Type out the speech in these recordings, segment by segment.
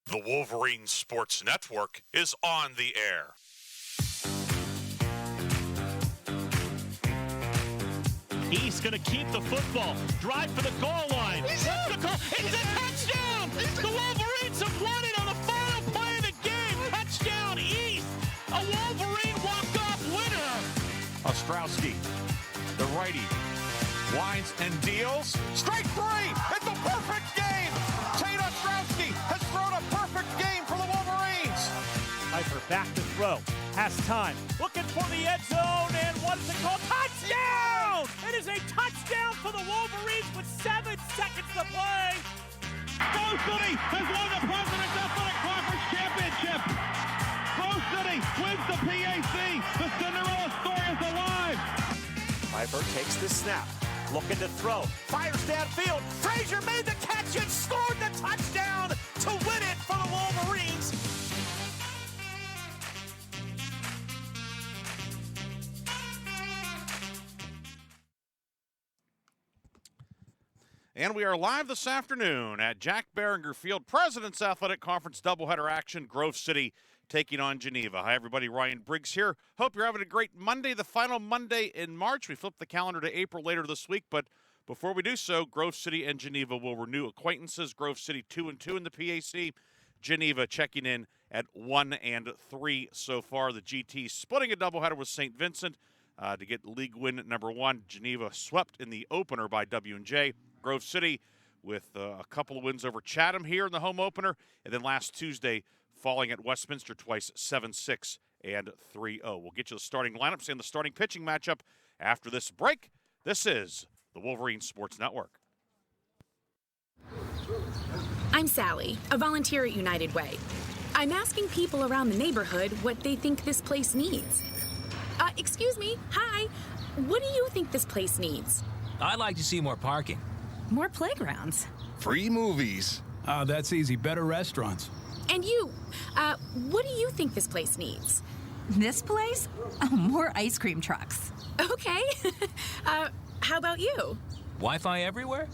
The Wolverine Sports Network is on the air. He's going to keep the football. Drive for the goal line. It's a touchdown! The Wolverines have won it on the final play of the game. Touchdown East. A Wolverine walk-off winner. Ostrowski, the righty, winds and deals. Strike three! It's a perfect game! Tate Ostrowski has thrown a perfect game for the Wolverines! Piper back to throw. Has time. Looking for the end zone, and what is it called? Touchdown! It is a touchdown for the Wolverines with 7 seconds to play. Grove City has won the President's Athletic Conference Championship. Grove City wins the PAC. The Cinderella story is alive. Piper takes the snap. Looking to throw. Fires downfield. Frazier made the catch and scored the touchdown to win it for the Wolverines. And we are live this afternoon at Jack Behringer Field, President's Athletic Conference doubleheader action, Grove City taking on Geneva. Hi, everybody. Ryan Briggs here. Hope you're having a great Monday, the final Monday in March. We flip the calendar to April later this week, but before we do so, Grove City and Geneva will renew acquaintances. Grove City 2-2 in the PAC. Geneva checking in at 1-3 so far. The GT splitting a doubleheader with St. Vincent to get league win number 1. Geneva swept in the opener by W&J. Grove City with a couple of wins over Chatham here in the home opener, and then last Tuesday falling at Westminster twice, 7-6 and 3-0. We'll get you the starting lineups and the starting pitching matchup after this break. This is the Wolverine Sports Network. I'm Sally, a volunteer at United Way. I'm asking people around the neighborhood what they think this place needs. Excuse me, hi. What do you think this place needs? I'd like to see more parking. More playgrounds. Free movies. That's easy. Better restaurants. And you, what do you think this place needs? This place? Oh, more ice cream trucks. Okay. How about you? Wi-Fi everywhere?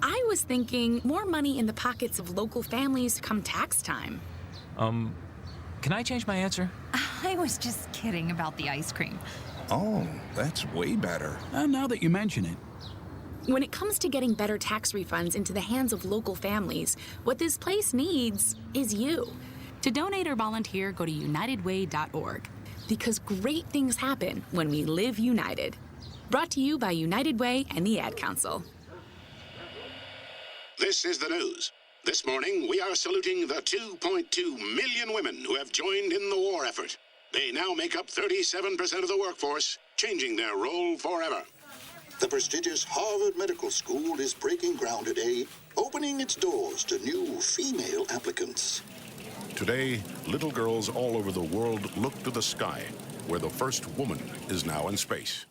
I was thinking more money in the pockets of local families come tax time. Can I change my answer? I was just kidding about the ice cream. Oh, that's way better. Now that you mention it. When it comes to getting better tax refunds into the hands of local families, what this place needs is you. To donate or volunteer, go to unitedway.org. Because great things happen when we live united. Brought to you by United Way and the Ad Council. This is the news. This morning, we are saluting the 2.2 million women who have joined in the war effort. They now make up 37% of the workforce, changing their role forever. The prestigious Harvard Medical School is breaking ground today, opening its doors to new female applicants. Today, little girls all over the world look to the sky, where the first woman is now in space.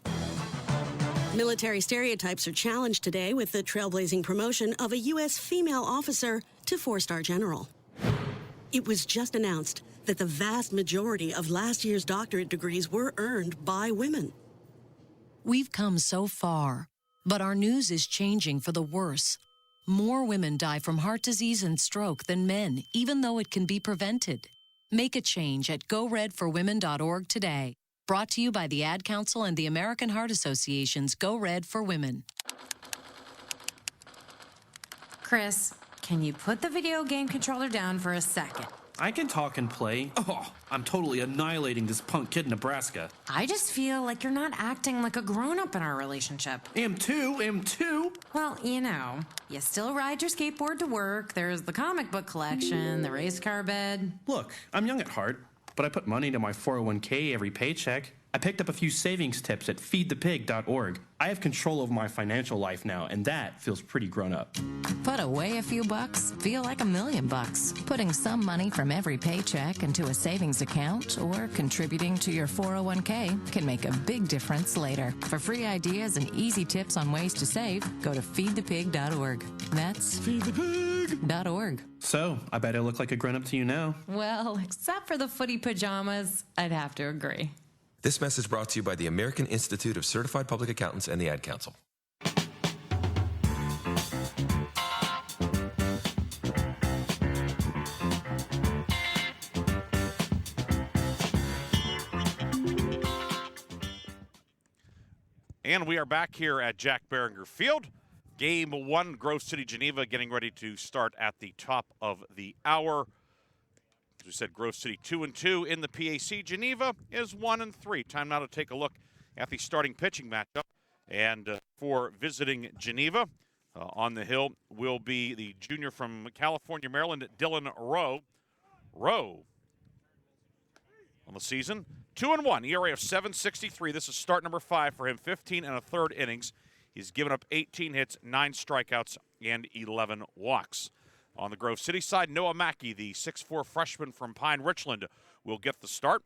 Military stereotypes are challenged today with the trailblazing promotion of a U.S. female officer to 4-star general. It was just announced that the vast majority of last year's doctorate degrees were earned by women. We've come so far, but our news is changing for the worse. More women die from heart disease and stroke than men, even though it can be prevented. Make a change at GoRedForWomen.org today. Brought to you by the Ad Council and the American Heart Association's Go Red for Women. Chris, can you put the video game controller down for a second? I can talk and play. Oh, I'm totally annihilating this punk kid in Nebraska. I just feel like you're not acting like a grown-up in our relationship. Am too. Well, you still ride your skateboard to work, there's the comic book collection, the race car bed. Look, I'm young at heart, but I put money into my 401k every paycheck. I picked up a few savings tips at feedthepig.org. I have control over my financial life now, and that feels pretty grown up. Put away a few bucks, feel like $1 million. Putting some money from every paycheck into a savings account or contributing to your 401k can make a big difference later. For free ideas and easy tips on ways to save, go to feedthepig.org. That's feedthepig.org. So, I bet I look like a grown-up to you now. Well, except for the footy pajamas, I'd have to agree. This message brought to you by the American Institute of Certified Public Accountants and the Ad Council. And we are back here at Jack Behringer Field. Game 1, Grove City, Geneva, getting ready to start at the top of the hour. As we said, Grove City 2-2 in the PAC. Geneva is 1-3. Time now to take a look at the starting pitching matchup. And for visiting Geneva, on the hill will be the junior from California, Maryland, Dylan Rowe. Rowe on the season, 2-1, ERA of 7.63. This is start number 5 for him, 15 and a third innings. He's given up 18 hits, 9 strikeouts, and 11 walks. On the Grove City side, Noah Mackey, the 6'4 freshman from Pine Richland, will get the start.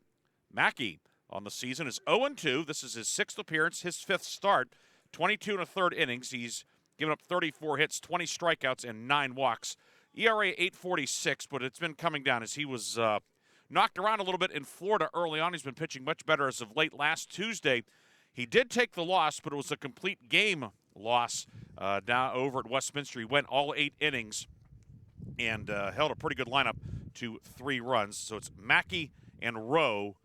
Mackey on the season is 0-2. This is his 6th appearance, his 5th start, 22 and a third innings. He's given up 34 hits, 20 strikeouts, and 9 walks. ERA 8.46, but it's been coming down as he was knocked around a little bit in Florida early on. He's been pitching much better as of late. Last Tuesday, he did take the loss, but it was a complete game loss down over at Westminster. He went all 8 innings and held a pretty good lineup to 3 runs. So it's Mackey and Rowe,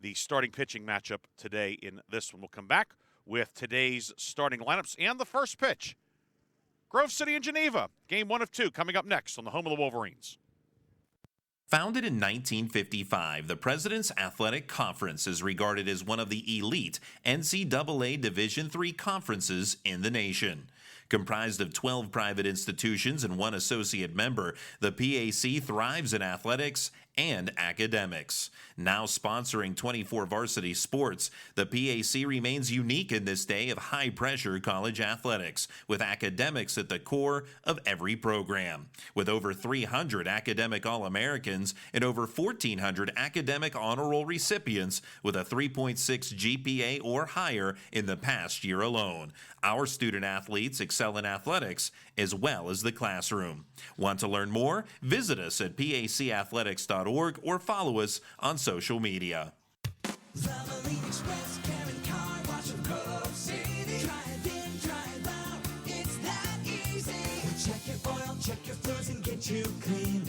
the starting pitching matchup today in this one. We'll come back with today's starting lineups and the first pitch. Grove City and Geneva, game 1 of 2, coming up next on the home of the Wolverines. Founded in 1955, the President's Athletic Conference is regarded as one of the elite NCAA Division III conferences in the nation. Comprised of 12 private institutions and 1 associate member, the PAC thrives in athletics and academics. Now sponsoring 24 varsity sports, the PAC remains unique in this day of high-pressure college athletics, with academics at the core of every program. With over 300 academic All-Americans and over 1,400 academic honor roll recipients with a 3.6 GPA or higher in the past year alone. Our student athletes excel in athletics as well as the classroom. Want to learn more? Visit us at pacathletics.org or follow us on social media. Valvoline Express, Karen Car Wash of Grove City. Drive in, drive out, it's that easy. We'll check your oil, check your fluids, and get you clean.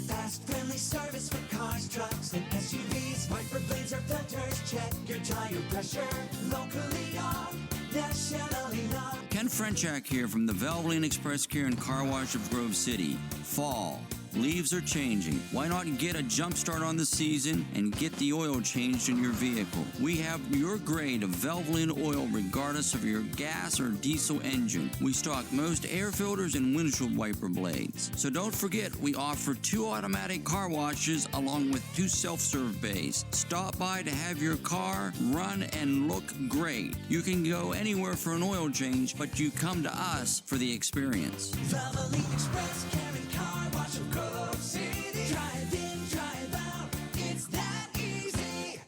Fast, friendly service for cars, trucks, and SUVs. Wiper blades or filters, check your tire pressure. Locally owned, nationally known. Ken Frenchak here from the Valvoline Express Care and Car Wash of Grove City. Fall. Leaves are changing. Why not get a jump start on the season and get the oil changed in your vehicle? We have your grade of Valvoline oil regardless of your gas or diesel engine. We stock most air filters and windshield wiper blades. So don't forget, we offer 2 automatic car washes along with 2 self-serve bays. Stop by to have your car run and look great. You can go anywhere for an oil change, but you come to us for the experience. Valvoline Express, Karen Car Wash of Grove City. Drive in, drive out, it's that easy.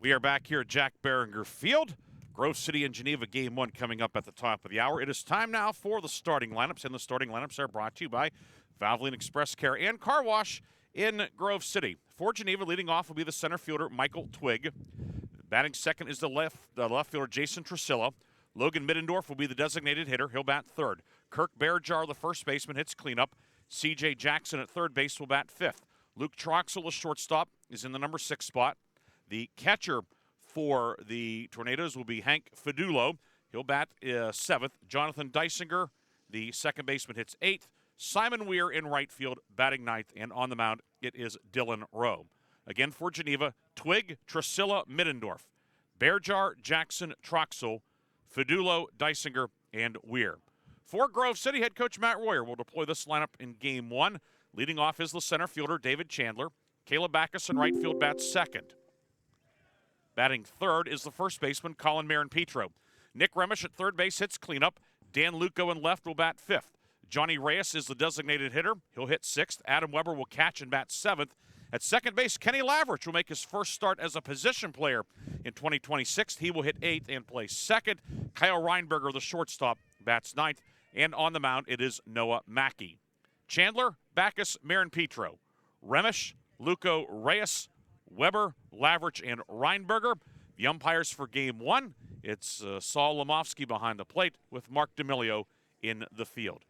We are back here at Jack Behringer Field. Grove City and Geneva, game 1 coming up at the top of the hour. It is time now for the starting lineups, and the starting lineups are brought to you by Valvoline Express Care and Car Wash in Grove City. For Geneva, leading off will be the center fielder, Michael Twigg. Batting second is the left fielder, Jason Tresilla. Logan Middendorf will be the designated hitter. He'll bat third. Kirk Bearjar, the first baseman, hits cleanup. C.J. Jackson at third base will bat fifth. Luke Troxel, the shortstop, is in the number 6 spot. The catcher for the Tornadoes will be Hank Fidulo. He'll bat 7th. Jonathan Dysinger, the second baseman, hits 8th. Simon Weir in right field, batting 9th. And on the mound, it is Dylan Rowe. Again for Geneva, Twigg, Tresilla, Middendorf. Bearjar, Jackson, Troxel, Fidulo, Dysinger, and Weir. For Grove City, head coach Matt Royer will deploy this lineup in game 1. Leading off is the center fielder, David Chandler. Caleb Backus in right field bats second. Batting third is the first baseman, Colin Marin-Petro. Nick Remish at third base hits cleanup. Dan Luco in left will bat fifth. Johnny Reyes is the designated hitter. He'll hit 6th. Adam Weber will catch and bat 7th. At second base, Kenny Lavrich will make his first start as a position player in 2026. He will hit 8th and play second. Kyle Reinberger, the shortstop, bats 9th. And on the mound, it is Noah Mackey. Chandler, Backus, Marin-Petro. Remish, Luco, Reyes, Weber, Lavrich, and Reinberger. The umpires for Game 1, it's Saul Lemofsky behind the plate with Mark D'Amelio in the field.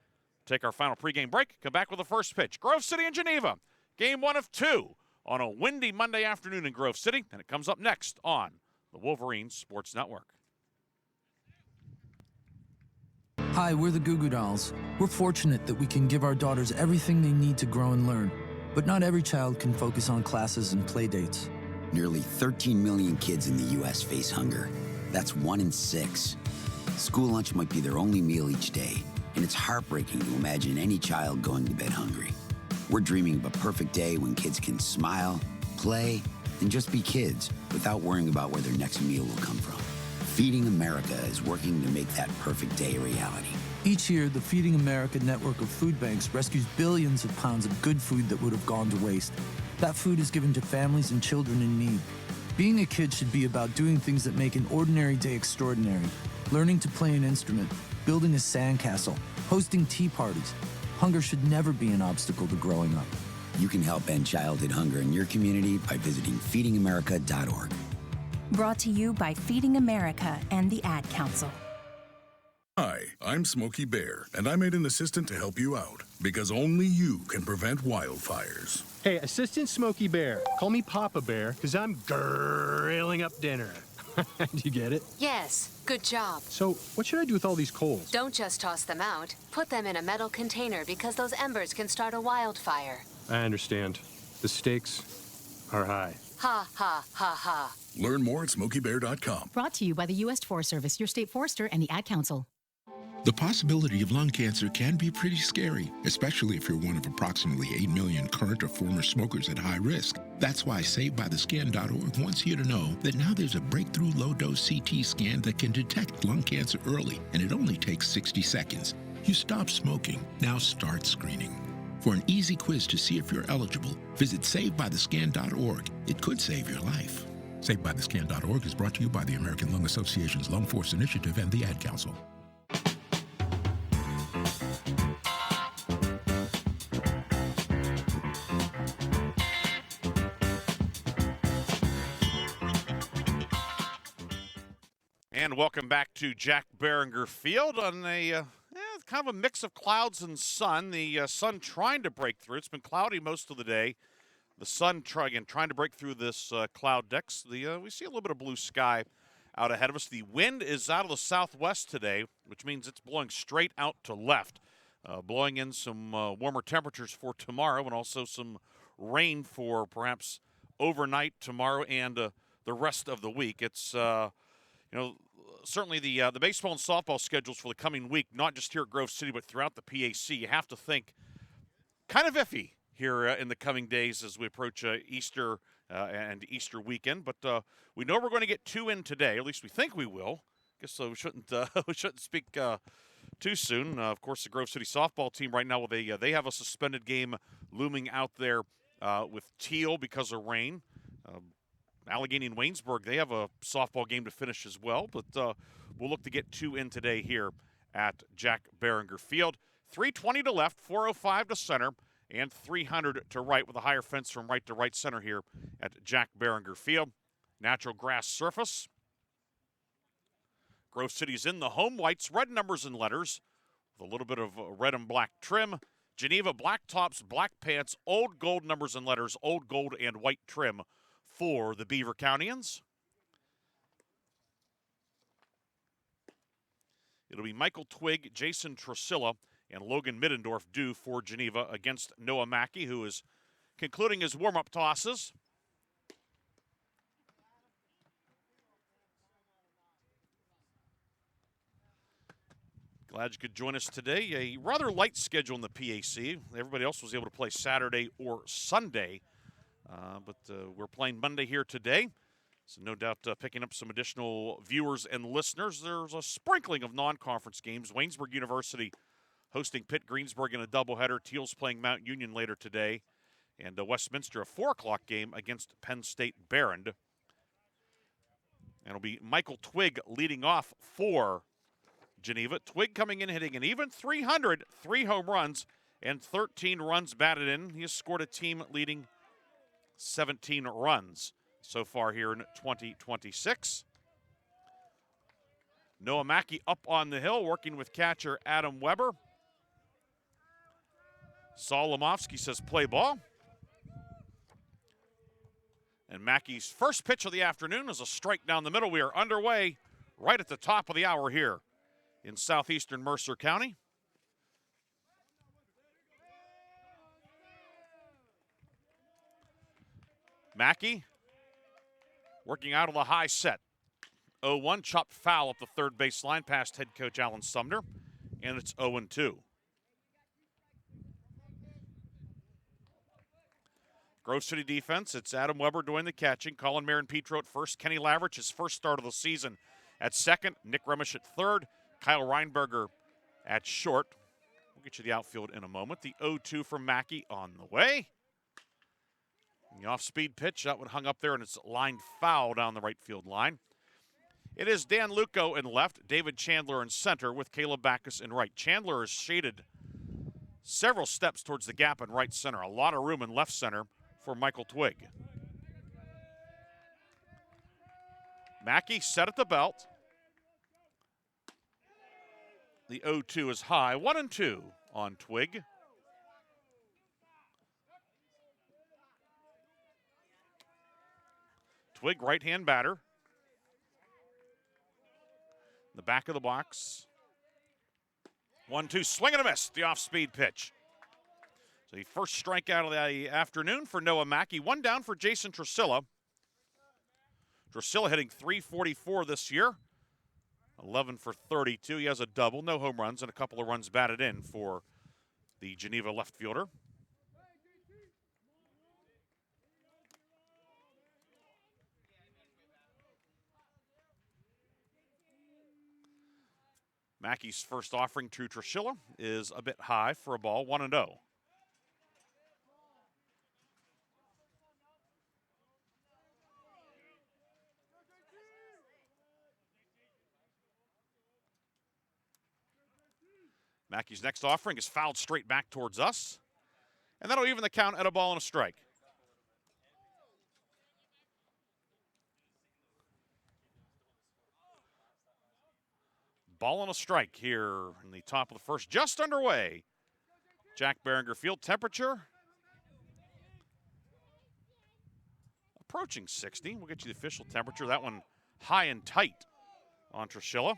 Take our final pregame break, come back with the first pitch. Grove City and Geneva, Game 1 of 2 on a windy Monday afternoon in Grove City, and it comes up next on the Wolverines Sports Network. Hi, we're the Goo Goo Dolls. We're fortunate that we can give our daughters everything they need to grow and learn. But not every child can focus on classes and play dates. Nearly 13 million kids in the U.S. face hunger. That's 1 in 6. School lunch might be their only meal each day, and it's heartbreaking to imagine any child going to bed hungry. We're dreaming of a perfect day when kids can smile, play, and just be kids without worrying about where their next meal will come from. Feeding America is working to make that perfect day a reality. Each year, the Feeding America network of food banks rescues billions of pounds of good food that would have gone to waste. That food is given to families and children in need. Being a kid should be about doing things that make an ordinary day extraordinary. Learning to play an instrument, building a sandcastle, hosting tea parties. Hunger should never be an obstacle to growing up. You can help end childhood hunger in your community by visiting feedingamerica.org. Brought to you by Feeding America and the Ad Council. Hi, I'm Smokey Bear, and I made an assistant to help you out, because only you can prevent wildfires. Hey, Assistant Smokey Bear, call me Papa Bear, because I'm grilling up dinner. Do you get it? Yes, good job. So, what should I do with all these coals? Don't just toss them out. Put them in a metal container because those embers can start a wildfire. I understand. The stakes are high. Ha, ha, ha, ha. Learn more at SmokeyBear.com. Brought to you by the U.S. Forest Service, your state forester, and the Ad Council. The possibility of lung cancer can be pretty scary, especially if you're one of approximately 8 million current or former smokers at high risk. That's why SaveByTheScan.org wants you to know that now there's a breakthrough low-dose CT scan that can detect lung cancer early, and it only takes 60 seconds. You stop smoking, now start screening. For an easy quiz to see if you're eligible, visit SaveByTheScan.org. It could save your life. SaveByTheScan.org is brought to you by the American Lung Association's Lung Force Initiative and the Ad Council. And welcome back to Jack Behringer Field on a kind of a mix of clouds and sun. The sun trying to break through. It's been cloudy most of the day. The sun trying to break through this cloud decks. We see a little bit of blue sky out ahead of us. The wind is out of the southwest today, which means it's blowing straight out to left, blowing in some warmer temperatures for tomorrow and also some rain for perhaps overnight tomorrow and the rest of the week. It's certainly the baseball and softball schedules for the coming week, not just here at Grove City, but throughout the PAC, you have to think kind of iffy here in the coming days as we approach Easter and Easter weekend. But we know we're going to get 2 in today, or at least we think we will. I guess we shouldn't speak too soon. Of course, the Grove City softball team right now, they have a suspended game looming out there with Teal because of rain. Allegheny and Waynesburg, they have a softball game to finish as well, but we'll look to get 2 in today here at Jack Behringer Field. 320 to left, 405 to center, and 300 to right with a higher fence from right to right center here at Jack Behringer Field. Natural grass surface. Grove City's in the home whites, red numbers and letters with a little bit of red and black trim. Geneva, black tops, black pants, old gold numbers and letters, old gold and white trim for the Beaver Countyans. It'll be Michael Twigg, Jason Trusilla, and Logan Middendorf due for Geneva against Noah Mackey, who is concluding his warm-up tosses. Glad you could join us today. A rather light schedule in the PAC. Everybody else was able to play Saturday or Sunday. But we're playing Monday here today, so no doubt picking up some additional viewers and listeners. There's a sprinkling of non-conference games. Waynesburg University hosting Pitt Greensburg in a doubleheader. Teal's playing Mount Union later today. And Westminster, a 4 o'clock game against Penn State Barron. And it'll be Michael Twigg leading off for Geneva. Twigg coming in hitting an even 300, 3 home runs, and 13 runs batted in. He has scored a team leading 17 runs so far here in 2026. Noah Mackey up on the hill, working with catcher Adam Weber. Saul Lemofsky says play ball. And Mackey's first pitch of the afternoon is a strike down the middle. We are underway right at the top of the hour here in southeastern Mercer County. Mackey working out of the high set. 0-1, chopped foul up the third baseline past head coach Alan Sumner, and it's 0-2. Grove City defense, it's Adam Weber doing the catching. Colin Marin-Petro at first. Kenny Lavrich, his first start of the season, at second. Nick Remish at third. Kyle Reinberger at short. We'll get you the outfield in a moment. The 0-2 from Mackey on the way. And the off-speed pitch, that one hung up there, and it's lined foul down the right field line. It is Dan Luco in left, David Chandler in center with Caleb Backus in right. Chandler is shaded several steps towards the gap in right center. A lot of room in left center for Michael Twig. Mackey set at the belt. The 0-2 is high. 1-2 on Twig. Twig, right-hand batter. The back of the box. 1-2, swing and a miss, the off-speed pitch. So the first strikeout of the afternoon for Noah Mackey. One down for Jason Trusilla. Trusilla hitting .344 this year. 11 for 32. He has a double, no home runs, and a couple of runs batted in for the Geneva left fielder. Mackey's first offering to Trusilla is a bit high for a ball, 1-0. Mackey's next offering is fouled straight back towards us. And that'll even the count at a ball and a strike. Ball and a strike here in the top of the first, just underway. Jack Behringer Field temperature approaching 60. We'll get you the official temperature. That one high and tight on Trusilla.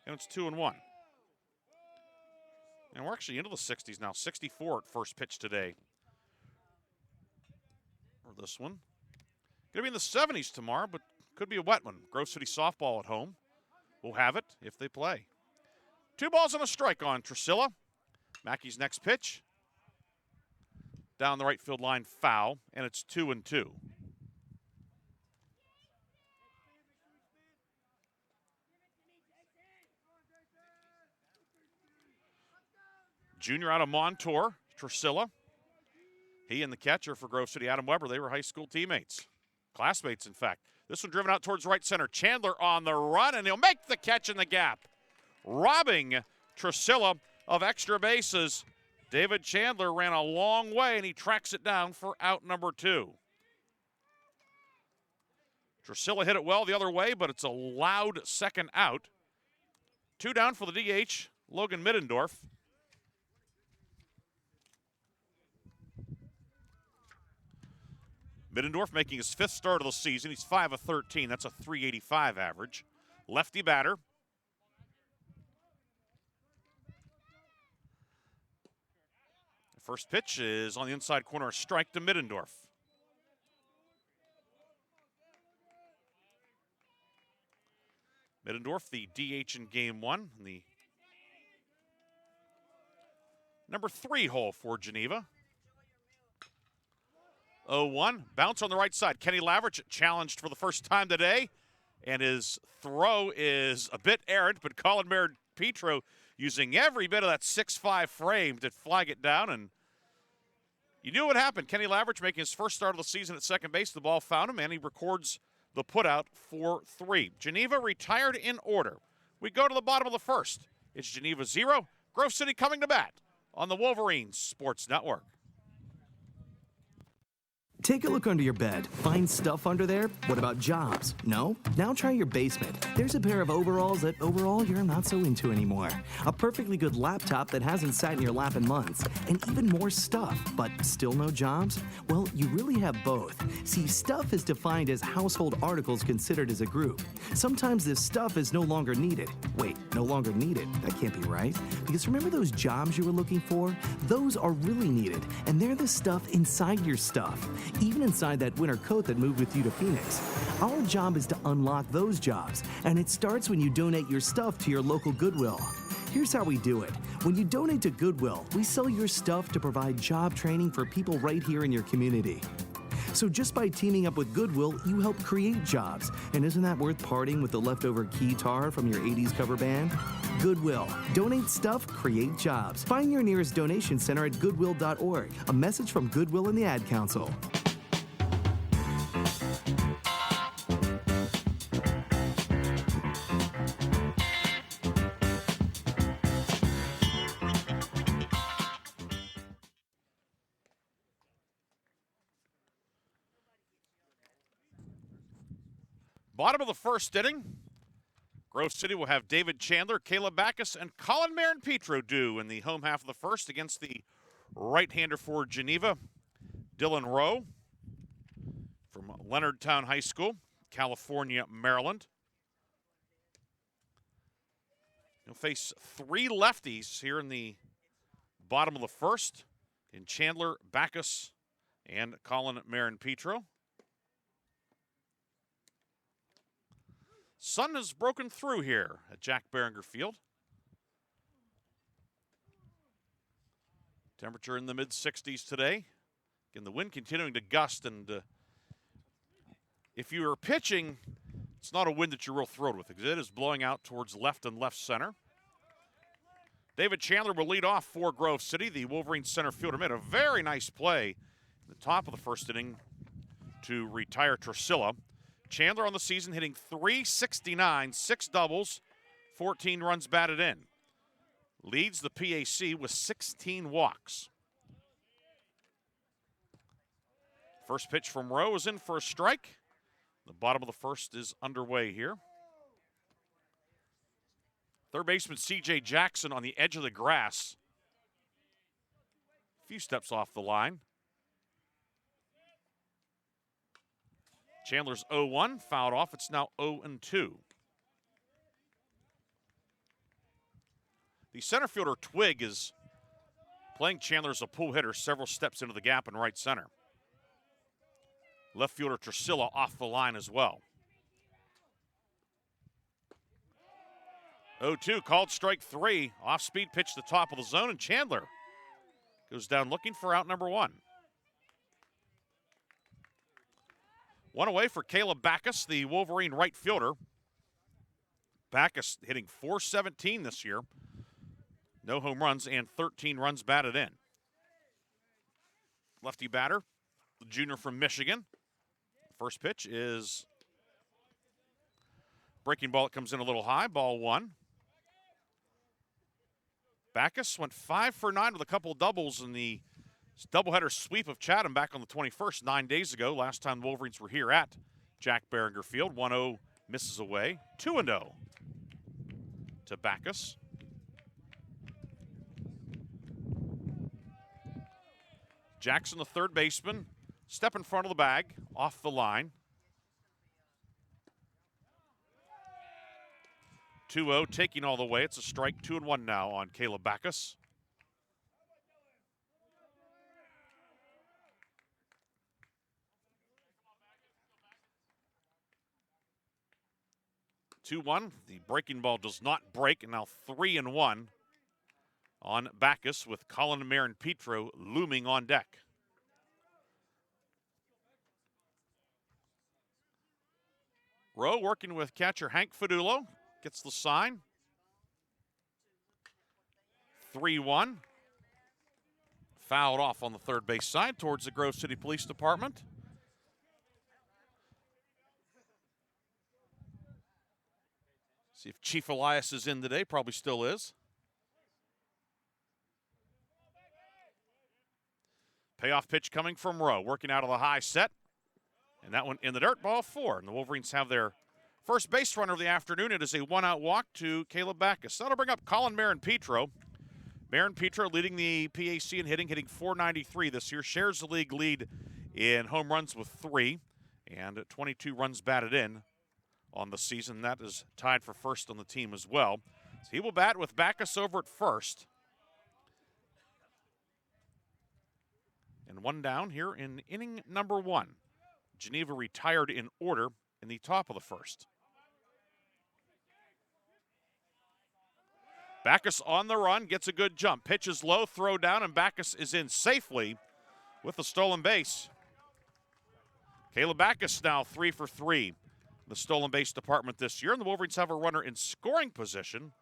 And it's 2-1. And we're actually into the 60s now. 64 at first pitch today. Or this one. Going to be in the 70s tomorrow, but could be a wet one. Grove City softball at home. We'll have it if they play. 2 balls and a strike on Trusilla. Mackey's next pitch. Down the right field line, foul, and it's 2-2. Junior out of Montour, Trusilla. He and the catcher for Grove City, Adam Weber, they were high school teammates. Classmates, in fact. This one driven out towards right center. Chandler on the run, and he'll make the catch in the gap. Robbing Trusilla of extra bases. David Chandler ran a long way, and he tracks it down for out number 2. Trusilla hit it well the other way, but it's a loud second out. 2 down for the DH, Logan Middendorf. Middendorf making his 5th start of the season. He's 5 of 13. That's a .385 average. Lefty batter. The first pitch is on the inside corner, a strike to Middendorf. Middendorf, the DH in game 1, the number 3 hole for Geneva. 0-1, bounce on the right side. Kenny Lavrich challenged for the first time today, and his throw is a bit errant, but Colin Marin-Petro using every bit of that 6'5 frame to flag it down, and you knew what happened. Kenny Lavrich making his first start of the season at second base. The ball found him, and he records the putout for 3. Geneva retired in order. We go to the bottom of the first. It's Geneva 0, Grove City coming to bat on the Wolverines Sports Network. Take a look under your bed. Find stuff under there? What about jobs? No? Now try your basement. There's a pair of overalls that overall you're not so into anymore. A perfectly good laptop that hasn't sat in your lap in months. And even more stuff, but still no jobs? Well, you really have both. See, stuff is defined as household articles considered as a group. Sometimes this stuff is no longer needed. Wait, no longer needed? That can't be right. Because remember those jobs you were looking for? Those are really needed, and they're the stuff inside your stuff. Even inside that winter coat that moved with you to Phoenix. Our job is to unlock those jobs, and it starts when you donate your stuff to your local Goodwill. Here's how we do it. When you donate to Goodwill, we sell your stuff to provide job training for people right here in your community. So just by teaming up with Goodwill, you help create jobs. And isn't that worth parting with the leftover guitar from your 80s cover band? Goodwill. Donate stuff, create jobs. Find your nearest donation center at goodwill.org. A message from Goodwill and the Ad Council. Bottom of the first inning, Grove City will have David Chandler, Caleb Backus, and Colin Marin-Petro due in the home half of the first against the right-hander for Geneva, Dylan Rowe from Leonardtown High School, California, Maryland. He'll face three lefties here in the bottom of the first in Chandler, Backus, and Colin Marin-Petro. Sun has broken through here at Jack Behringer Field. Temperature in the mid-60s today. Again, the wind continuing to gust, and if you are pitching, it's not a wind that you're real thrilled with because it is blowing out towards left and left center. David Chandler will lead off for Grove City. The Wolverine center fielder made a very nice play in the top of the first inning to retire Trusilla. Chandler on the season hitting .369, 6 doubles, 14 runs batted in. Leads the PAC with 16 walks. First pitch from Rowe is in for a strike. The bottom of the first is underway here. Third baseman C.J. Jackson on the edge of the grass. A few steps off the line. Chandler's 0-1, fouled off. It's now 0-2. The center fielder Twig is playing Chandler as a pull hitter several steps into the gap in right center. Left fielder Trusilla off the line as well. 0-2, called strike 3. Off-speed pitch to the top of the zone, and Chandler goes down looking for out number 1. One away for Caleb Backus, the Wolverine right fielder. Backus hitting .417 this year. No home runs and 13 runs batted in. Lefty batter, the junior from Michigan. First pitch is breaking ball. It comes in a little high, ball 1. Backus went 5 for 9 with a couple doubles in the doubleheader sweep of Chatham back on the 21st, 9 days ago. Last time the Wolverines were here at Jack Behringer Field. 1-0 misses away. 2-0 to Backus. Jackson, the third baseman, step in front of the bag, off the line. 2-0, taking all the way. It's a strike, 2-1 now on Caleb Backus. The breaking ball does not break, and now 3-1 on Backus with Colin Marin-Petro looming on deck. Rowe working with catcher Hank Fadulo, gets the sign. 3-1. Fouled off on the third base side towards the Grove City Police Department. See if Chief Elias is in today, probably still is. Payoff pitch coming from Rowe, working out of the high set. And that one in the dirt, ball 4. And the Wolverines have their first base runner of the afternoon. It is a one-out walk to Caleb Backus. That'll bring up Colin Marin-Petro. Marin-Petro leading the PAC in hitting .493 this year. Shares the league lead in home runs with 3 and 22 runs batted in on the season. That is tied for first on the team as well. So he will bat with Backus over at first. And one down here in inning number 1. Geneva retired in order in the top of the first. Backus on the run, gets a good jump. Pitches low, throw down, and Backus is in safely with the stolen base. Caleb Backus now 3 for 3 in the stolen base department this year, and the Wolverines have a runner in scoring position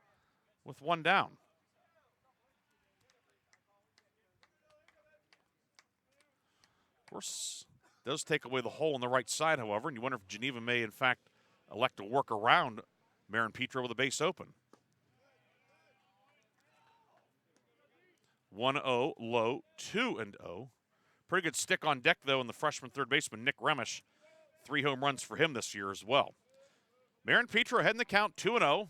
with one down. Of course, does take away the hole on the right side, however, and you wonder if Geneva may, in fact, elect to work around Marin-Petro with the base open. 1-0 low, 2-0. Pretty good stick on deck, though, in the freshman third baseman, Nick Remish. 3 home runs for him this year as well. Marin-Petro ahead in the count, 2-0.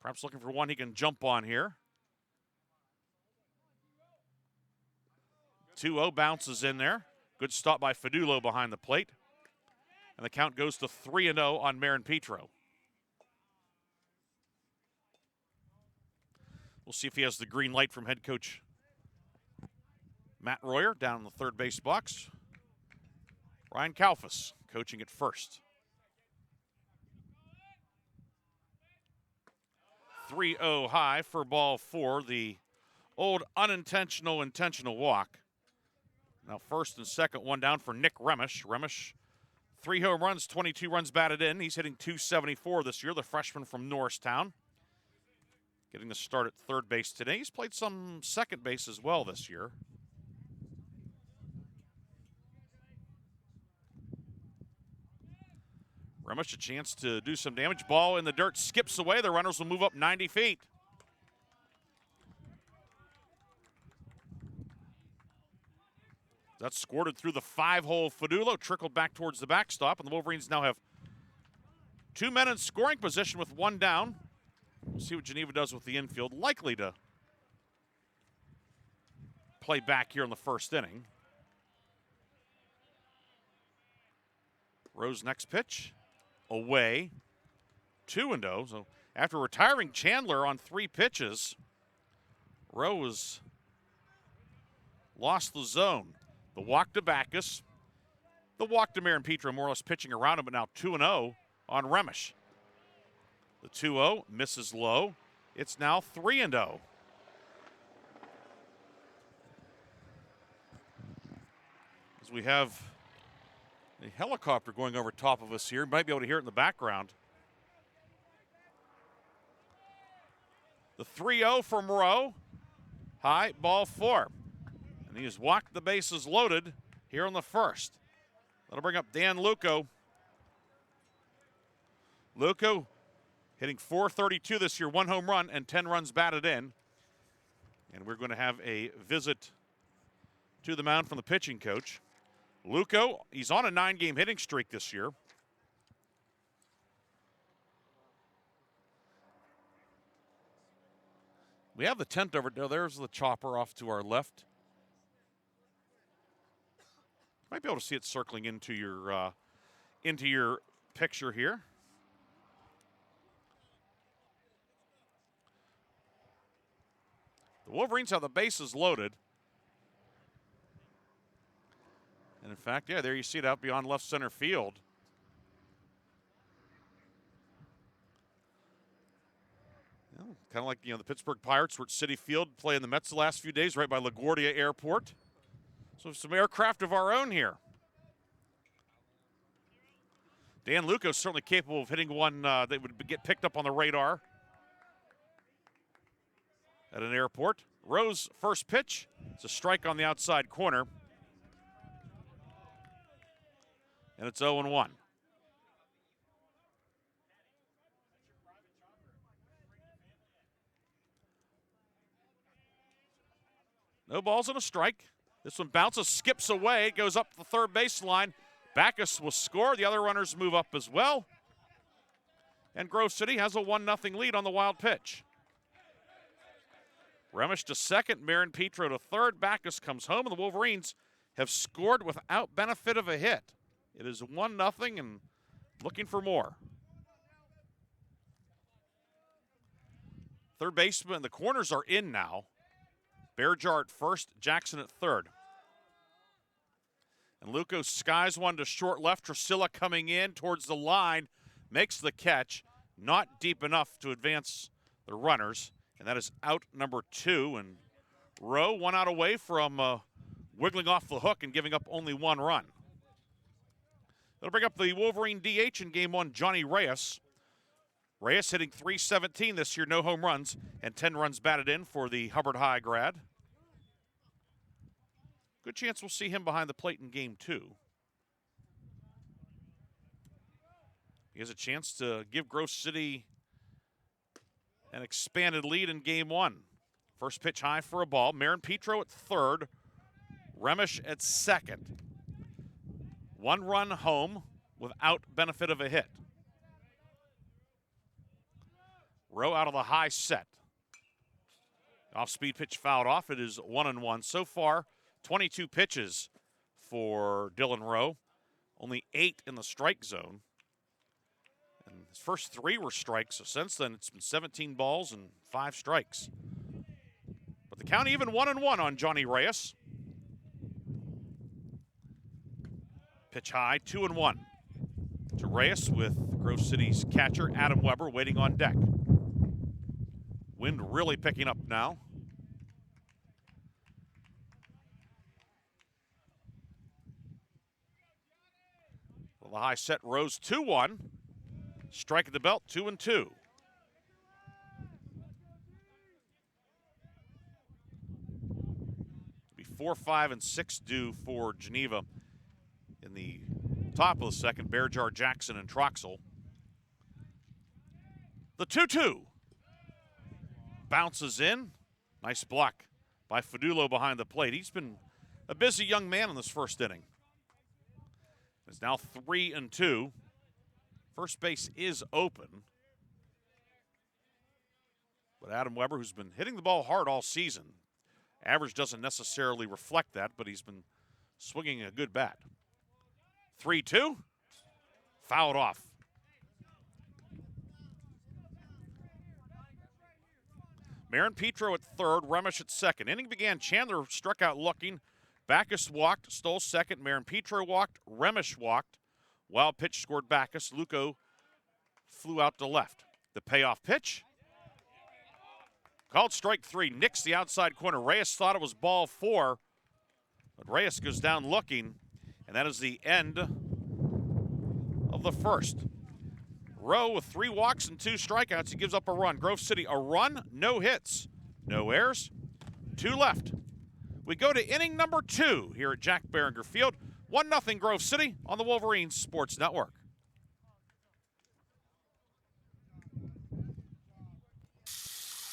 Perhaps looking for one he can jump on here. 2-0 bounces in there. Good stop by Fadulo behind the plate. And the count goes to 3-0 on Marin-Petro. We'll see if he has the green light from head coach Matt Royer down in the third base box. Ryan Kalfas coaching at first. 3-0 high for ball 4, the old unintentional intentional walk. Now first and second, one down for Nick Remish. Remish, 3 home runs, 22 runs batted in. He's hitting .274 this year, the freshman from Norristown. Getting the start at third base today. He's played some second base as well this year. Remish a chance to do some damage. Ball in the dirt, skips away. The runners will move up 90 feet. That's squirted through the 5-hole. Fadulo trickled back towards the backstop, and the Wolverines now have 2 men in scoring position with one down. We'll see what Geneva does with the infield. Likely to play back here in the first inning. Rowe's next pitch, away, 2-0. So after retiring Chandler on 3 pitches, Rowe has lost the zone. The walk to Backus, the walk to Marin-Petro, more or less pitching around him, but now 2-0 on Remish. The 2-0 misses low. It's now 3-0. As we have a helicopter going over top of us here. You might be able to hear it in the background. The 3-0 from Rowe. High, ball 4. And he has walked the bases loaded here on the first. That'll bring up Dan Luco. Luco hitting .432 this year, 1 home run and 10 runs batted in. And we're going to have a visit to the mound from the pitching coach. Luco, he's on a 9-game hitting streak this year. We have the tent over there. There's the chopper off to our left. Might be able to see it circling into your picture here. The Wolverines have the bases loaded. And in fact, yeah, there you see it out beyond left center field. Kind of like, the Pittsburgh Pirates were at Citi Field playing the Mets the last few days right by LaGuardia Airport. So some aircraft of our own here. Dan Luco's certainly capable of hitting one that would get picked up on the radar at an airport. Rowe's first pitch. It's a strike on the outside corner. And it's 0-1. No balls and a strike. This one bounces, skips away, it goes up the third baseline. Backus will score. The other runners move up as well. And Grove City has a 1-0 lead on the wild pitch. Remish to second, Marin Petro to third. Backus comes home, and the Wolverines have scored without benefit of a hit. It is 1-0 and looking for more. Third baseman, the corners are in now. Behringer at first, Jackson at third. And Luco skies one to short left. Tresilla coming in towards the line, makes the catch. Not deep enough to advance the runners. And that is out number 2. And Rowe 1 out away from wiggling off the hook and giving up only 1 run. That'll bring up the Wolverine DH in game 1, Johnny Reyes. Reyes hitting .317 this year, no home runs, and 10 runs batted in for the Hubbard High grad. Good chance we'll see him behind the plate in game 2. He has a chance to give Grove City an expanded lead in game 1. First pitch high for a ball. Marin Petro at third. Remish at second. 1 run home without benefit of a hit. Rowe out of the high set. Off-speed pitch fouled off. It is 1-1 so far. 22 pitches for Dylan Rowe. Only 8 in the strike zone. And his first 3 were strikes, so since then it's been 17 balls and 5 strikes. But the count even 1-1 on Johnny Reyes. Pitch high, 2-1 to Reyes with Grove City's catcher Adam Weber waiting on deck. Wind really picking up now. Well, the high set rose 2-1. Strike at the belt, 2-2. Be 4, 5, and 6 due for Geneva in the top of the second. Behringer, Jackson, and Troxel. The 2-2 bounces in. Nice block by Fadulo behind the plate. He's been a busy young man in this first inning. It's now 3-2. First base is open. But Adam Weber, who's been hitting the ball hard all season, average doesn't necessarily reflect that, but he's been swinging a good bat. 3-2, fouled off. Marin Petro at third, Remish at second. Inning began, Chandler struck out looking. Backus walked, stole second. Marin Petro walked, Remish walked. Wild pitch scored Backus. Luco flew out to left. The payoff pitch. Called strike 3. Nicks the outside corner. Reyes thought it was ball 4. But Reyes goes down looking. And that is the end of the first. Rowe with 3 walks and 2 strikeouts. He gives up a run. Grove City a run, no hits, no errors, 2 left. We go to inning number 2 here at Jack Behringer Field. 1-0 Grove City on the Wolverines Sports Network.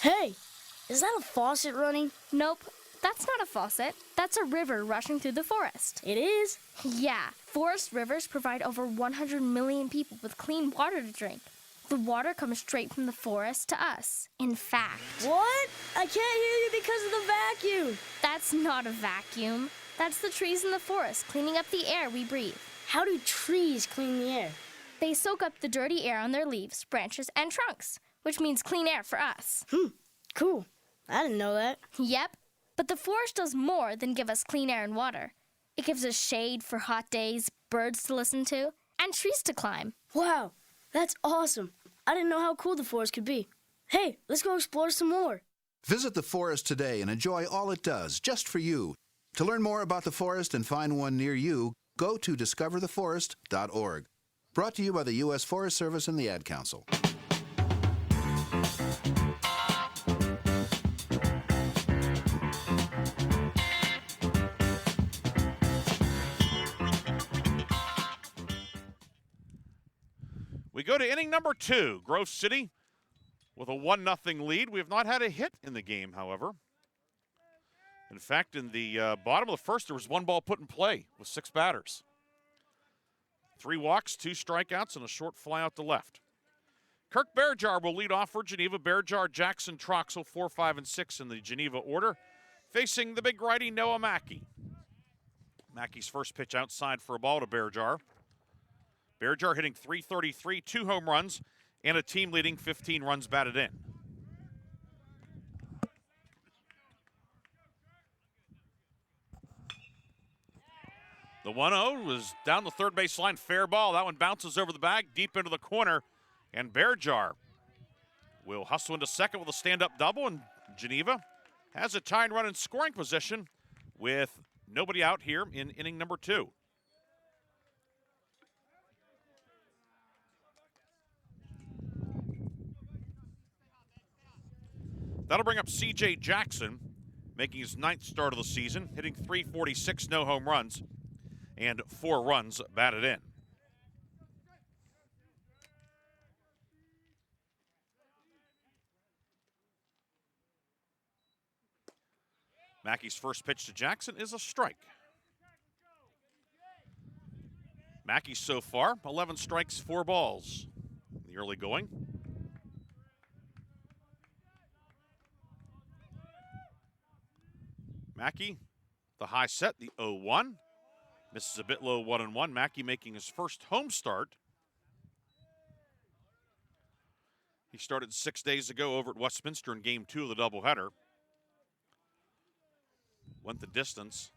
Hey, is that a faucet running? Nope, that's not a faucet. That's a river rushing through the forest. It is? Yeah, forest rivers provide over 100 million people with clean water to drink. The water comes straight from the forest to us. In fact... What? I can't hear you because of the vacuum. That's not a vacuum. That's the trees in the forest cleaning up the air we breathe. How do trees clean the air? They soak up the dirty air on their leaves, branches, and trunks, which means clean air for us. Cool. I didn't know that. Yep. But the forest does more than give us clean air and water. It gives us shade for hot days, birds to listen to, and trees to climb. Wow, that's awesome. I didn't know how cool the forest could be. Hey, let's go explore some more. Visit the forest today and enjoy all it does, just for you. To learn more about the forest and find one near you, go to discovertheforest.org. Brought to you by the U.S. Forest Service and the Ad Council. We go to inning number 2. Grove City with a 1-0 lead. We have not had a hit in the game, however. In fact, in the bottom of the first, there was one ball put in play with 6 batters. 3 walks, 2 strikeouts, and a short fly out to left. Kirk Behringer will lead off for Geneva. Behringer, Jackson, Troxel, 4, 5, and 6 in the Geneva order, facing the big righty Noah Mackey. Mackey's first pitch outside for a ball to Behringer. Behringer hitting .333, 2 home runs, and a team-leading 15 runs batted in. The 1-0 was down the third base line, fair ball. That one bounces over the bag, deep into the corner, and Behringer will hustle into second with a stand-up double, and Geneva has a tying run in scoring position with nobody out here in inning number 2. That'll bring up C.J. Jackson, making his 9th start of the season, hitting .346, no home runs, and 4 runs batted in. Mackey's first pitch to Jackson is a strike. Mackey so far, 11 strikes, 4 balls in the early going. Mackey, the high set, the 0-1. Misses a bit low, 1-1. Mackey making his first home start. He started 6 days ago over at Westminster in Game 2 of the doubleheader. Went the distance,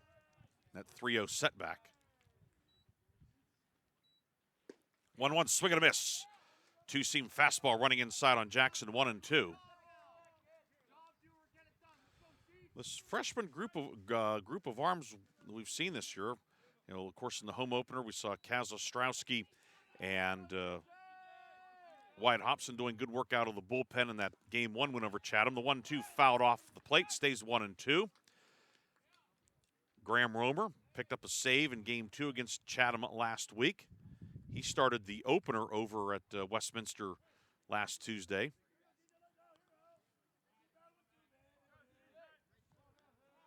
that 3-0 setback. 1-1 swing and a miss. 2-seam fastball running inside on Jackson, 1-2. This freshman group of arms we've seen this year, of course, in the home opener, we saw Kaz Ostrowski and Wyatt Hobson doing good work out of the bullpen in that Game 1 win over Chatham. The 1-2 fouled off the plate, stays 1-2. Graham Romer picked up a save in Game 2 against Chatham last week. He started the opener over at Westminster last Tuesday.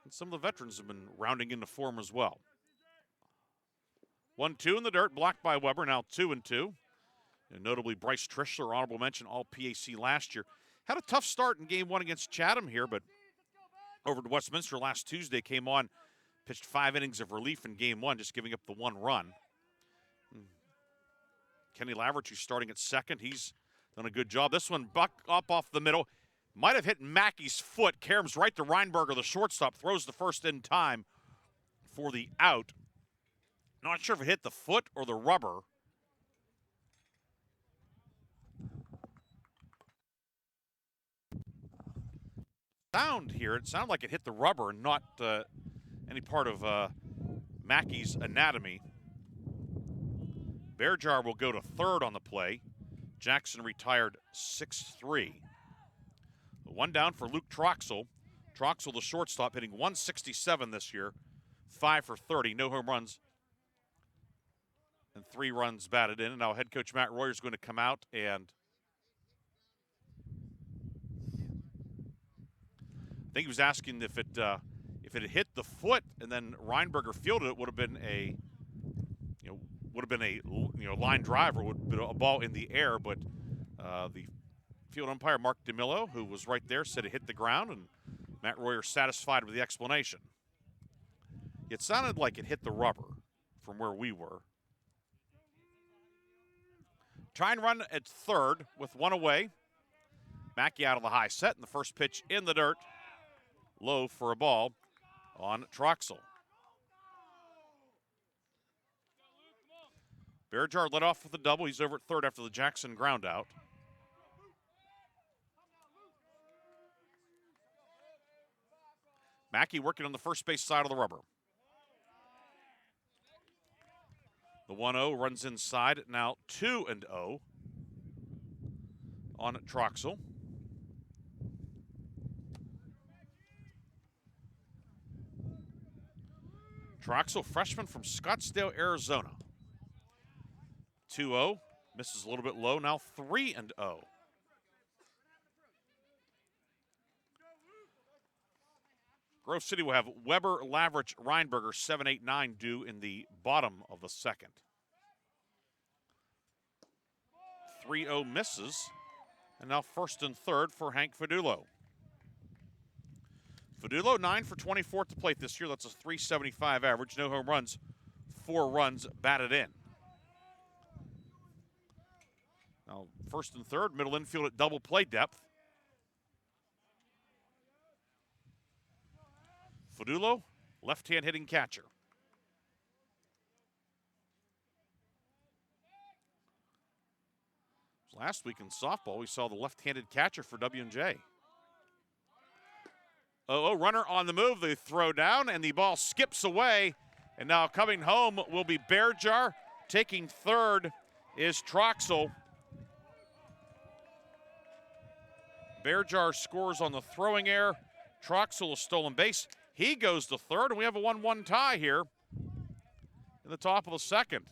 And some of the veterans have been rounding into form as well. 1-2 in the dirt, blocked by Weber, now 2-2. And notably, Bryce Trishler, honorable mention, all PAC last year. Had a tough start in Game 1 against Chatham here, but over to Westminster last Tuesday, came on, pitched 5 innings of relief in Game 1, just giving up the 1 run. Kenny Laverty, who's starting at second, he's done a good job. This one buck up off the middle. Might have hit Mackey's foot. Caroms right to Reinberger, the shortstop, throws the first in time for the out. Not sure if it hit the foot or the rubber. Sound here, it sounded like it hit the rubber and not any part of Mackey's anatomy. Behringer will go to third on the play. Jackson retired 6-3. 1 down for Luke Troxel. Troxel, the shortstop, hitting .167 this year, 5 for 30, no home runs, and 3 runs batted in. And now head coach Matt Royer is going to come out and I think he was asking if it had hit the foot and then Reinberger fielded it, would have been a line drive or would have been a ball in the air, but the field umpire Mark DeMillo, who was right there, said it hit the ground, and Matt Royer satisfied with the explanation. It sounded like it hit the rubber from where we were. Try and run at third with 1 away. Mackey out of the high set, and the first pitch in the dirt, low for a ball on Troxel. Behringer led off with a double. He's over at third after the Jackson ground out. Mackey working on the first base side of the rubber. The 1-0 runs inside, now 2-0 on Troxel. Troxel, freshman from Scottsdale, Arizona. 2-0, misses a little bit low, now 3-0. Grove City will have Weber, Lavrich, Reinberger, 7, 8, 9 due in the bottom of the second. 3-0 misses. And now first and third for Hank Fadulo. Fadulo, 9 for 24 at the plate this year. That's a .375 average. No home runs, 4 runs batted in. Now first and third, middle infield at double play depth. Fadulo, left-hand hitting catcher. Last week in softball, we saw the left-handed catcher for W&J. Runner on the move. They throw down, and the ball skips away. And now coming home will be Behringer. Taking third is Troxel. Behringer scores on the throwing error. Troxel a stolen base. He goes to third, and we have a 1-1 tie here in the top of the second.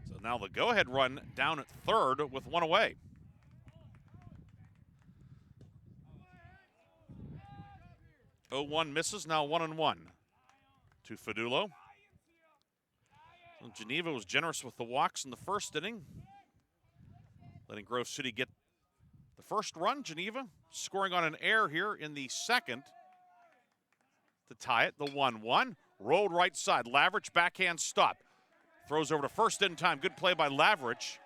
So now the go-ahead run down at third with 1 away. .01 misses, now 1-1 to Fadulo. Well, Geneva was generous with the walks in the first inning, letting Grove City get the first run. Geneva scoring on an error here in the second to tie it, the 1-1. Rolled right side, Lavrich backhand stop. Throws over to first in time, good play by Lavrich.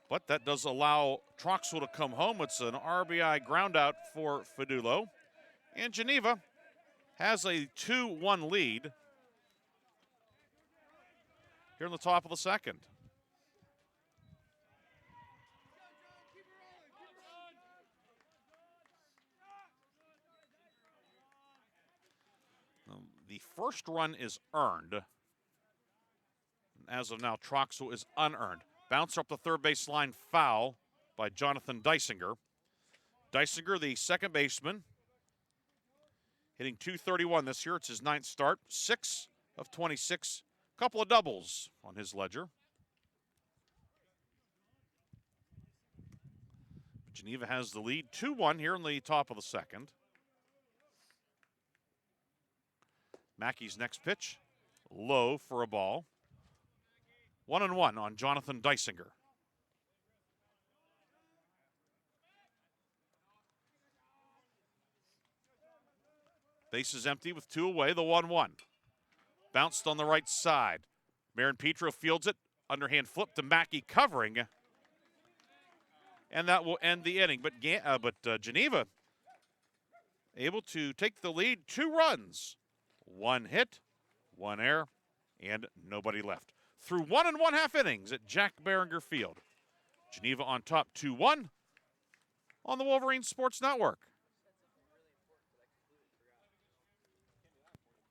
But that does allow Troxel to come home. It's an RBI ground out for Fadulo. And Geneva has a 2-1 lead here in the top of the second. The first run is earned. As of now, Troxel is unearned. Bouncer up the third base line, foul by Jonathan Deisinger. Deisinger, the second baseman, hitting .231 this year. It's his 9th start, 6 of 26. Couple of doubles on his ledger. Geneva has the lead, 2-1 here in the top of the second. Mackey's next pitch, low for a ball. 1-1 on Jonathan Deisinger. Base is empty with 2 away, the 1-1. Bounced on the right side. Marin Petro fields it. Underhand flip to Mackey covering. And that will end the inning. But Geneva able to take the lead, 2 runs. 1 hit, 1 error, and nobody left. Through 1 1/2 innings at Jack Behringer Field. Geneva on top 2-1 on the Wolverine Sports Network.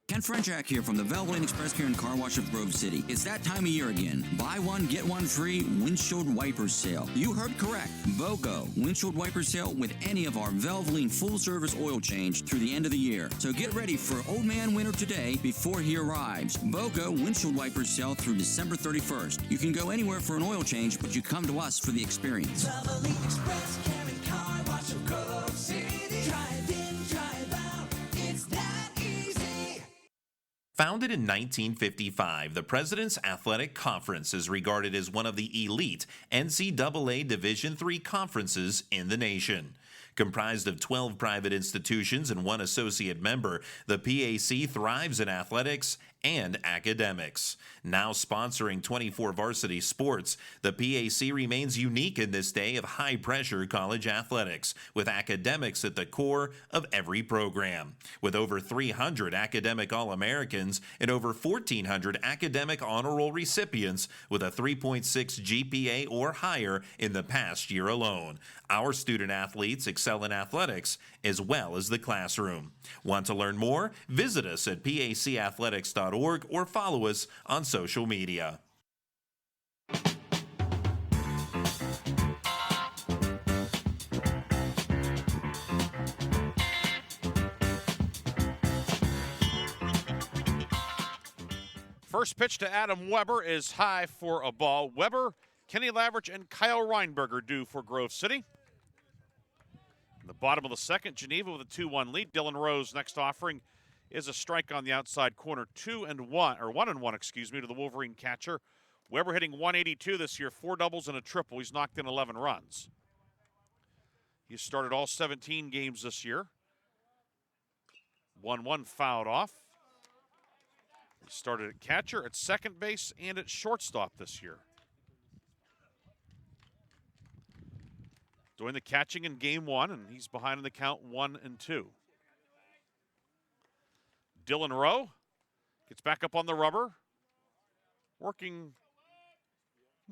Ken Frenchak here from the Valvoline Express Care and Car Wash of Grove City. It's that time of year again. Buy one, get one free windshield wiper sale. You heard correct. BOGO windshield wiper sale with any of our Valvoline full-service oil change through the end of the year. So get ready for Old Man Winter today before he arrives. BOGO windshield wiper sale through December 31st. You can go anywhere for an oil change, but you come to us for the experience. Valvoline Express Care and Car Wash of Grove City. Drive in, drive out. It's that easy. Founded in 1955, the President's Athletic Conference is regarded as one of the elite NCAA Division III conferences in the nation. Comprised of 12 private institutions and 1 associate member, the PAC thrives in athletics and academics. Now sponsoring 24 varsity sports, the PAC remains unique in this day of high-pressure college athletics, with academics at the core of every program. With over 300 academic All-Americans and over 1,400 academic honor roll recipients with a 3.6 GPA or higher in the past year alone. Our student athletes excel in athletics as well as the classroom. Want to learn more? Visit us at pacathletics.org or follow us on social media. First pitch to Adam Weber is high for a ball. Weber, Kenny Laverick, and Kyle Reinberger due for Grove City. In the bottom of the second, Geneva with a 2-1 lead. Dylan Rose next offering is a strike on the outside corner, 1-1, excuse me, to the Wolverine catcher. Weber hitting 182 this year, 4 doubles and a triple. He's knocked in 11 runs. He's started all 17 games this year. 1-1 fouled off. He started at catcher, at second base, and at shortstop this year. Doing the catching in game 1, and he's behind in the count 1-2. Dylan Rowe gets back up on the rubber, working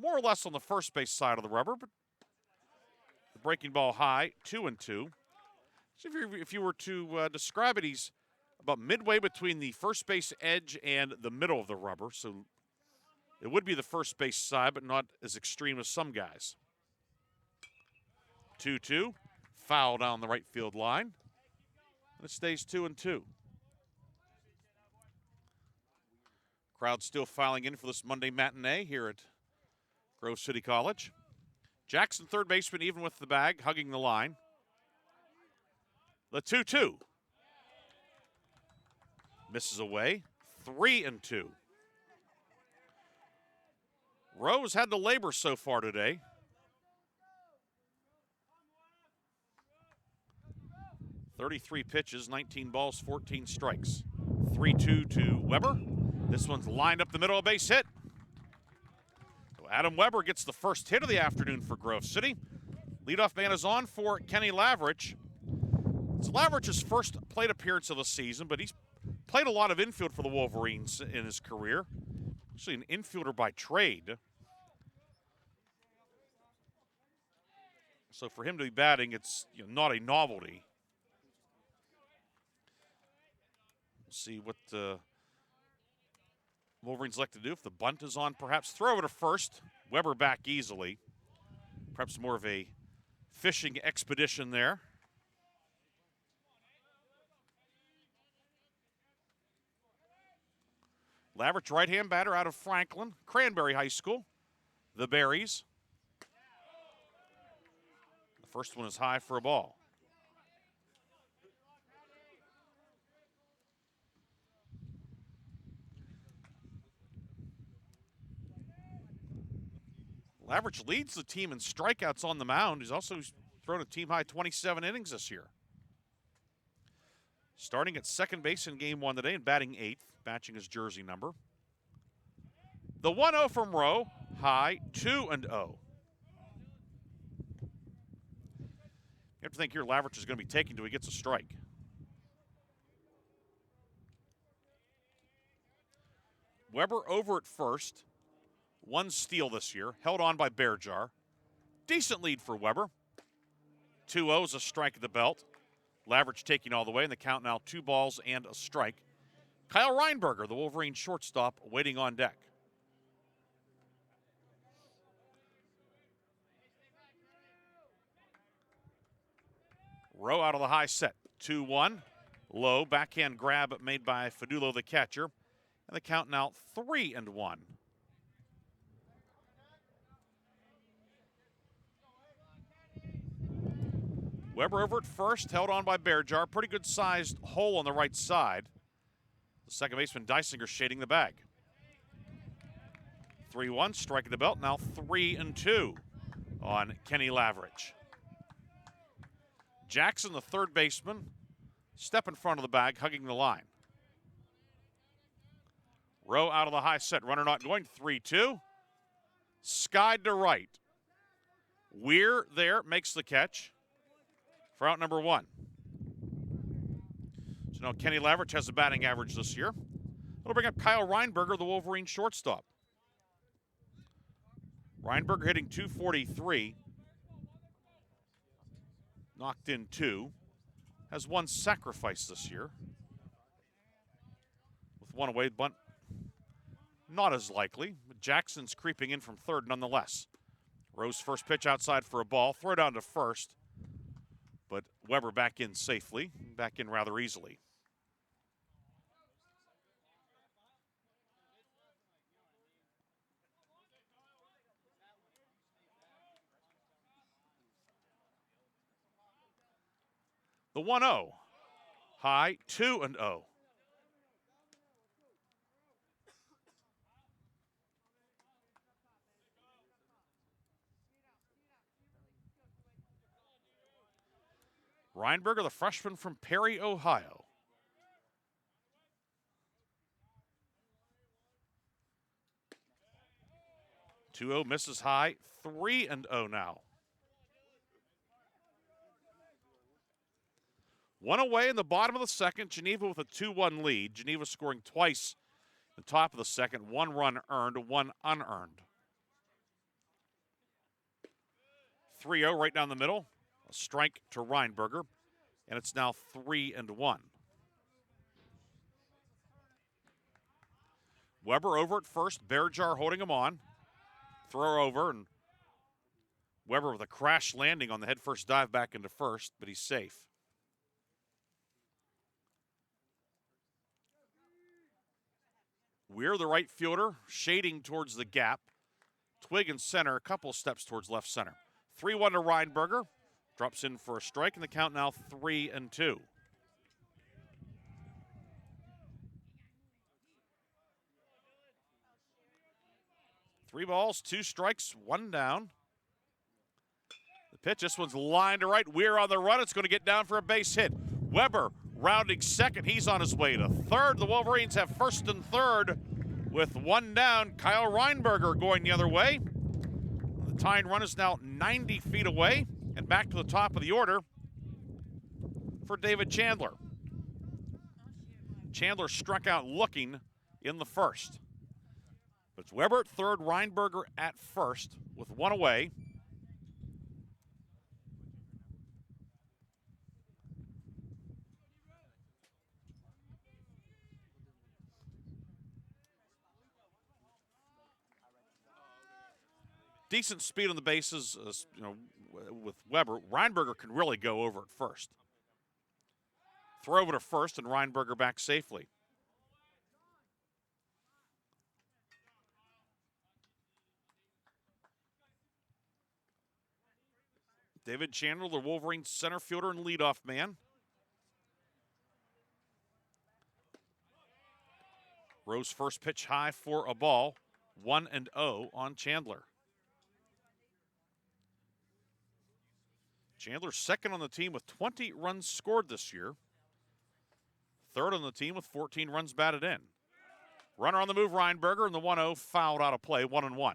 more or less on the first base side of the rubber, but the breaking ball high, 2-2. So if you were to describe it, he's about midway between the first base edge and the middle of the rubber, so it would be the first base side, but not as extreme as some guys. 2-2, foul down the right field line, and it stays 2-2. Crowd still filing in for this Monday matinee here at Grove City College. Jackson, third baseman, even with the bag, hugging the line. The 2-2. Misses away, 3-2. Rose had to labor so far today. .33 pitches, 19 balls, 14 strikes. 3-2 to Weber. This one's lined up the middle, a base hit. So Adam Weber gets the first hit of the afternoon for Grove City. Leadoff man is on for Kenny Laverick. It's Laverick's first plate appearance of the season, but he's played a lot of infield for the Wolverines in his career. Actually an infielder by trade. So for him to be batting, it's not a novelty. We'll see what the Wolverines like to do. If the bunt is on, perhaps throw it to first. Weber back easily. Perhaps more of a fishing expedition there. Laverick, right-hand batter out of Franklin, Cranberry High School, the Berries. The first one is high for a ball. Laverick leads the team in strikeouts on the mound. He's also thrown a team-high 27 innings this year. Starting at second base in game 1 today and batting 8th, matching his jersey number. The 1-0 from Rowe, high, 2-0. You have to think here Laverick is going to be taken till he gets a strike. Weber over at first. 1 steal this year, held on by Behringer. Decent lead for Weber. 2-0 is a strike at the belt. Laverick taking all the way, and the count now 2 balls and a strike. Kyle Reinberger, the Wolverine shortstop, waiting on deck. Rowe out of the high set, 2-1. Low, backhand grab made by Fadulo, the catcher. And the count now 3-1. Weber over at first, held on by Behringer. Pretty good sized hole on the right side. The second baseman Dysinger shading the bag. 3-1, striking the belt, now 3-2 on Kenny Laverick. Jackson, the third baseman, step in front of the bag, hugging the line. Rowe out of the high set, runner not going, 3-2. Skied to right. Weir there makes the catch for out number 1. So now Kenny Laverick has a batting average this year. That'll bring up Kyle Reinberger, the Wolverine shortstop. Reinberger hitting .243. Knocked in 2. Has 1 sacrifice this year. With 1 away, bunt not as likely. But Jackson's creeping in from third nonetheless. Rowe's first pitch outside for a ball. Throw down to first. But Weber back in safely, back in rather easily. The 1-0. High, 2-0. Reinberger, the freshman from Perry, Ohio. Two-0 misses high, 3-0 now. One away in the bottom of the second. Geneva with a 2-1 lead. Geneva scoring twice in the top of the second. 1 run earned, 1 unearned. 3-0 right down the middle. A strike to Reinberger, and it's now 3-1. Weber over at first. Behringer holding him on. Throw over, and Weber with a crash landing on the head-first dive back into first, but he's safe. Weir, the right fielder, shading towards the gap. Twig in center, a couple steps towards left center. 3-1 to Reinberger. Drops in for a strike, and the count now 3-2. Three balls, 2 strikes, 1 down. The pitch, this one's lined to right. Weir on the run. It's going to get down for a base hit. Weber rounding second. He's on his way to third. The Wolverines have first and third with 1 down. Kyle Reinberger going the other way. The tying run is now 90 feet away and back to the top of the order for David Chandler. Chandler struck out looking in the first. But it's Weber at third, Reinberger at first with 1 away. Decent speed on the bases, with Weber. Reinberger can really go over at first. Throw over to first, and Reinberger back safely. David Chandler, the Wolverines center fielder and leadoff man. Rose first pitch high for a ball. 1-0 on Chandler. Chandler second on the team with 20 runs scored this year. Third on the team with 14 runs batted in. Runner on the move, Reinberger, and the 1-0 fouled out of play, 1-1.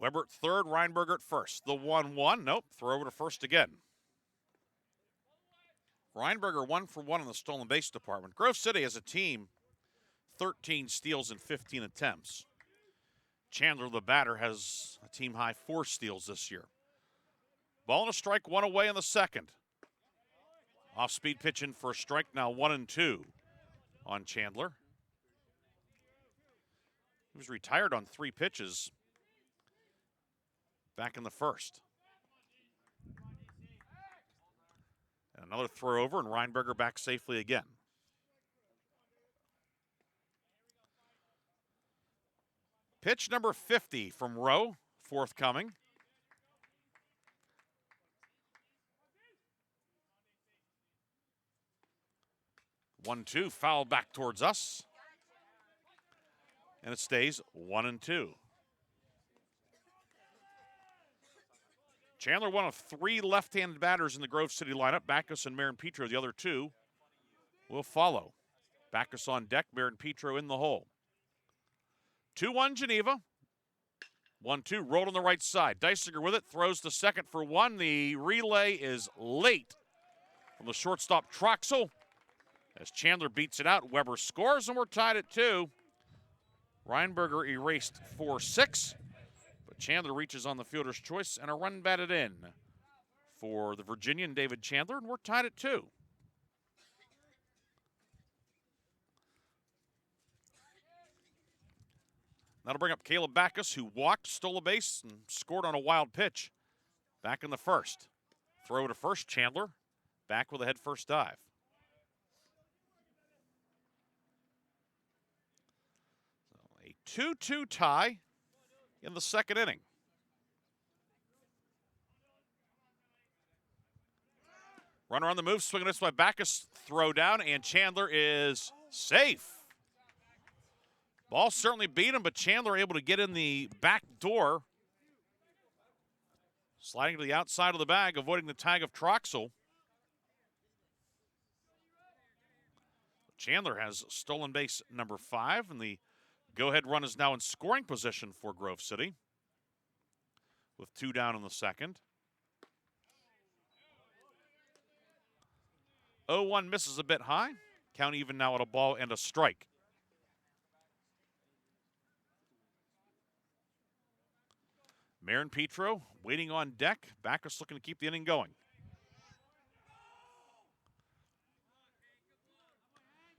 Weber at third, Reinberger at first. The 1-1, nope, throw over to first again. Reinberger 1 for 1 in the stolen base department. Grove City as a team, 13 steals in 15 attempts. Chandler, the batter, has a team high 4 steals this year. Ball and a strike, 1 away in the second. Off-speed pitch in for a strike, now 1-2 on Chandler. He was retired on 3 pitches back in the first. And another throw over, and Reinberger back safely again. Pitch number 50 from Rowe, forthcoming. One-two, foul back towards us. And it stays 1-2. Chandler, one of 3 left-handed batters in the Grove City lineup. Backus and Marin Petro, the other 2, will follow. Backus on deck, Marin Petro in the hole. 2-1 Geneva. 1-2, rolled on the right side. Dysinger with it, throws to second for 1. The relay is late from the shortstop Troxel. As Chandler beats it out, Weber scores, and we're tied at 2. Reinberger erased 4-6. Chandler reaches on the fielder's choice, and a run batted in for the Virginian David Chandler, and we're tied at 2. That'll bring up Caleb Backus, who walked, stole a base, and scored on a wild pitch back in the first. Throw to first, Chandler back with a head-first dive. So a 2-2 tie in the second inning. Runner on the move, swinging this by Backus, throw down, and Chandler is safe. Ball certainly beat him, but Chandler able to get in the back door. Sliding to the outside of the bag, avoiding the tag of Troxel. Chandler has stolen base number 5, and the go-ahead run is now in scoring position for Grove City with 2 down in the second. 0-1 misses a bit high. Count even now at a ball and a strike. Marin Petro waiting on deck. Backus looking to keep the inning going.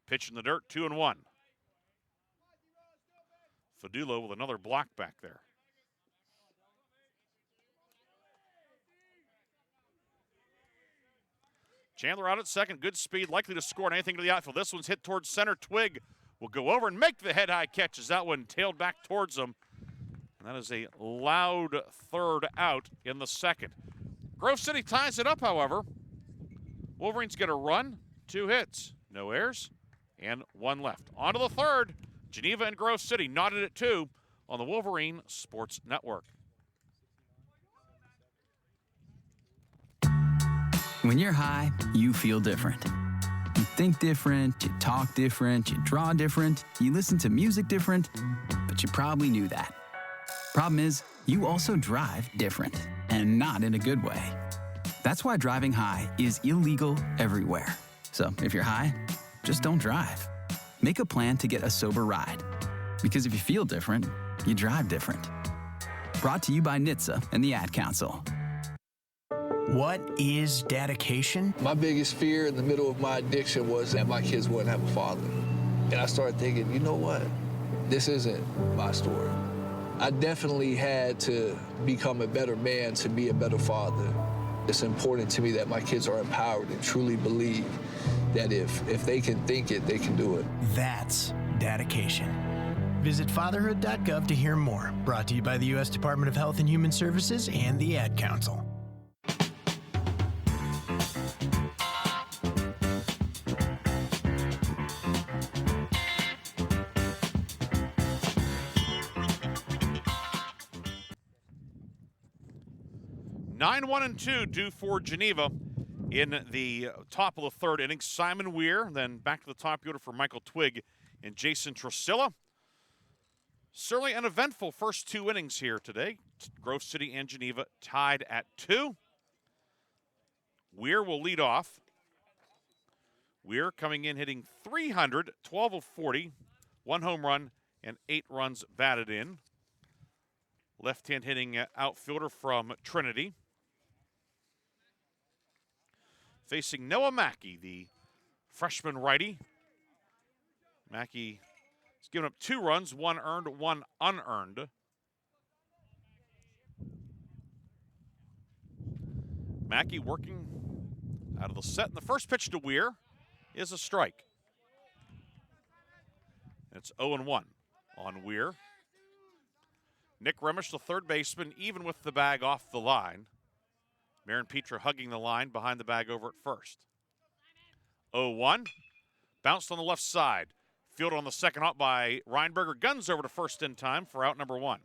Pitch in the dirt, 2-1. Fadulo with another block back there. Chandler out at second, good speed, likely to score on anything to the outfield. This one's hit towards center. Twig will go over and make the head-high catch as that one tailed back towards him. And that is a loud third out in the second. Grove City ties it up, however. Wolverines get a run, 2 hits, no errors, and 1 left. On to the third. Geneva and Grove City knotted at 2 on the Wolverine Sports Network. When you're high, you feel different. You think different, you talk different, you draw different, you listen to music different, but you probably knew that. Problem is, you also drive different, and not in a good way. That's why driving high is illegal everywhere. So if you're high, just don't drive. Make a plan to get a sober ride. Because if you feel different, you drive different. Brought to you by NHTSA and the Ad Council. What is dedication? My biggest fear in the middle of my addiction was that my kids wouldn't have a father. And I started thinking, you know what? This isn't my story. I definitely had to become a better man to be a better father. It's important to me that my kids are empowered and truly believe that if they can think it, they can do it. That's dedication. Visit fatherhood.gov to hear more. Brought to you by the U.S. Department of Health and Human Services and the Ad Council. Nine, 1-2 due for Geneva in the top of the third inning. Simon Weir, then back to the top order for Michael Twig and Jason Trusilla. Certainly an eventful first 2 innings here today. Grove City and Geneva tied at 2. Weir will lead off. Weir coming in hitting .300, 12 of 40, 1 home run, and 8 runs batted in. Left-hand hitting outfielder from Trinity. Facing Noah Mackey, the freshman righty. Mackey has given up 2 runs, 1 earned, 1 unearned. Mackey working out of the set. And the first pitch to Weir is a strike. It's 0-1 on Weir. Nick Remish, the third baseman, even with the bag off the line. Marin Petra hugging the line behind the bag over at first. 0-1. Bounced on the left side. Fielded on the second out by Reinberger. Guns over to first in time for out number 1.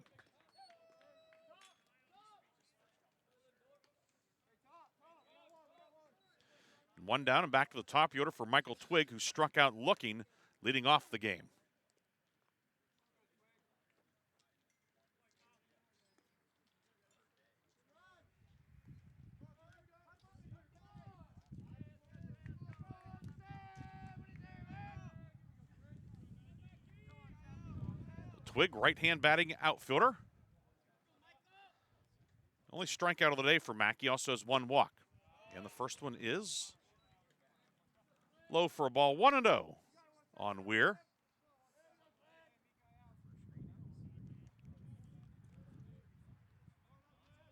And 1 down and back to the top order for Michael Twig, who struck out looking, leading off the game. Twig, right-hand batting outfielder. Only strikeout of the day for Mackey. Also has 1 walk. And the first one is low for a ball. 1-0 on Weir.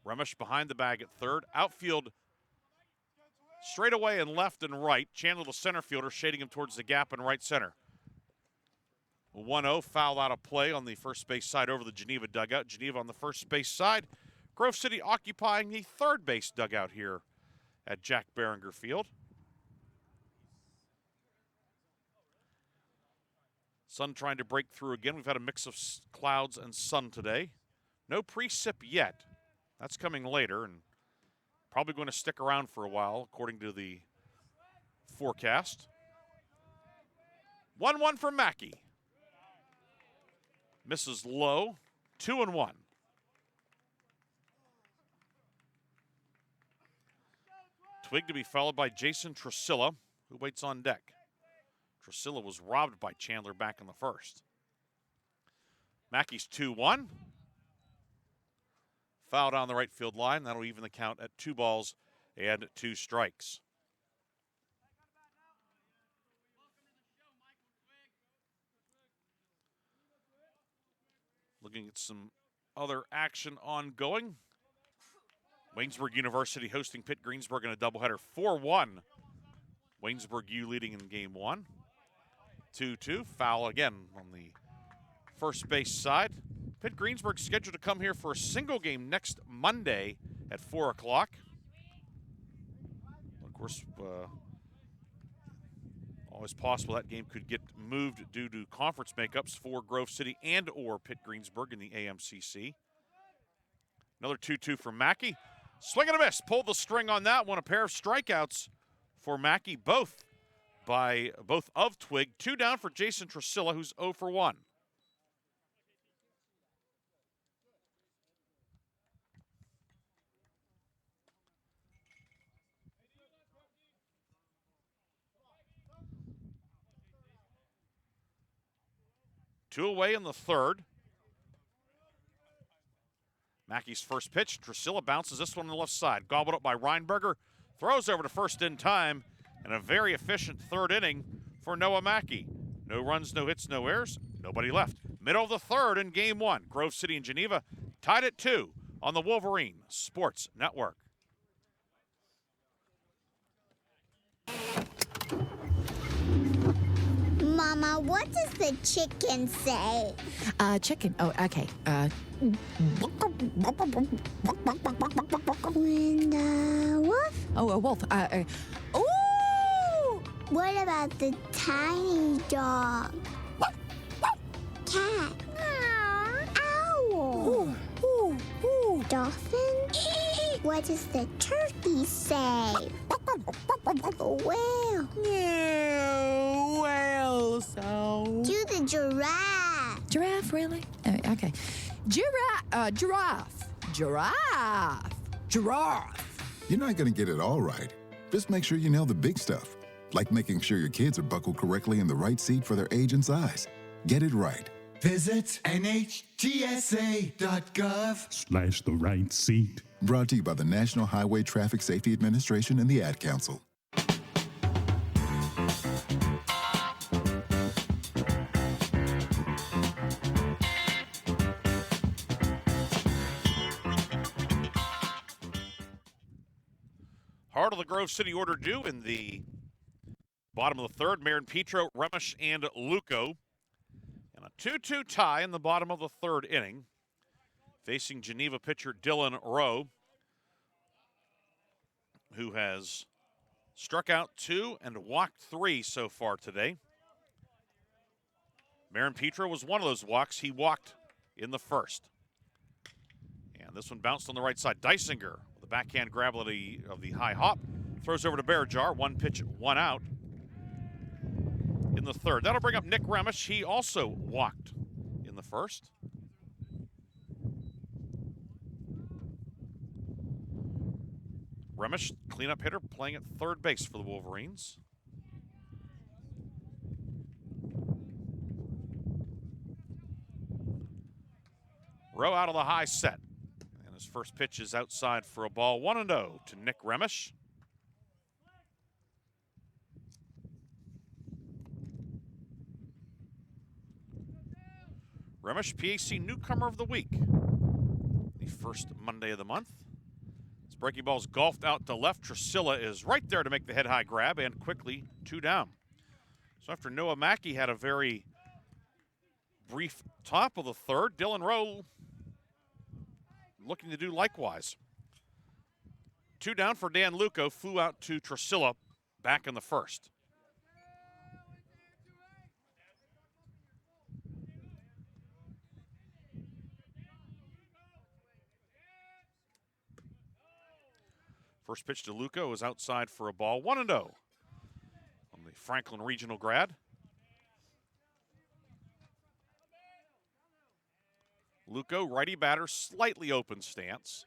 Remish behind the bag at third. Outfield straight away and left and right. Chandler, the center fielder, shading him towards the gap in right center. 1-0, foul out of play on the first base side over the Geneva dugout. Geneva on the first base side. Grove City occupying the third base dugout here at Jack Behringer Field. Sun trying to break through again. We've had a mix of clouds and sun today. No precip yet. That's coming later and probably going to stick around for a while, according to the forecast. 1-1 for Mackey. Misses low, 2-1. Twig to be followed by Jason Tresilla, who waits on deck. Tresilla was robbed by Chandler back in the first. Mackey's 2-1. Foul down the right field line. That'll even the count at 2 balls and 2 strikes. Looking at some other action ongoing. Waynesburg University hosting Pitt Greensburg in a doubleheader. 4-1. Waynesburg U leading in game 1. 2-2. Foul again on the first base side. Pitt Greensburg scheduled to come here for a single game next Monday at 4 o'clock. Of course, always possible that game could get moved due to conference makeups for Grove City and or Pitt Greensburg in the AMCC. Another 2-2 for Mackey. Swing and a miss. Pulled the string on that one. A pair of strikeouts for Mackey, both of Twig. 2 down for Jason Tresilla, who's 0 for 1. Two away in the third. Mackey's first pitch. Tresilla bounces this one on the left side. Gobbled up by Reinberger. Throws over to first in time. And a very efficient third inning for Noah Mackey. No runs, no hits, no errors. Nobody left. Middle of the third in game 1. Grove City and Geneva tied at 2 on the Wolverine Sports Network. Mama, what does the chicken say? Chicken. Oh, okay. When the wolf? Oh, a wolf. Ooh! What about the tiny dog? Cat? Owl? Dolphin? What does the turkey say? Whale? Whale sound. Do the giraffe. Giraffe, really? Okay. Giraffe. You're not going to get it all right. Just make sure you nail the big stuff, like making sure your kids are buckled correctly in the right seat for their age and size. Get it right. Visit NHTSA.gov/the right seat. Brought to you by the National Highway Traffic Safety Administration and the Ad Council. Heart of the Grove City order due in the bottom of the third. Marin Petro, Remish, and Luco. And a 2-2 tie in the bottom of the third inning. Facing Geneva pitcher Dylan Rowe, who has struck out 2 and walked 3 so far today. Marin Petro was one of those walks. He walked in the first. And this one bounced on the right side. Deisinger, with a backhand grab of the high hop, throws over to Behringer. 1 pitch, 1 out in the third. That'll bring up Nick Remish. He also walked in the first. Remish, cleanup hitter, playing at third base for the Wolverines. Rowe out of the high set. And his first pitch is outside for a ball. 1-0 to Nick Remish. Remish, PAC Newcomer of the Week. The first Monday of the month. This breaking ball's golfed out to left. Trisilla is right there to make the head-high grab, and quickly 2 down. So after Noah Mackey had a very brief top of the third, Dylan Rowe looking to do likewise. 2 down for Dan Luco, flew out to Trisilla back in the first. First pitch to Luco is outside for a ball, 1-0 on the Franklin Regional grad. Luco, righty batter, slightly open stance.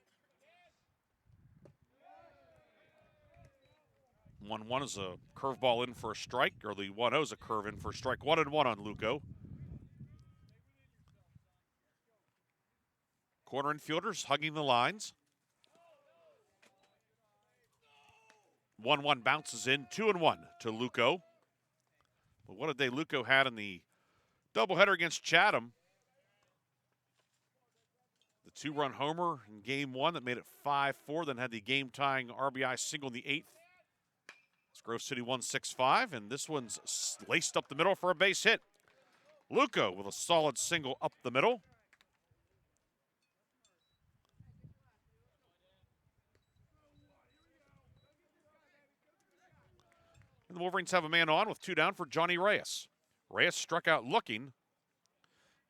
1-1 is a curveball in for a strike, or the 1-0 is a curve in for a strike. 1-1 on Luco. Corner infielders hugging the lines. 1-1 bounces in, 2-1 to Luco. But what a day Luco had in the doubleheader against Chatham. The 2-run homer in game 1 that made it 5-4, then had the game-tying RBI single in the 8th. It's Grove City 1-6-5, and this one's laced up the middle for a base hit. Luco with a solid single up the middle. And the Wolverines have a man on with 2 down for Johnny Reyes. Reyes struck out looking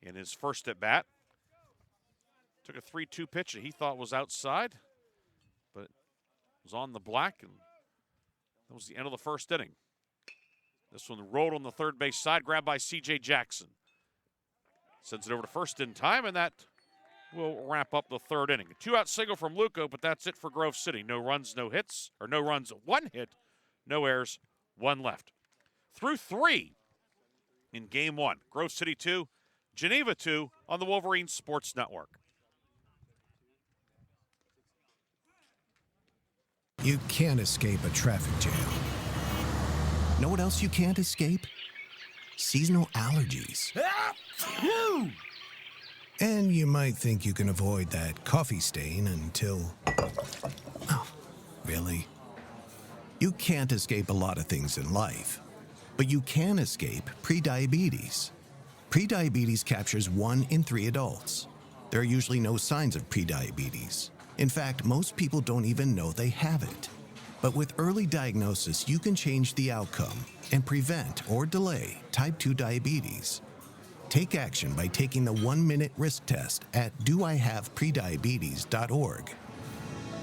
in his first at bat. Took a 3-2 pitch that he thought was outside, but was on the black, and that was the end of the first inning. This one rolled on the third base side, grabbed by C.J. Jackson. Sends it over to first in time, and that will wrap up the third inning. A 2-out single from Luco, but that's it for Grove City. No runs, no hits, or no runs, 1 hit, no errors, 1 left. Through 3 in game 1. Grove City 2, Geneva 2 on the Wolverine Sports Network. You can't escape a traffic jam. Know what else you can't escape? Seasonal allergies. And you might think you can avoid that coffee stain until... Oh, really? You can't escape a lot of things in life, but you can escape prediabetes. Prediabetes captures 1 in 3 adults. There are usually no signs of prediabetes. In fact, most people don't even know they have it. But with early diagnosis, you can change the outcome and prevent or delay type 2 diabetes. Take action by taking the 1-minute risk test at doihaveprediabetes.org.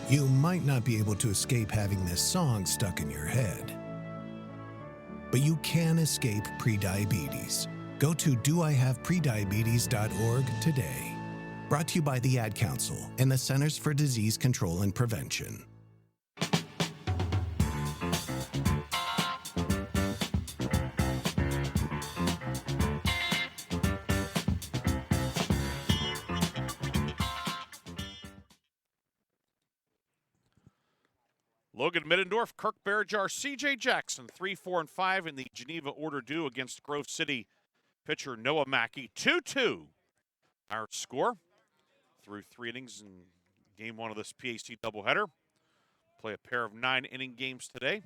You might not be able to escape having this song stuck in your head, but you can escape prediabetes. Go to doihaveprediabetes.org today. Brought to you by the Ad Council and the Centers for Disease Control and Prevention. Logan Middendorf, Kirk Bearjar, C.J. Jackson, 3, 4, and 5 in the Geneva order due against Grove City pitcher Noah Mackey. 2-2 our score through 3 innings in game 1 of this PAC doubleheader. Play a pair of 9-inning games today.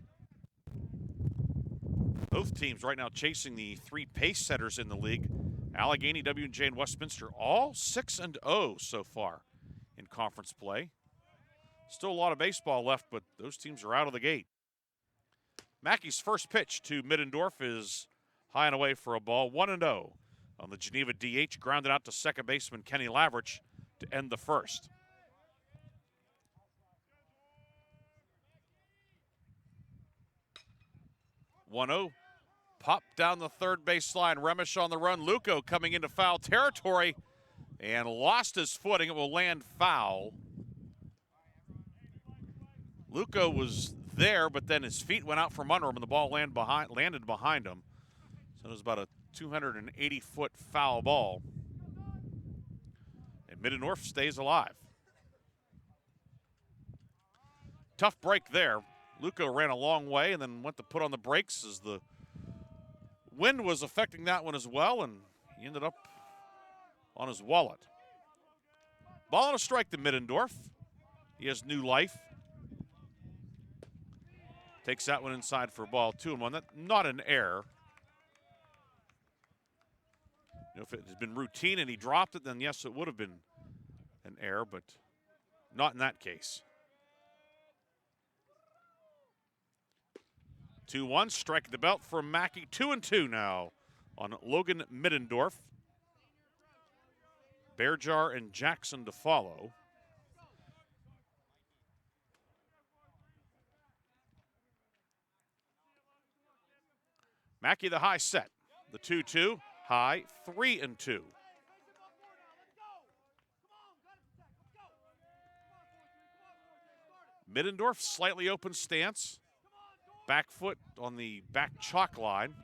Both teams right now chasing the 3 pace setters in the league. Allegheny, W&J, and Westminster all 6-0 so far in conference play. Still a lot of baseball left, but those teams are out of the gate. Mackey's first pitch to Middendorf is high and away for a ball, 1-0 on the Geneva DH, grounded out to second baseman Kenny Lavrich to end the first. Pop down the third base line. Remish on the run. Luco coming into foul territory and lost his footing. It will land foul. Luco was there, but then his feet went out from under him, and the ball landed behind him. So it was about a 280-foot foul ball. And Middendorf stays alive. Tough break there. Luco ran a long way and then went to put on the brakes as the wind was affecting that one as well, and he ended up on his wallet. Ball and a strike to Middendorf. He has new life Takes that one inside for a ball, 2-1. That's not an error. If it had been routine and he dropped it, then yes, it would have been an error, but not in that case. 2-1, striking the belt from Mackey. 2-2 now on Logan Middendorf. Behringer and Jackson to follow. Mackey the high set. The 2-2, high, 3-2. Middendorf, slightly open stance. Back foot on the back chalk line.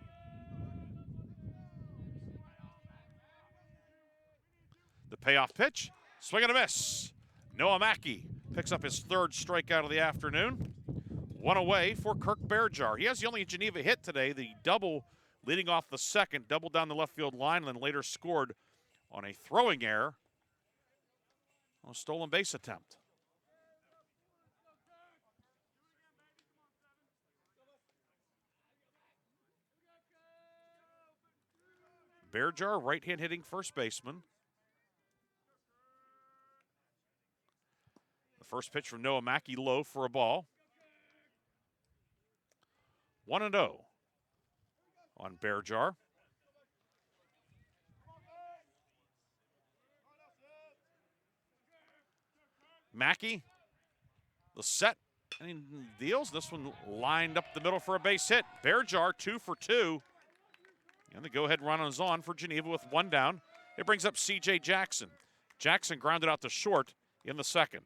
The payoff pitch, swing and a miss. Noah Mackey picks up his third strikeout of the afternoon. One away for Kirk Behringer. He has the only Geneva hit today, the double leading off the second, double down the left field line, and then later scored on a throwing error on a stolen base attempt. Behringer, right-hand hitting first baseman. The first pitch from Noah Mackey, low for a ball. 1-0 on Behringer. Mackey, the set, and he deals. This one lined up the middle for a base hit. Behringer 2 for 2. And the go-ahead run is on for Geneva with one down. It brings up C.J. Jackson. Jackson grounded out to short in the second.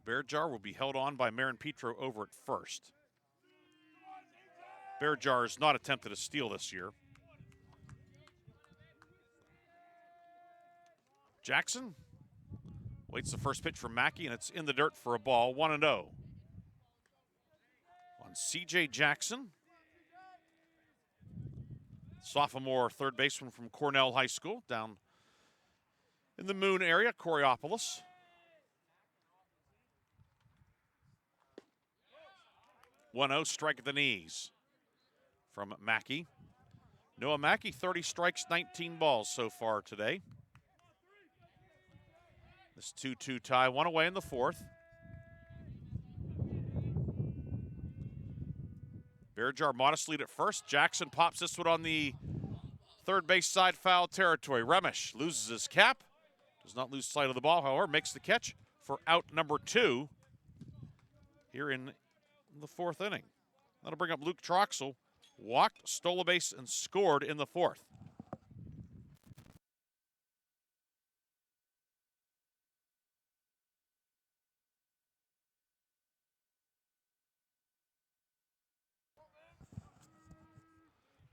Behringer will be held on by Marin Petro over at first. Behringer has not attempted a steal this year. Jackson waits the first pitch from Mackey, and it's in the dirt for a ball, 1-0. On C.J. Jackson, sophomore third baseman from Cornell High School down in the Moon area, Coriopolis. Strike at the knees from Mackey. Noah Mackey, 30 strikes, 19 balls so far today. This 2-2 tie, one away in the fourth. Behringer modest lead at first. Jackson pops this one on the third base side, foul territory. Remish loses his cap. Does not lose sight of the ball, however, makes the catch for out number 2 here in the fourth inning. That'll bring up Luke Troxel. Walked, stole a base, and scored in the fourth.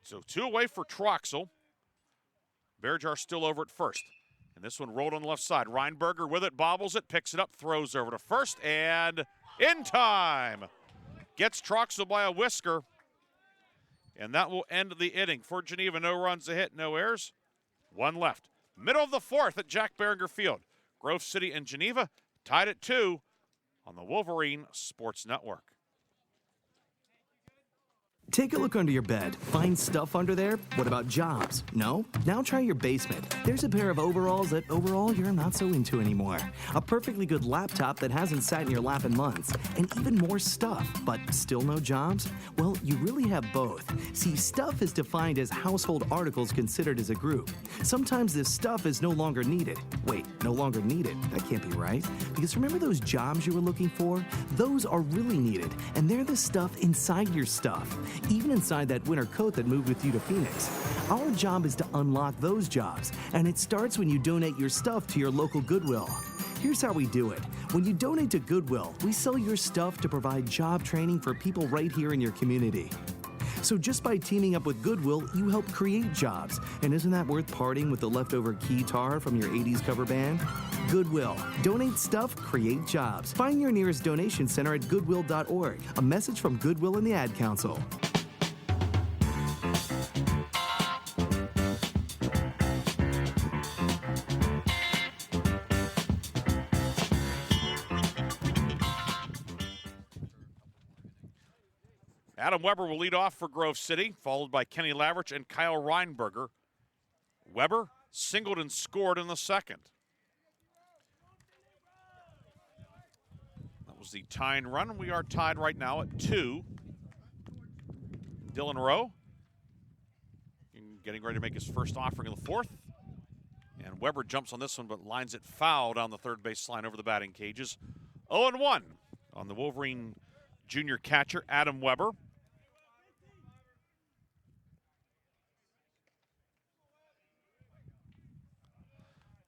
So 2 away for Troxel. Behringer still over at first. And this one rolled on the left side. Reinberger with it, bobbles it, picks it up, throws over to first, and in time. Gets Troxel by a whisker. And that will end the inning for Geneva. No runs a hit, no errors. One left. Middle of the fourth at Jack Behringer Field. Grove City and Geneva tied at 2 on the Wolverine Sports Network. Take a look under your bed. Find stuff under there? What about jobs? No? Now try your basement. There's a pair of overalls that overall you're not so into anymore. A perfectly good laptop that hasn't sat in your lap in months. And even more stuff, but still no jobs? Well, you really have both. See, stuff is defined as household articles considered as a group. Sometimes this stuff is no longer needed. Wait, no longer needed? That can't be right. Because remember those jobs you were looking for? Those are really needed, and they're the stuff inside your stuff. Even inside that winter coat that moved with you to Phoenix. Our job is to unlock those jobs, and it starts when you donate your stuff to your local Goodwill. Here's how we do it. When you donate to Goodwill, we sell your stuff to provide job training for people right here in your community. So just by teaming up with Goodwill, you help create jobs. And isn't that worth parting with the leftover guitar from your 80s cover band? Goodwill. Donate stuff, create jobs. Find your nearest donation center at goodwill.org. A message from Goodwill and the Ad Council. Adam Weber will lead off for Grove City, followed by Kenny Lavrich and Kyle Reinberger. Weber singled and scored in the second. That was the tying run. We are tied right now at 2. Dylan Rowe getting ready to make his first offering in the fourth. And Weber jumps on this one, but lines it foul down the third base line over the batting cages. 0-1 on the Wolverine junior catcher, Adam Weber.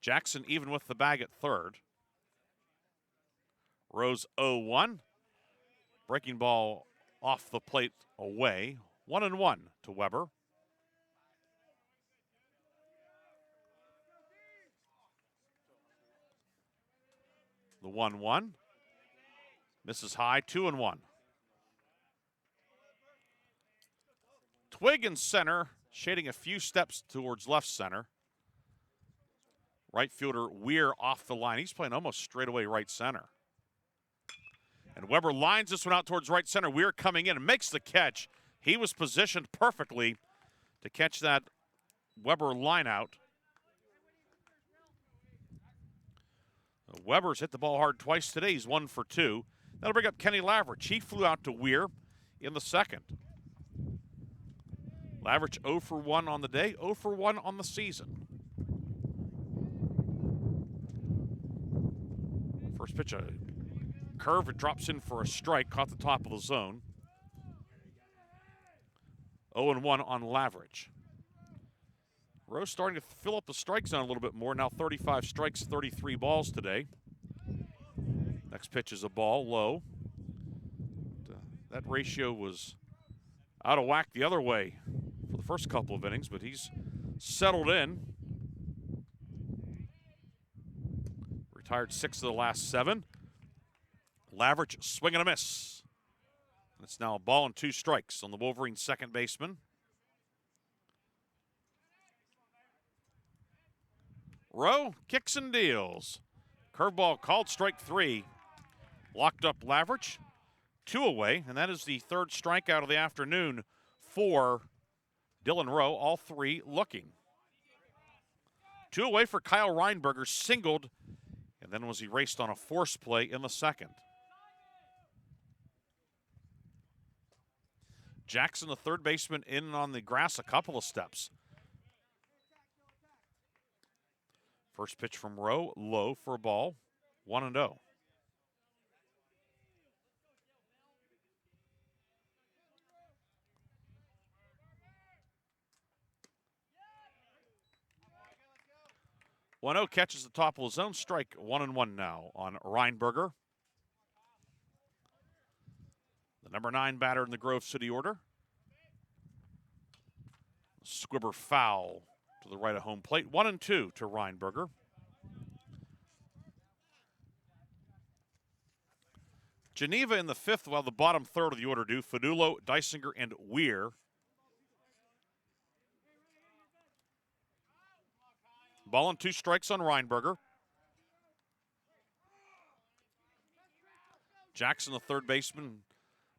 Jackson even with the bag at third. Rose 0-1. Breaking ball off the plate away. 1-1 to Weber. The 1-1. Misses high, 2-1. Twig in center, shading a few steps towards left center. Right fielder Weir off the line. He's playing almost straightaway right center. And Weber lines this one out towards right center. Weir coming in and makes the catch. He was positioned perfectly to catch that Weber line out. Weber's hit the ball hard twice today. He's 1 for 2. That'll bring up Kenny Lavrich. He flew out to Weir in the second. Lavrich 0 for 1 on the day, 0 for 1 on the season. First pitch, a curve. It drops in for a strike, caught the top of the zone. 0-1 on Lavrich. Rose starting to fill up the strike zone a little bit more. Now 35 strikes, 33 balls today. Next pitch is a ball, low. That ratio was out of whack the other way for the first couple of innings, but he's settled in. Retired 6 of the last 7. Lavrich swing and a miss. It's now a ball and 2 strikes on the Wolverine second baseman. Rowe kicks and deals. Curveball called, strike 3. Locked up Lavrich. 2 away, and that is the third strikeout of the afternoon for Dylan Rowe, all 3 looking. 2 away for Kyle Reinberger, singled, and then was erased on a force play in the second. Jackson, the third baseman, in on the grass a couple of steps. First pitch from Rowe, low for a ball, 1-0. Catches the top of the zone, strike 1-1 now on Reinberger. The number 9 batter in the Grove City order. Squibber foul to the right of home plate. 1-2 to Reinberger. Geneva in the 5th, while the bottom third of the order do. Fadulo, Dysinger, and Weir. Ball and 2 strikes on Reinberger. Jackson, the third baseman,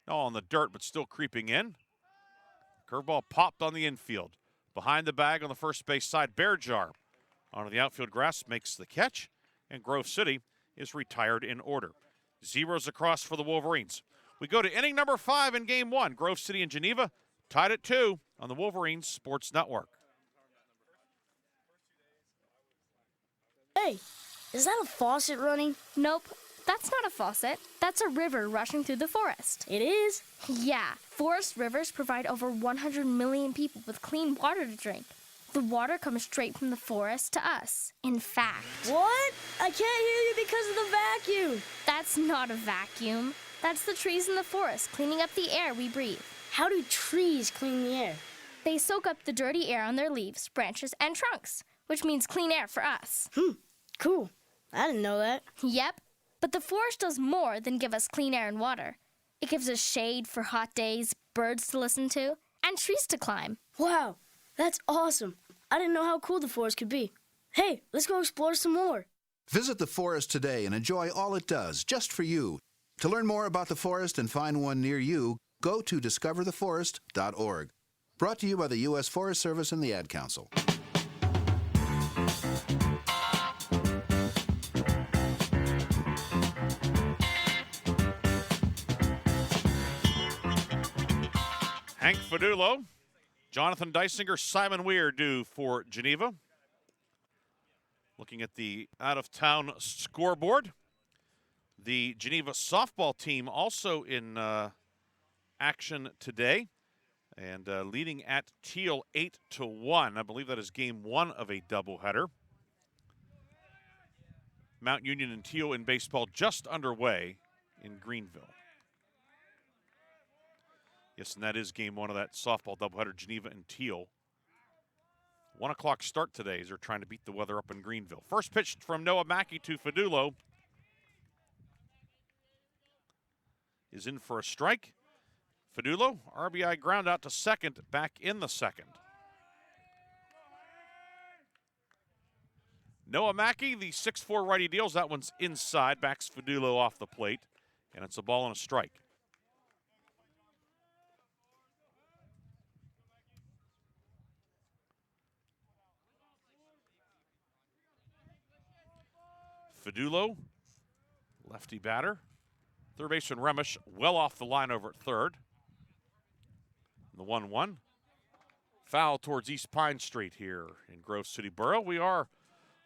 on the dirt, but still creeping in. Curveball popped on the infield. Behind the bag on the first base side, Behringer onto the outfield grass, makes the catch, and Grove City is retired in order. Zeros across for the Wolverines. We go to inning number 5 in game 1. Grove City and Geneva tied at 2 on the Wolverines Sports Network. Hey, is that a faucet running? Nope, that's not a faucet. That's a river rushing through the forest. It is? Yeah, forest rivers provide over 100 million people with clean water to drink. The water comes straight from the forest to us. In fact... What? I can't hear you because of the vacuum. That's not a vacuum. That's the trees in the forest cleaning up the air we breathe. How do trees clean the air? They soak up the dirty air on their leaves, branches, and trunks, which means clean air for us. Cool. I didn't know that. Yep. But the forest does more than give us clean air and water. It gives us shade for hot days, birds to listen to, and trees to climb. Wow, that's awesome. I didn't know how cool the forest could be. Hey, let's go explore some more. Visit the forest today and enjoy all it does, just for you. To learn more about the forest and find one near you, go to discovertheforest.org. Brought to you by the U.S. Forest Service and the Ad Council. Hank Fadulo, Jonathan Dysinger, Simon Weir due for Geneva. Looking at the out-of-town scoreboard, the Geneva softball team also in action today and leading at Teal 8-1. I believe that is game one of a doubleheader. Mount Union and Teal in baseball just underway in Greenville. Yes, and that is game one of that softball doubleheader, Geneva and Teal. 1 o'clock start today as they're trying to beat the weather up in Greenville. First pitch from Noah Mackey to Fadulo is in for a strike. Fadulo, RBI ground out to second, back in the second. Noah Mackey, the 6'4" righty deals. That one's inside, backs Fadulo off the plate, and it's a ball and a strike. Fadulo, lefty batter. Third baseman Remish well off the line over at third. The 1-1. Foul towards East Pine Street here in Grove City Borough. We are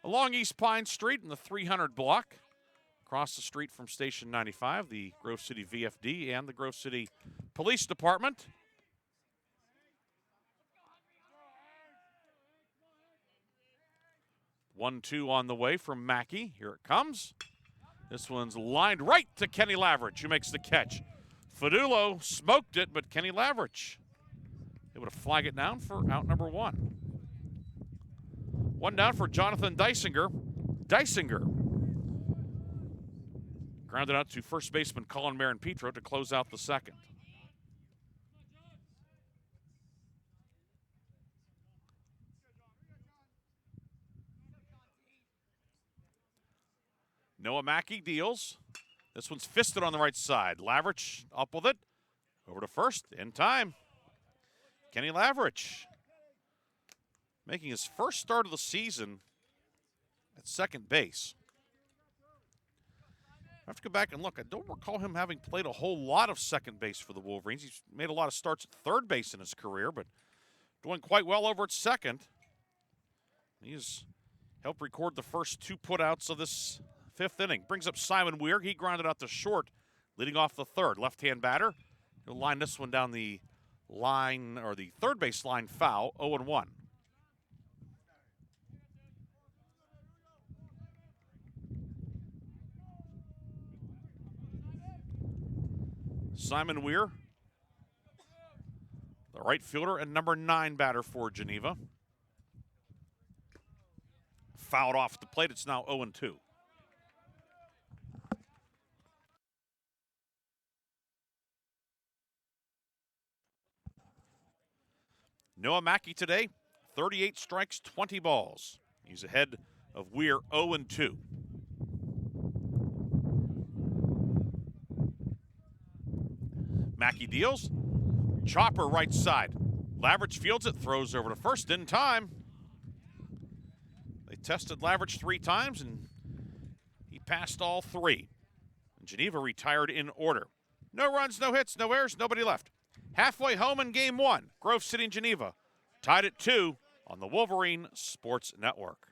along East Pine Street in the 300 block. Across the street from Station 95, the Grove City VFD and the Grove City Police Department. One-two on the way from Mackey. Here it comes. This one's lined right to Kenny Lavridge, who makes the catch. Fadulo smoked it, but Kenny Lavridge able to flag it down for out number one. One down for Jonathan Dysinger. Dysinger grounded out to first baseman Colin Marin-Petro to close out the second. Noah Mackey deals. This one's fisted on the right side. Lavridge up with it. Over to first, in time. Kenny Lavridge making his first start of the season at second base. I have to go back and look. I don't recall him having played a whole lot of second base for the Wolverines. He's made a lot of starts at third base in his career, but doing quite well over at second. He's helped record the first two putouts of this fifth inning. Brings up Simon Weir. He grounded out to short, leading off the third. Left-hand batter. He'll line this one down the line, or the third base line foul, 0-1. Simon Weir, the right fielder and number 9 batter for Geneva. Fouled off the plate. It's now 0-2. Noah Mackey today, 38 strikes, 20 balls. He's ahead of Weir, 0-2. Mackey deals. Chopper right side. Lavridge fields it, throws over to first in time. They tested Lavridge 3 times, and he passed all 3. And Geneva retired in order. No runs, no hits, no errors, nobody left. Halfway home in game 1, Grove City and Geneva. Tied at 2 on the Wolverine Sports Network.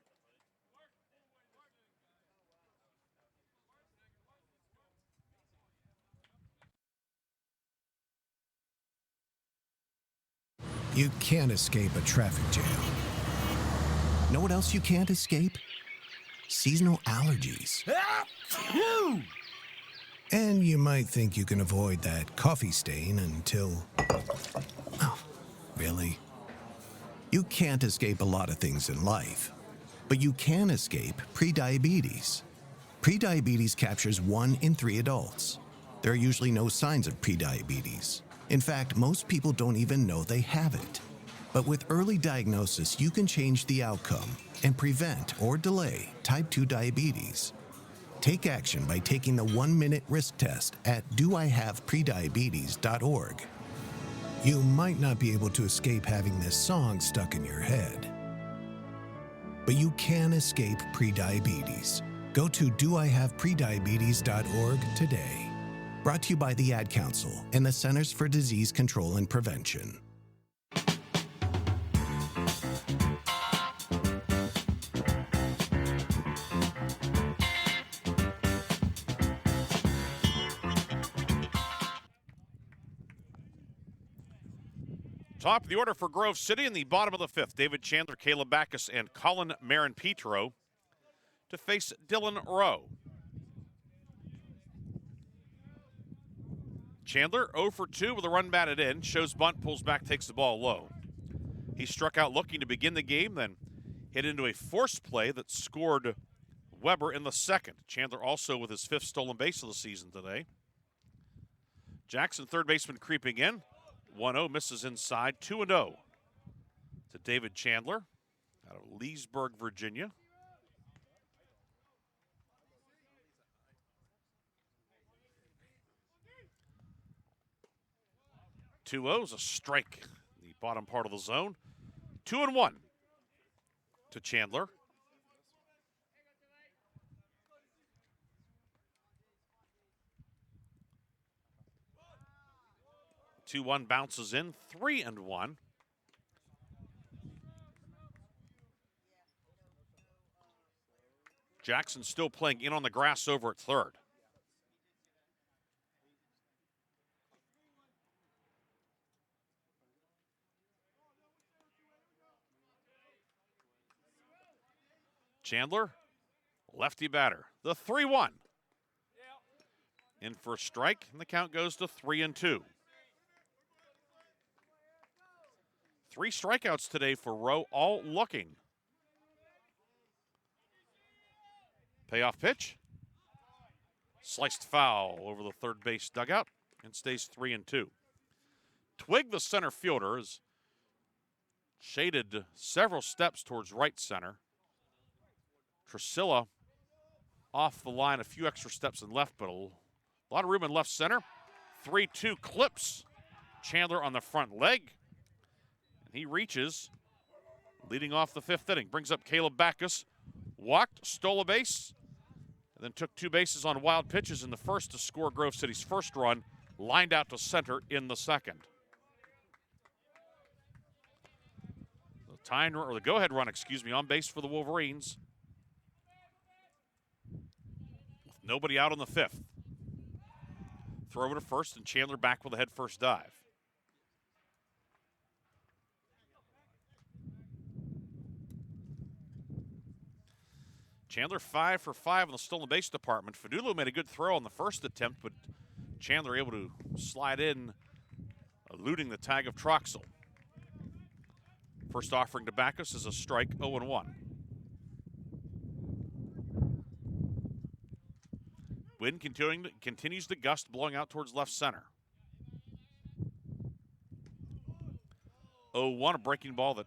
You can't escape a traffic jam. Know what else you can't escape? Seasonal allergies. And you might think you can avoid that coffee stain until... Oh, really? You can't escape a lot of things in life, but you can escape prediabetes. Prediabetes captures 1 in 3 adults. There are usually no signs of prediabetes. In fact, most people don't even know they have it. But with early diagnosis, you can change the outcome and prevent or delay type 2 diabetes. Take action by taking the 1-minute risk test at doihaveprediabetes.org. You might not be able to escape having this song stuck in your head, but you can escape prediabetes. Go to doihaveprediabetes.org today. Brought to you by the Ad Council and the Centers for Disease Control and Prevention. Top of the order for Grove City in the bottom of the fifth. David Chandler, Caleb Backus, and Colin Marin-Petro to face Dylan Rowe. Chandler 0 for 2 with a run batted in. Shows bunt, pulls back, takes the ball low. He struck out looking to begin the game, then hit into a forced play that scored Weber in the second. Chandler also with his 5th stolen base of the season today. Jackson, third baseman, creeping in. 1-0, misses inside, 2-0 to David Chandler out of Leesburg, Virginia. Two 0's a strike in the bottom part of the zone. 2-1 to Chandler. Two 1 bounces in, 3-1. Jackson still playing in on the grass over at third. Chandler, lefty batter, the 3-1. In for a strike, and the count goes to 3-2. 3 strikeouts today for Rowe, all looking. Payoff pitch. Sliced foul over the third base dugout and stays 3-2. Twig, the center fielder, is shaded several steps towards right center. Trisilla off the line, a few extra steps in left, but a lot of room in left center. 3-2 clips Chandler on the front leg. He reaches, leading off the 5th inning. Brings up Caleb Backus. Walked, stole a base, and then took 2 bases on wild pitches in the first to score Grove City's first run. Lined out to center in the second. The go-ahead run, on base for the Wolverines. With nobody out on the 5th. Throw over to first, and Chandler back with a head-first dive. Chandler 5 for 5 in the stolen base department. Fadulu made a good throw on the first attempt, but Chandler able to slide in, eluding the tag of Troxel. First offering to Backus is a strike, 0-1. Wind continues to gust, blowing out towards left center. 0-1, a breaking ball that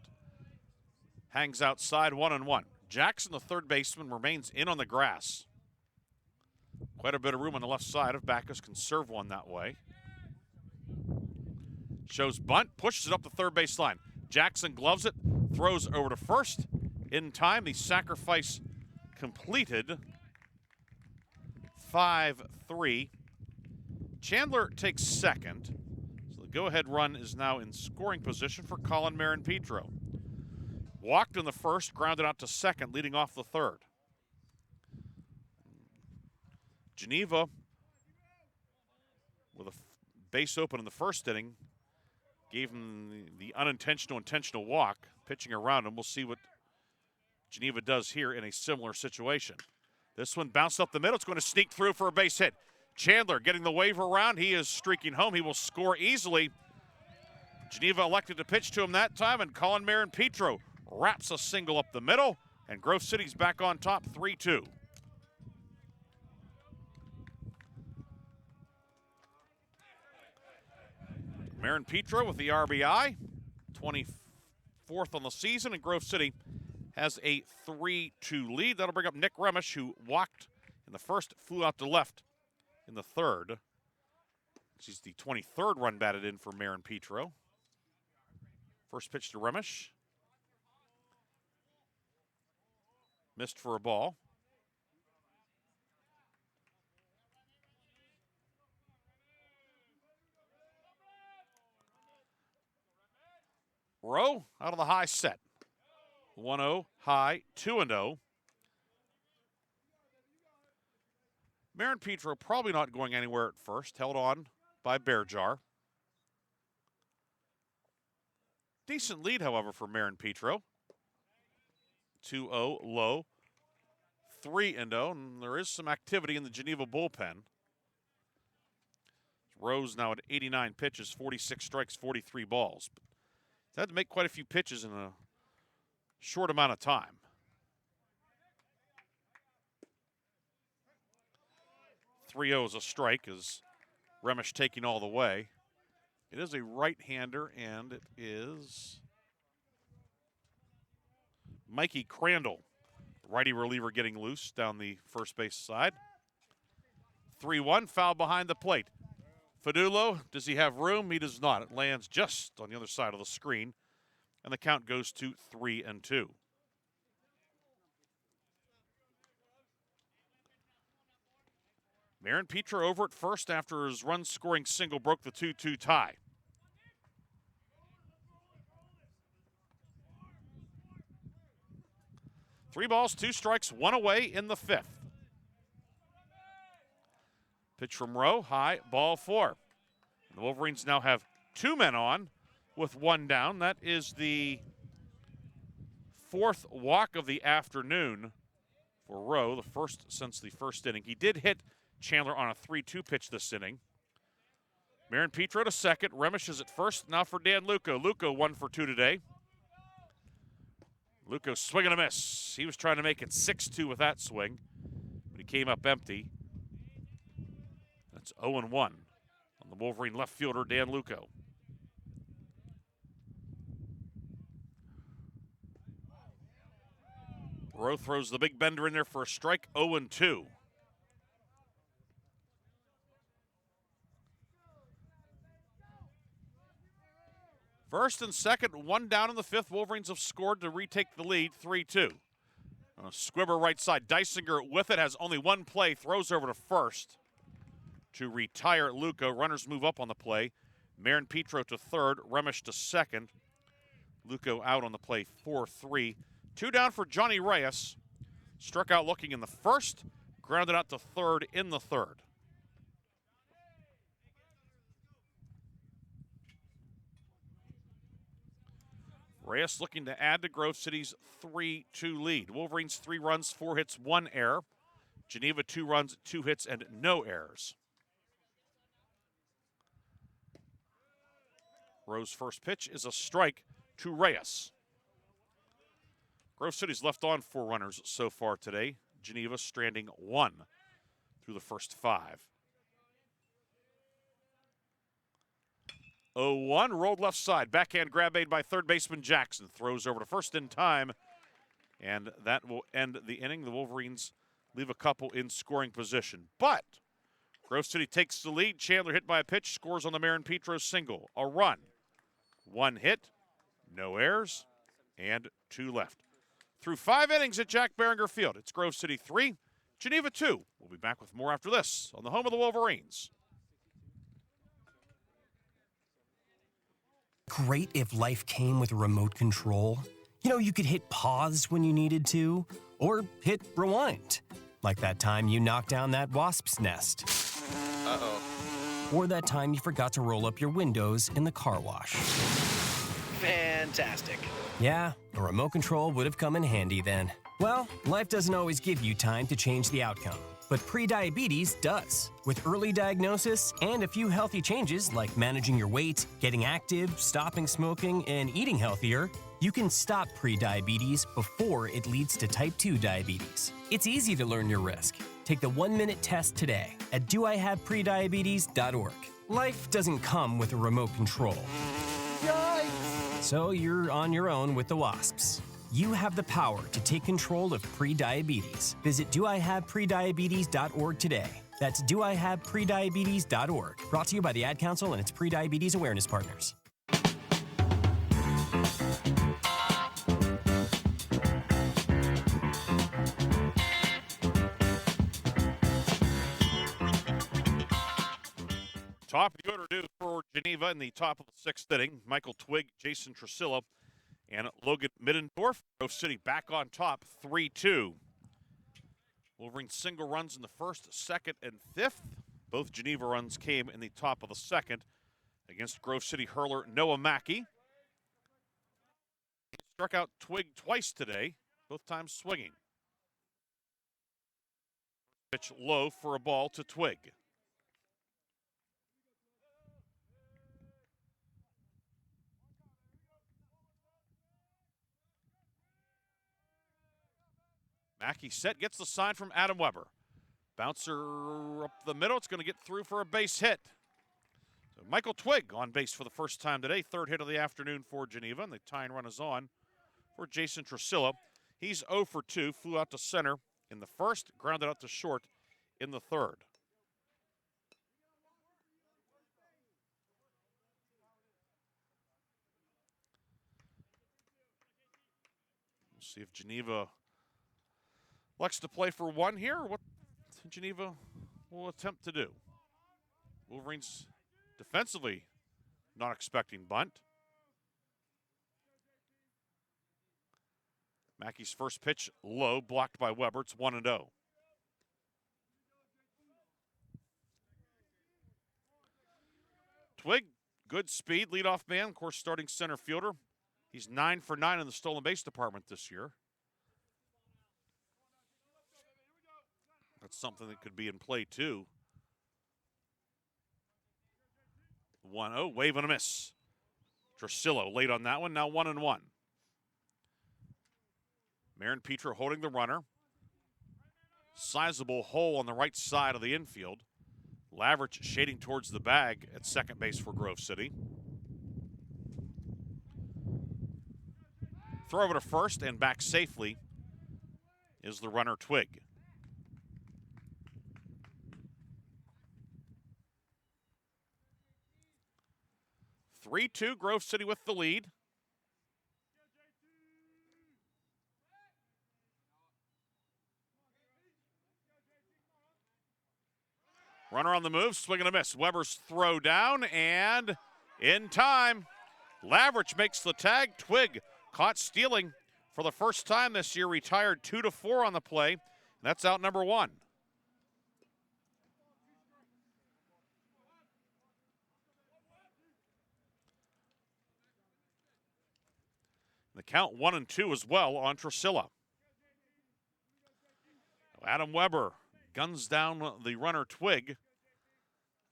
hangs outside, 1-1. Jackson, the third baseman, remains in on the grass. Quite a bit of room on the left side if Backus can serve one that way. Shows bunt, pushes it up the third base line. Jackson gloves it, throws over to first. In time, the sacrifice completed. 5-3. Chandler takes second. So the go-ahead run is now in scoring position for Colin Marin-Petro. Walked in the first, grounded out to second, leading off the third. Geneva, with a base open in the first inning, gave him the intentional walk, pitching around him. We'll see what Geneva does here in a similar situation. This one bounced up the middle. It's going to sneak through for a base hit. Chandler getting the wave around. He is streaking home. He will score easily. Geneva elected to pitch to him that time, and Colin Marin-Petro wraps a single up the middle, and Grove City's back on top, 3-2. Marin-Petro with the RBI, 24th on the season, and Grove City has a 3-2 lead. That'll bring up Nick Remish, who walked in And the first flew out to left in the third. She's the 23rd run batted in for Marin Petro. First pitch to Remish. Missed for a ball. Rowe out of the high set. 1-0 high, 2-0. Marin Petro probably not going anywhere at first. Held on by Behringer. Decent lead, however, for Marin Petro. 2-0 low. 3-0, and there is some activity in the Geneva bullpen. Rose now at 89 pitches, 46 strikes, 43 balls. But he's had to make quite a few pitches in a short amount of time. .30 is a strike as Remish taking all the way. It is a right-hander, and it is Mikey Crandall, righty reliever, getting loose down the first base side. 3-1, foul behind the plate. Fadulo, does he have room? He does not. It lands just on the other side of the screen, and the count goes to 3-2. Marin Petro over at first after his run-scoring single broke the 2-2 tie. Three balls, two strikes, one away in the fifth. Pitch from Rowe, high, ball four. The Wolverines now have two men on with one down. That is the fourth walk of the afternoon for Rowe, the first since the first inning. He did hit Chandler on a 3-2 pitch this inning. Marin Petro to second. Remish is at first. Now for Dan Luco. Luco 1 for 2 today. Luco swing and a miss. He was trying to make it 6-2 with that swing, but he came up empty. That's 0-1 on the Wolverine left fielder, Dan Luco. Rowe throws the big bender in there for a strike, 0-2. First and second, one down in the fifth. Wolverines have scored to retake the lead, 3-2. Squibber right side. Dysinger with it, has only one play, throws over to first to retire Luco. Runners move up on the play. Marin Petro to third, Remish to second. Luco out on the play, 4-3. Two down for Johnny Reyes. Struck out looking in the first, grounded out to third in the third. Reyes looking to add to Grove City's 3-2 lead. Wolverines 3 runs, 4 hits, 1 error. Geneva 2 runs, 2 hits, and no errors. Rowe's first pitch is a strike to Reyes. Grove City's left on 4 runners so far today. Geneva stranding 1 through the first 5. 0-1, rolled left side. Backhand grab made by third baseman Jackson. Throws over to first in time, and that will end the inning. The Wolverines leave a couple in scoring position. But Grove City takes the lead. Chandler hit by a pitch, scores on the Marin Petro single. A run, 1 hit, no errors, and 2 left. Through 5 innings at Jack Behringer Field, it's Grove City 3, Geneva 2. We'll be back with more after this on the home of the Wolverines. Great if life came with a remote control. You know, you could hit pause when you needed to, or hit rewind. Like that time you knocked down that wasp's nest. Uh-oh. Or that time you forgot to roll up your windows in the car wash. Fantastic. Yeah, a remote control would have come in handy then. Well, life doesn't always give you time to change the outcome, but prediabetes does. With early diagnosis and a few healthy changes like managing your weight, getting active, stopping smoking, and eating healthier, you can stop prediabetes before it leads to type 2 diabetes. It's easy to learn your risk. Take the 1-minute test today at doihaveprediabetes.org. Life doesn't come with a remote control. Yikes! So you're on your own with the wasps. You have the power to take control of prediabetes. Visit doihaveprediabetes.org today. That's doihaveprediabetes.org. Brought to you by the Ad Council and its prediabetes awareness partners. Top of the order due for Geneva in the top of the sixth inning. Michael Twigg, Jason Trusillo, and Logan Middendorf. Grove City back on top, 3-2. Wolverines single runs in the first, second, and fifth. Both Geneva runs came in the top of the second against Grove City hurler Noah Mackey. He struck out Twigg twice today, both times swinging. Pitch low for a ball to Twigg. Mackey set, gets the sign from Adam Weber. Bouncer up the middle, it's going to get through for a base hit. So Michael Twigg on base for the first time today, third hit of the afternoon for Geneva, and the tying run is on for Jason Trusillo. He's 0 for 2, flew out to center in the first, grounded out to short in the third. We'll see if Geneva likes to play for one here, or what Geneva will attempt to do. Wolverines defensively not expecting bunt. Mackey's first pitch low, blocked by Weber. It's 1-0. Twigg, good speed, leadoff man, of course, starting center fielder. He's 9 for 9 in the stolen base department this year. That's something that could be in play, too. 1-0, wave and a miss. Trusillo late on that one, now 1-1. Marin Petra holding the runner. Sizable hole on the right side of the infield. Lavrich shading towards the bag at second base for Grove City. Throw over to first and back safely is the runner Twigg. 3-2, Grove City with the lead. Runner on the move, swing and a miss. Weber's throw down, and in time. Lavrich makes the tag. Twigg caught stealing for the first time this year, retired 2-4 on the play. That's out number one. The count 1-2 as well on Trusillo. Adam Weber guns down the runner Twigg.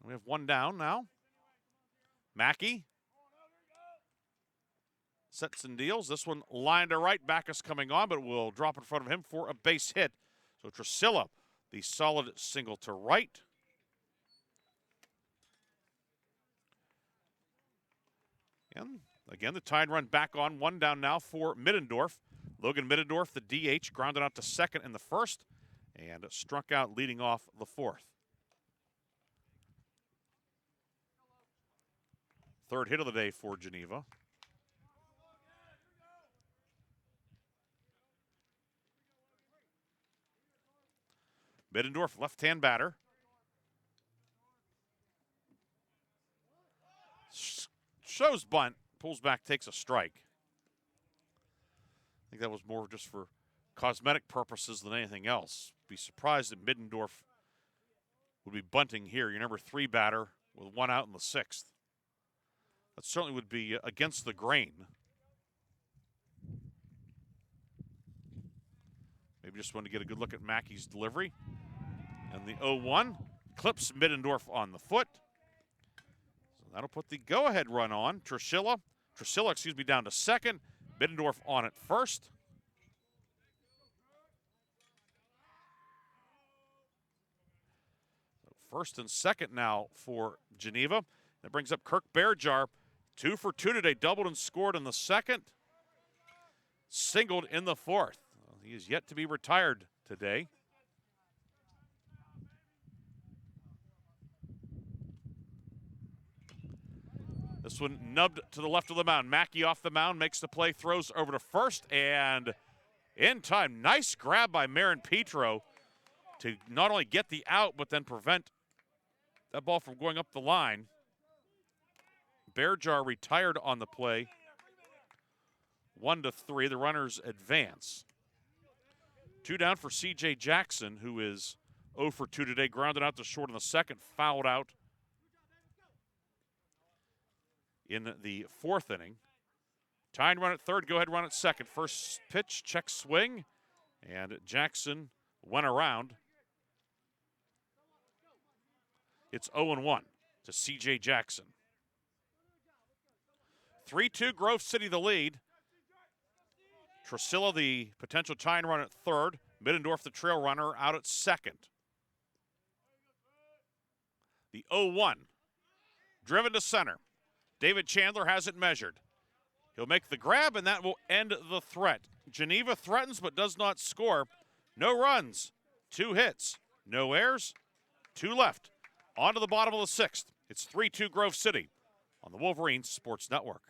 We have one down now. Mackey sets and deals. This one line to right. Backus coming on, but will drop in front of him for a base hit. So Trusillo, the solid single to right. And again, the tied run back on. One down now for Middendorf. Logan Middendorf, the DH, grounded out to second in the first and struck out leading off the fourth. Third hit of the day for Geneva. Middendorf, left-hand batter. Shows bunt, pulls back, takes a strike. I think that was more just for cosmetic purposes than anything else. Be surprised if Middendorf would be bunting here. Your number 3 batter with one out in the sixth. That certainly would be against the grain. Maybe just wanted to get a good look at Mackey's delivery. And the 0-1 clips Middendorf on the foot. So that'll put the go-ahead run on. Trusillo, down to second. Middendorf on at first. So first and second now for Geneva. That brings up Kirk Bearjar. 2 for 2 today, doubled and scored in the second. singled in the fourth. He is yet to be retired today. This one nubbed to the left of the mound. Mackey off the mound, makes the play, throws over to first, and in time. Nice grab by Marin Petro to not only get the out, but then prevent that ball from going up the line. Bearjar retired on the play. 1-3, the runners advance. 2 down for C.J. Jackson, who is 0 for 2 today. Grounded out to short in the second, fouled out in the fourth inning. Tying run at third, go ahead run at second. First pitch, check swing, and Jackson went around. It's 0-1 to C.J. Jackson. 3-2, Grove City the lead. Tresilla, the potential tying run at third. Middendorf, the trail runner, out at second. The 0-1, driven to center. David Chandler has it measured. He'll make the grab, and that will end the threat. Geneva threatens but does not score. No runs, 2 hits, no errors, 2 left. On to the bottom of the sixth. It's 3-2 Grove City on the Wolverines Sports Network.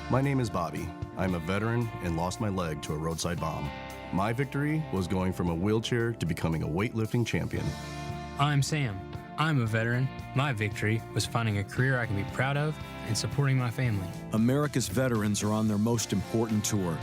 My name is Bobby. I'm a veteran and lost my leg to a roadside bomb. My victory was going from a wheelchair to becoming a weightlifting champion. I'm Sam. I'm a veteran. My victory was finding a career I can be proud of and supporting my family. America's veterans are on their most important tour,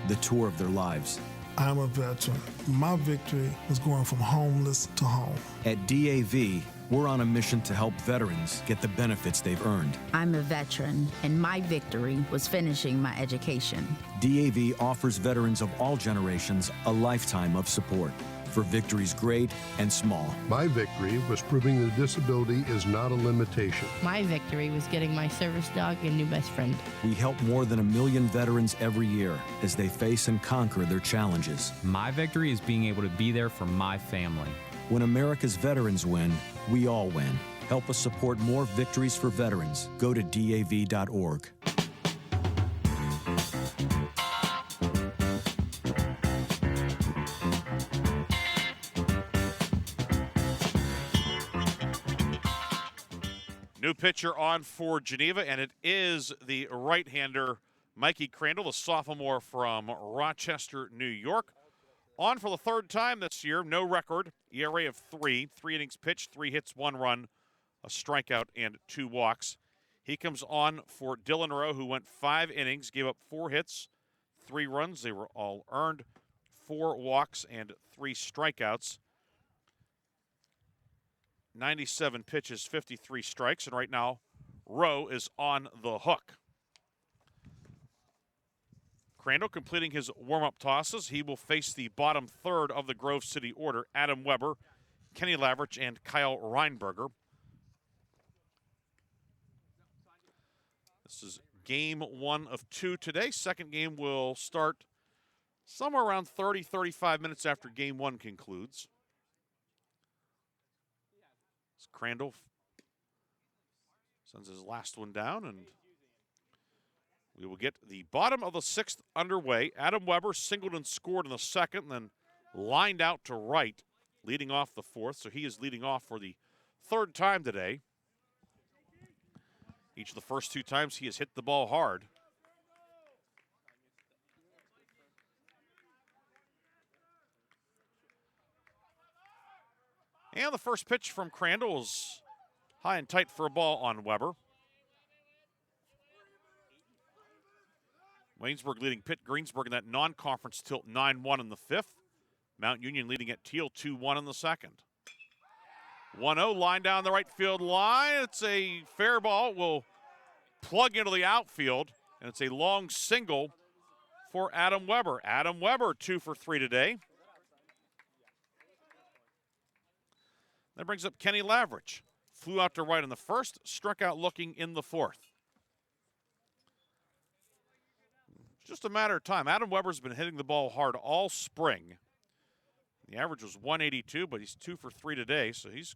the tour of their lives. I'm a veteran. My victory was going from homeless to home. At DAV, we're on a mission to help veterans get the benefits they've earned. I'm a veteran, and my victory was finishing my education. DAV offers veterans of all generations a lifetime of support for victories great and small. My victory was proving that disability is not a limitation. My victory was getting my service dog a new best friend. We help more than 1 million veterans every year as they face and conquer their challenges. My victory is being able to be there for my family. When America's veterans win, we all win. Help us support more victories for veterans. Go to DAV.org. New pitcher on for Geneva, and it is the right-hander Mikey Crandall, the sophomore from Rochester, New York. On for the third time this year, no record, ERA of 3, 3 innings pitched, 3 hits, 1 run, a strikeout, and 2 walks. He comes on for Dylan Rowe, who went 5 innings, gave up 4 hits, 3 runs. They were all earned, 4 walks, and 3 strikeouts. 97 pitches, 53 strikes, and right now, Rowe is on the hook. Crandall completing his warm-up tosses. He will face the bottom third of the Grove City order, Adam Weber, Kenny Lavrich, and Kyle Reinberger. This is game 1 of 2 today. Second game will start somewhere around 30, 35 minutes after game 1 concludes. As Crandall sends his last one down, and we will get the bottom of the 6th underway. Adam Weber singled and scored in the second, and then lined out to right, leading off the 4th. So he is leading off for the 3rd time today. Each of the first 2 times he has hit the ball hard. And the first pitch from Crandall is high and tight for a ball on Weber. Waynesburg leading Pitt Greensburg in that non-conference tilt 9-1 in the 5th. Mount Union leading at Teal 2-1 in the 2nd. 1-0 line down the right field line. It's a fair ball. Will plug into the outfield, and it's a long single for Adam Weber. Adam Weber 2 for 3 today. That brings up Kenny Lavrich. Flew out to right in the 1st, struck out looking in the 4th. Just a matter of time. Adam Weber's been hitting the ball hard all spring. The average was 182, but he's 2 for 3 today, so he's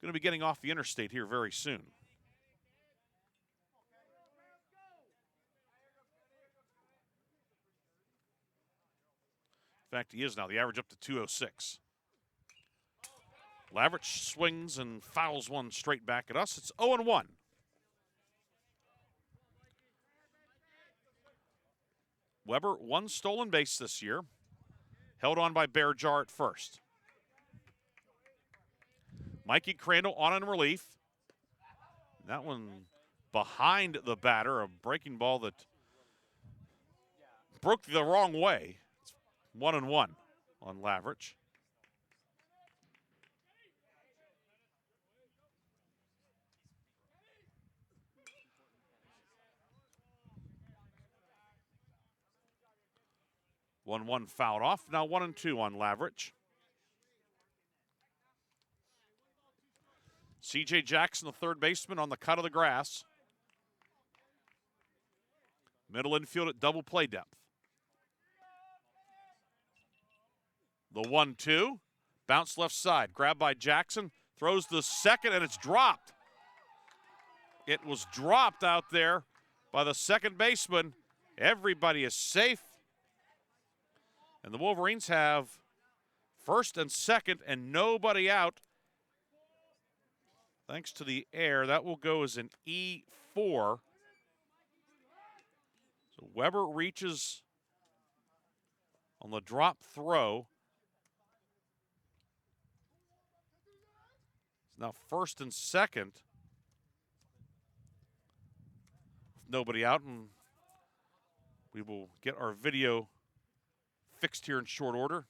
going to be getting off the interstate here very soon. In fact, he is now. The average up to 206. Lavrich swings and fouls one straight back at us. It's 0-1. Weber, 1 stolen base this year. Held on by Behringer at first. Mikey Crandall on in relief. That one behind the batter, a breaking ball that broke the wrong way. It's 1-1 on Lavrich. One fouled off. Now 1-2 on Lavrich. C.J. Jackson, the third baseman, on the cut of the grass. Middle infield at double play depth. The 1-2. Bounce left side. Grabbed by Jackson. Throws the second, and it's dropped. It was dropped out there by the second baseman. Everybody is safe. And the Wolverines have first and second and nobody out. Thanks to the air, that will go as an E4. So Weber reaches on the drop throw. It's now first and second. Nobody out, and we will get our video fixed here in short order.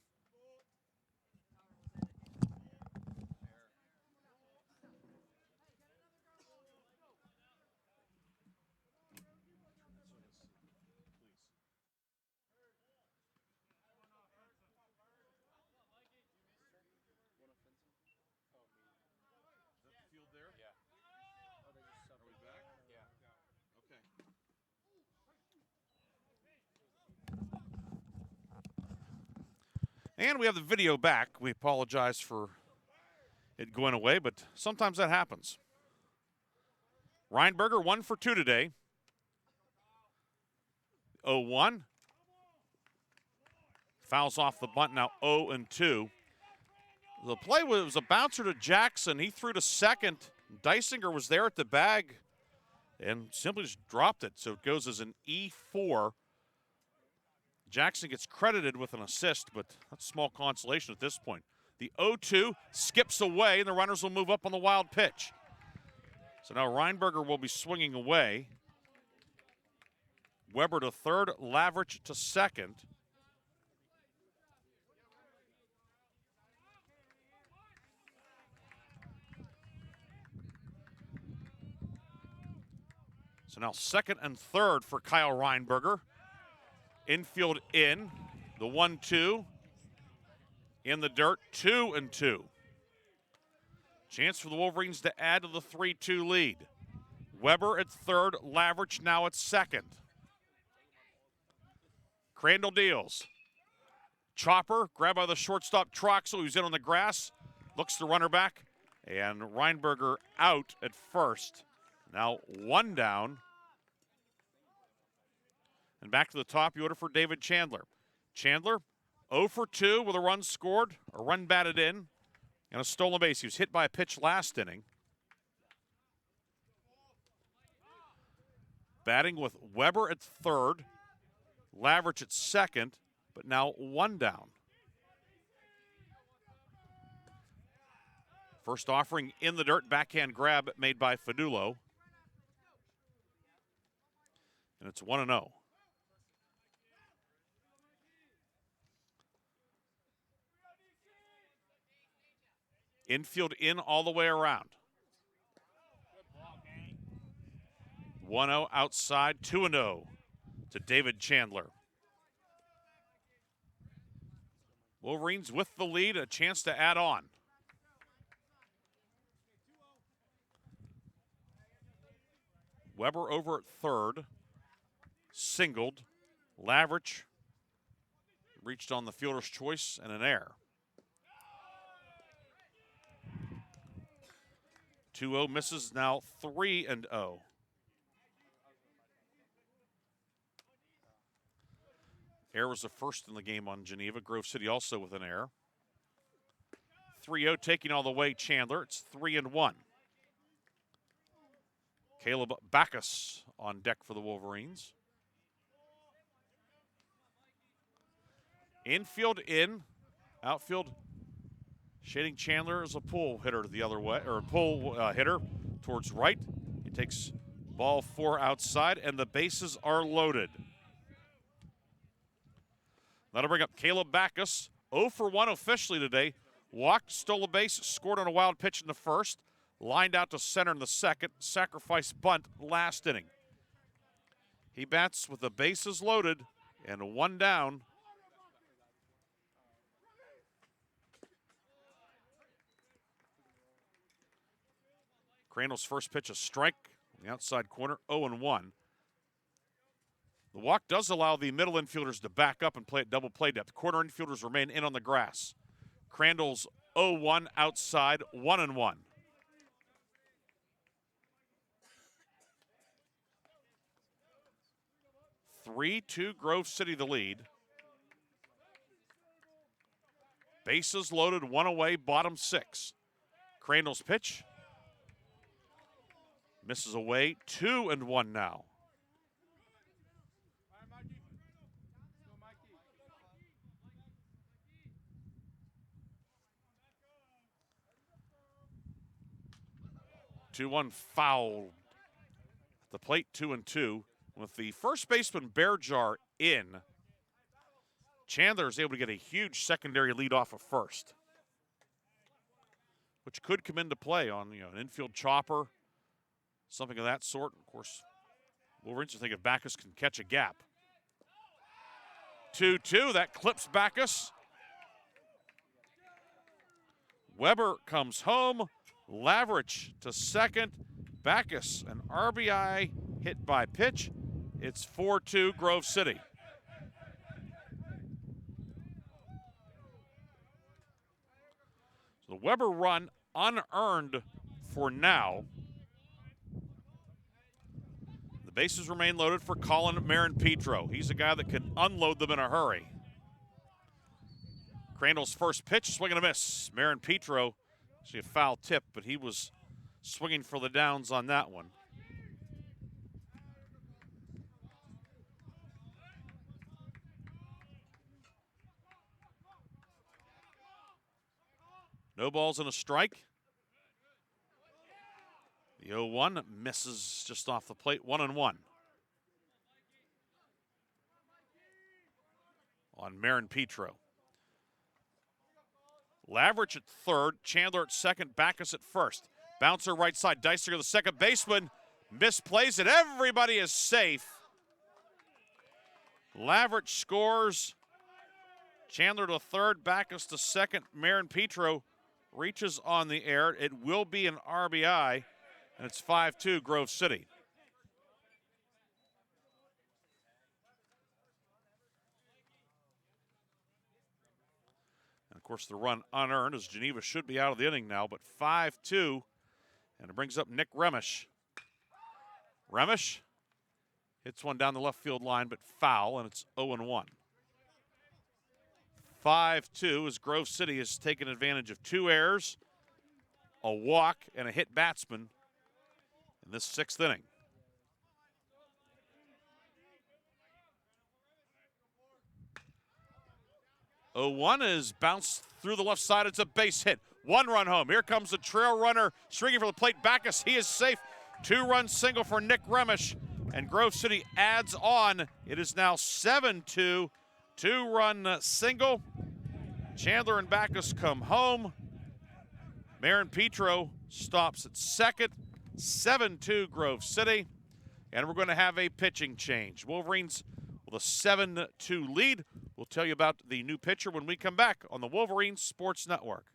And we have the video back. We apologize for it going away, but sometimes that happens. Reinberger 1 for 2 today. 0-1. Fouls off the bunt, now 0-2. The play was a bouncer to Jackson. He threw to second. Dysinger was there at the bag and simply just dropped it. So it goes as an E4. Jackson gets credited with an assist, but that's small consolation at this point. The 0-2 skips away, and the runners will move up on the wild pitch. So now Reinberger will be swinging away. Weber to third, Lavrich to second. So now second and third for Kyle Reinberger. Infield in, the 1-2, in the dirt, 2-2. Chance for the Wolverines to add to the 3-2 lead. Weber at third, Lavrich now at second. Crandall deals. Chopper, grabbed by the shortstop Troxel, who's in on the grass, looks the runner back, and Reinberger out at first. Now 1 down. And back to the top, you order for David Chandler. Chandler, 0 for 2 with a run scored, a run batted in, and a stolen base. He was hit by a pitch last inning. Batting with Weber at third, Lavrich at second, but now 1 down. First offering in the dirt, backhand grab made by Fadulo. And it's 1-0. Infield in all the way around. 1-0 outside, 2-0 to David Chandler. Wolverines with the lead, a chance to add on. Weber over at third, singled. Lavrich reached on the fielder's choice and an error. 2-0 misses, now 3-0. Error was the first in the game on Geneva. Grove City also with an error. 3-0 taking all the way Chandler. It's 3-1. Caleb Backus on deck for the Wolverines. Infield in, outfield shading Chandler as a pull hitter the other way, or a pull hitter towards right. He takes ball 4 outside, and the bases are loaded. That'll bring up Caleb Backus, 0 for 1 officially today. Walked, stole a base, scored on a wild pitch in the first, lined out to center in the second, sacrifice bunt last inning. He bats with the bases loaded and 1 down. Crandall's first pitch, a strike on the outside corner, 0-1. The walk does allow the middle infielders to back up and play at double play depth. Corner infielders remain in on the grass. Crandall's 0-1 outside, 1-1. (3-2) Grove City the lead. Bases loaded, 1 away, bottom 6. Crandall's pitch. Misses away, 2-1 now. Two-one foul at the plate, 2-2. With the first baseman Behringer in, Chandler is able to get a huge secondary lead off of first, which could come into play on an infield chopper, something of that sort. Of course, Wolverines are thinking if Backus can catch a gap. 2-2, that clips Backus. Weber comes home. Lavrich to second. Backus, an RBI hit by pitch. It's 4-2 Grove City. So the Weber run unearned for now. The bases remain loaded for Colin Marin-Petro. He's a guy that can unload them in a hurry. Crandall's first pitch, swing and a miss. Marin-Petro, actually a foul tip, but he was swinging for the downs on that one. No balls and a strike. The 0-1 misses just off the plate, 1-1. On Marin-Petro. Lavrich at third, Chandler at second, Backus at first. Bouncer right side, Dysinger the second baseman, misplays it, everybody is safe. Lavrich scores. Chandler to third, Backus to second, Marin-Petro reaches on the air. It will be an RBI, and it's 5-2 Grove City. And of course, the run unearned as Geneva should be out of the inning now, but 5-2, and it brings up Nick Remish. Remish hits one down the left field line, but foul, and it's 0-1. 5-2 as Grove City has taken advantage of 2 errors, a walk, and a hit batsman in this 6th inning. (0-1) is bounced through the left side. It's a base hit. 1 run home. Here comes the trail runner swinging for the plate. Backus, he is safe. 2-run single for Nick Remish, and Grove City adds on. It is now 7-2. 2-run single. Chandler and Backus come home. Marin-Petro stops at second. 7-2 Grove City. And we're going to have a pitching change. Wolverines with a 7-2 lead. We'll tell you about the new pitcher when we come back on the Wolverines Sports Network.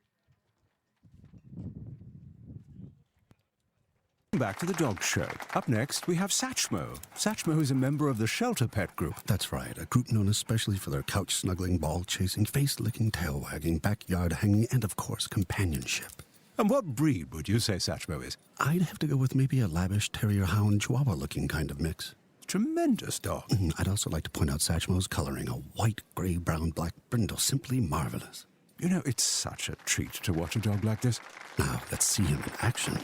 Back to the dog show. Up next, we have Satchmo. Satchmo is a member of the Shelter Pet Group. That's right, a group known especially for their couch-snuggling, ball-chasing, face-licking, tail-wagging, backyard-hanging, and, of course, companionship. And what breed would you say Satchmo is? I'd have to go with maybe a lavish terrier-hound chihuahua-looking kind of mix. Tremendous dog. I'd also like to point out Satchmo's coloring, a white, gray, brown, black brindle, simply marvelous. You know, it's such a treat to watch a dog like this. Now, let's see him in action.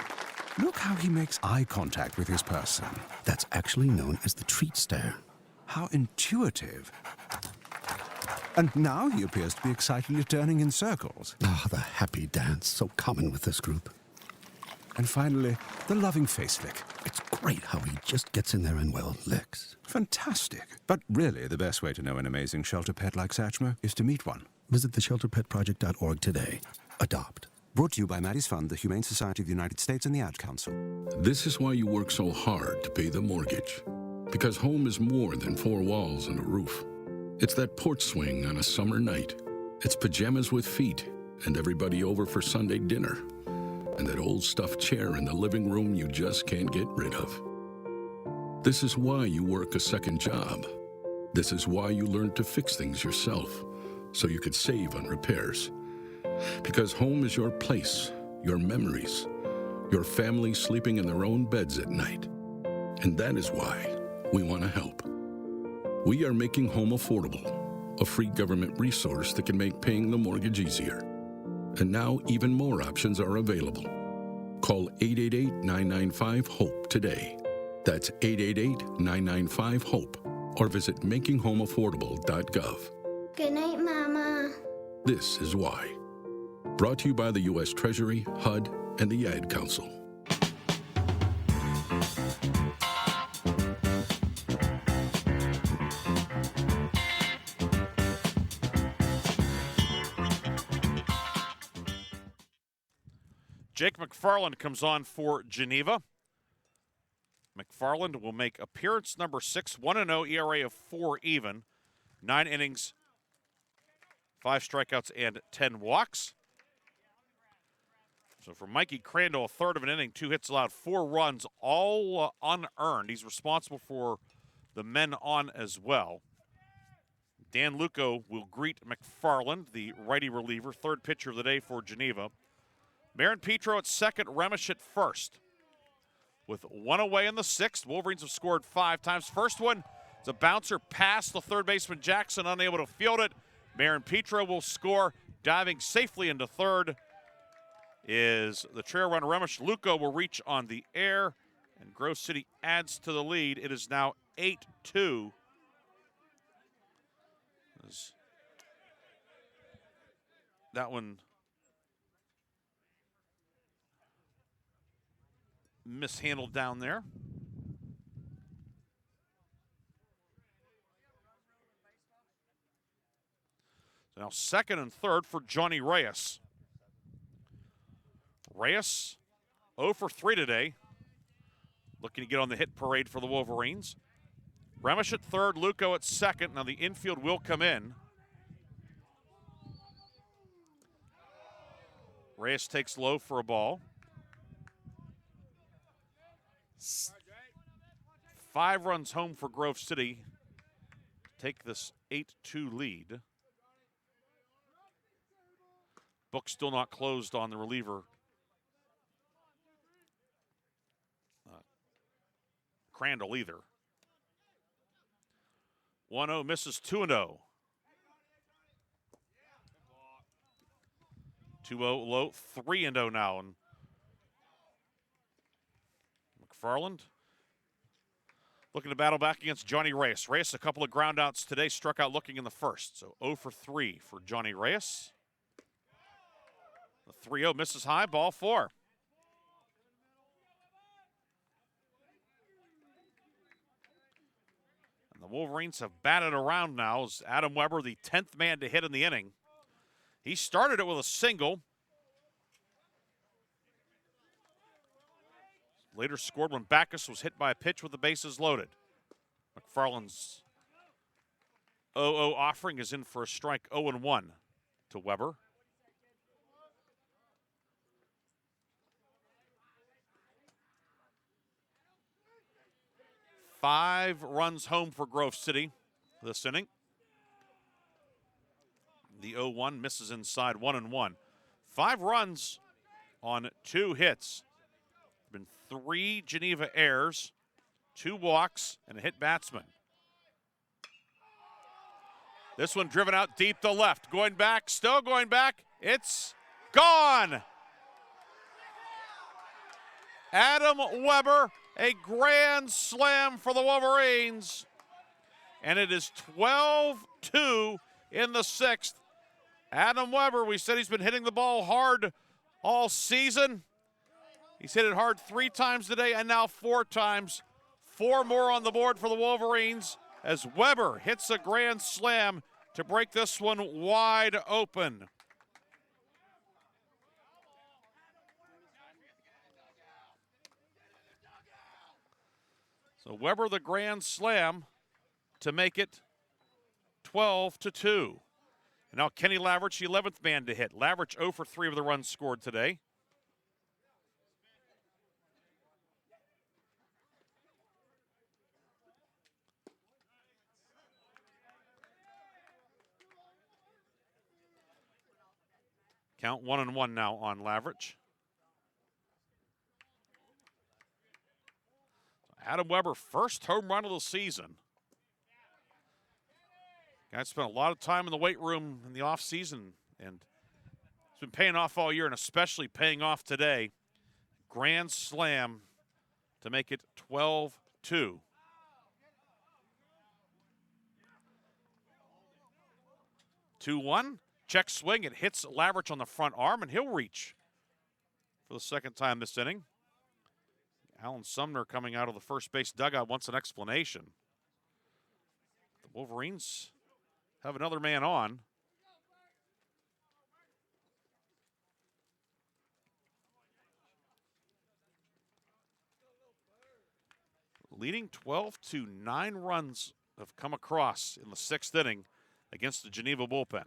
Look how he makes eye contact with his person. That's actually known as the treat stare. How intuitive. And now he appears to be excitedly turning in circles. Ah, the happy dance, so common with this group. And finally, the loving face lick. It's great how he just gets in there and, well, licks. Fantastic. But really, the best way to know an amazing shelter pet like Satchmo is to meet one. Visit theshelterpetproject.org today. Adopt. Brought to you by Maddie's Fund, the Humane Society of the United States, and the Ad Council. This is why you work so hard to pay the mortgage. Because home is more than four walls and a roof. It's that porch swing on a summer night. It's pajamas with feet and everybody over for Sunday dinner. And that old stuffed chair in the living room you just can't get rid of. This is why you work a second job. This is why you learn to fix things yourself, so you could save on repairs. Because home is your place, your memories, your family sleeping in their own beds at night. And that is why we want to help. We are making home affordable, a free government resource that can make paying the mortgage easier. And now even more options are available. Call 888-995-HOPE today. That's 888-995-HOPE. Or visit makinghomeaffordable.gov. Good night, Mama. This is why. Brought to you by the U.S. Treasury, HUD, and the Ad Council. Jake McFarland comes on for Geneva. McFarland will make appearance number 6, 1-0, ERA of 4 even, 9 innings, 5 strikeouts, and 10 walks. So for Mikey Crandall, a third of an inning, 2 hits allowed, 4 runs, all unearned. He's responsible for the men on as well. Dan Lucco will greet McFarland, the righty reliever, third pitcher of the day for Geneva. Marin Petro at second, Remish at first. With 1 away in the 6th, Wolverines have scored 5 times. First one is a bouncer past the third baseman Jackson, unable to field it. Marin Petro will score, diving safely into third is the trail runner Remish. Lucco will reach on the air, and Grove City adds to the lead. It is now 8-2. That one mishandled down there. So now second and third for Johnny Reyes. Reyes 0 for 3 today. Looking to get on the hit parade for the Wolverines. Remish at third, Lucco at second. Now the infield will come in. Reyes takes low for a ball. 5 runs home for Grove City. Take this 8-2 lead. Book still not closed on the reliever. Crandall either. 1-0 misses 2-0. 2-0 low, 3-0 now. And McFarland looking to battle back against Johnny Reyes. Reyes, a couple of groundouts today, struck out looking in the first. So 0 for 3 for Johnny Reyes. The 3-0 misses high, ball 4. And the Wolverines have batted around now as Adam Weber, the 10th man to hit in the inning. He started it with a single. Later scored when Backus was hit by a pitch with the bases loaded. McFarland's 0-0 offering is in for a strike, 0-1 to Weber. Five runs home for Grove City this inning. The 0-1 misses inside, 1-1. 5 runs on 2 hits. Been 3 Geneva errors, 2 walks, and a hit batsman. This one driven out deep to left. Going back, still going back. It's gone. Adam Weber, a grand slam for the Wolverines. And it is 12-2 in the 6th. Adam Weber, we said he's been hitting the ball hard all season. He's hit it hard 3 times today and now 4 times. 4 more on the board for the Wolverines as Weber hits a grand slam to break this one wide open. So Weber the grand slam to make it 12-2. And now Kenny Lavrich, the 11th man to hit. Lavrich 0 for 3 of the runs scored today. Count 1-1 now on Lavrich. Adam Weber, first home run of the season. Guy spent a lot of time in the weight room in the offseason, and it's been paying off all year, and especially paying off today. Grand slam to make it 12-2. 2-1. Check swing. It hits Lavrich on the front arm, and he'll reach for the second time this inning. Alan Sumner coming out of the first base dugout wants an explanation. The Wolverines have another man on. Leading 12-2, 9 runs have come across in the 6th inning against the Geneva bullpen.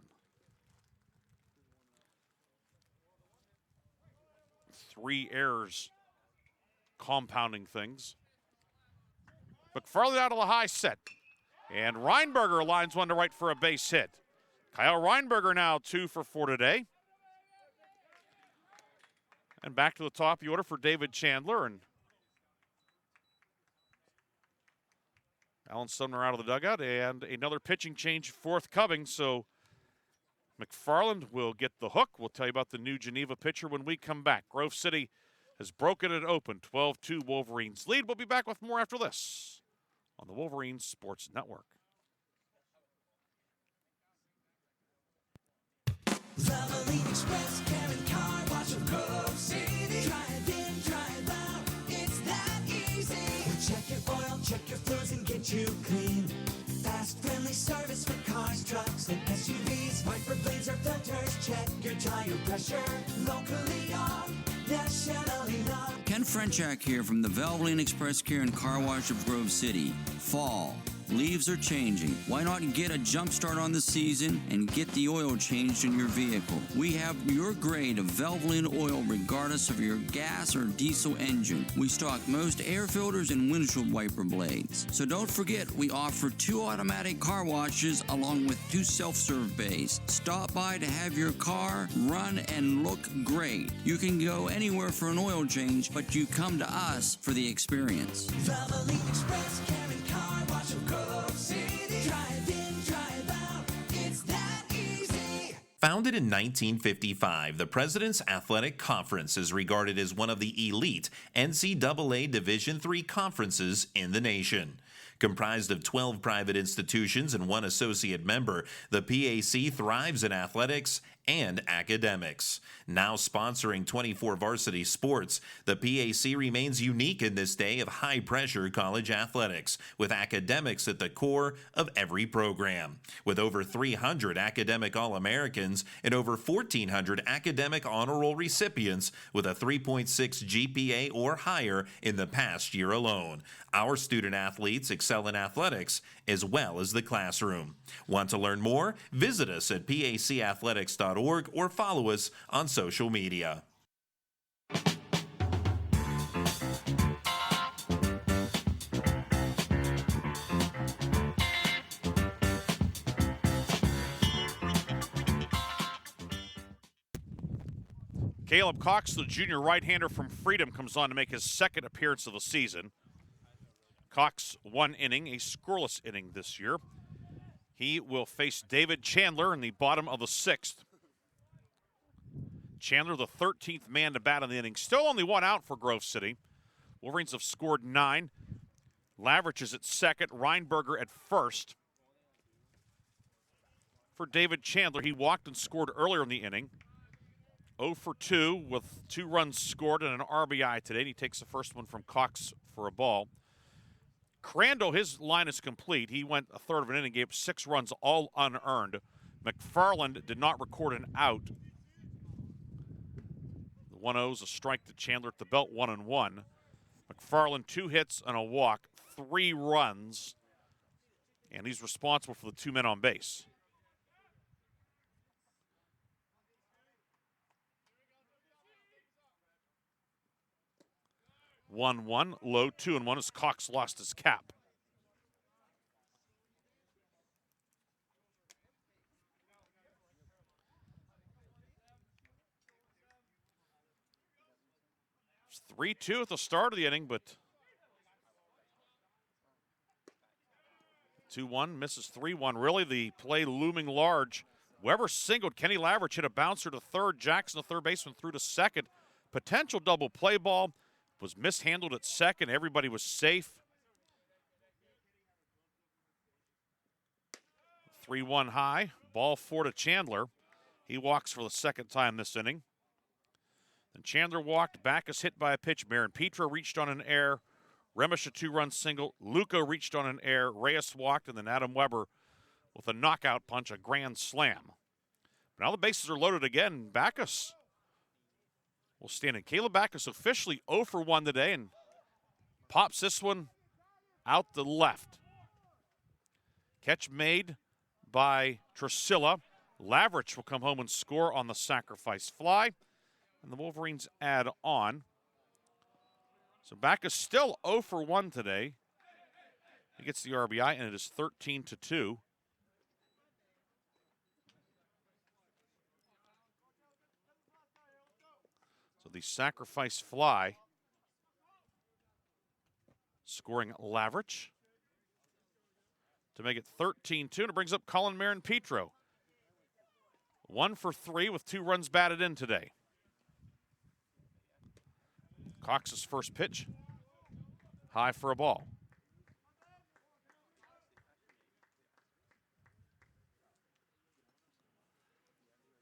3 errors compounding things. McFarland out of the high set. And Reinberger lines one to right for a base hit. Kyle Reinberger now 2 for 4 today. And back to the top of the order for David Chandler. And Alan Sumner out of the dugout. And another pitching change forthcoming. So McFarland will get the hook. We'll tell you about the new Geneva pitcher when we come back. Grove City has broken it open. 12-2 Wolverines lead. We'll be back with more after this on the Wolverines Sports Network. Valvoline Express, Karen Car Wash of Grove City. Drive in, drive out, it's that easy. We'll check your oil, check your fluids, and get you clean. Fast, friendly service for cars, trucks, and SUVs. Wiper blades or filters, check your tire pressure. Locally owned, nationally known. Ken Frenchak here from the Valvoline Express Care and Car Wash of Grove City. Fall. Leaves are changing. Why not get a jump start on the season and get the oil changed in your vehicle? We have your grade of Valvoline oil regardless of your gas or diesel engine. We stock most air filters and windshield wiper blades. So don't forget, we offer 2 automatic car washes along with 2 self-serve bays. Stop by to have your car run and look great. You can go anywhere for an oil change, but you come to us for the experience. Valvoline Express, Karen Car Wash of Grove City. Drive in, drive out, it's that easy. Founded in 1955, the President's Athletic Conference is regarded as one of the elite NCAA Division III conferences in the nation. Comprised of 12 private institutions and 1 associate member, the PAC thrives in athletics and academics. Now sponsoring 24 varsity sports, the PAC remains unique in this day of high-pressure college athletics, with academics at the core of every program. With over 300 academic All-Americans and over 1,400 academic honor roll recipients with a 3.6 GPA or higher in the past year alone. Our student athletes excel in athletics as well as the classroom. Want to learn more? Visit us at pacathletics.org or follow us on social media. Caleb Cox, the junior right-hander from Freedom, comes on to make his 2nd appearance of the season. Cox 1 inning, a scoreless inning this year. He will face David Chandler in the bottom of the 6th. Chandler, the 13th man to bat in the inning. Still only 1 out for Grove City. Wolverines have scored 9. Lavrich is at second, Reinberger at first. For David Chandler, he walked and scored earlier in the inning. 0 for 2 with 2 runs scored and an RBI today. And he takes the first one from Cox for a ball. Crandall, his line is complete. He went a third of an inning, gave 6 runs, all unearned. McFarland did not record an out. The 1-0 is a strike to Chandler at the belt, 1-1. McFarland, 2 hits and a walk, 3 runs, and he's responsible for the 2 men on base. One, low, 2-1 as Cox lost his cap. It's 3-2 at the start of the inning, but 2-1 misses 3-1. Really the play looming large. Weber singled. Kenny Lavrich hit a bouncer to third. Jackson, the third baseman, threw to second. Potential double play ball. Was mishandled at second. Everybody was safe. 3-1 high. Ball 4 to Chandler. He walks for the second time this inning. Then Chandler walked. Backus hit by a pitch. Marin Petra reached on an error. Remish a 2-run single. Luca reached on an error. Reyes walked, and then Adam Weber with a knockout punch, a grand slam. Now the bases are loaded again. Backus will stand in. Caleb Backus officially 0 for 1 today and pops this one out the left. Catch made by Tresilla. Lavrich will come home and score on the sacrifice fly, and the Wolverines add on. So Backus still 0 for 1 today. He gets the RBI, and it is 13-2. So the sacrifice fly scoring Lavrich to make it 13-2, and it brings up Colin Marin Petro. 1 for 3 with 2 runs batted in today. Cox's first pitch, high for a ball.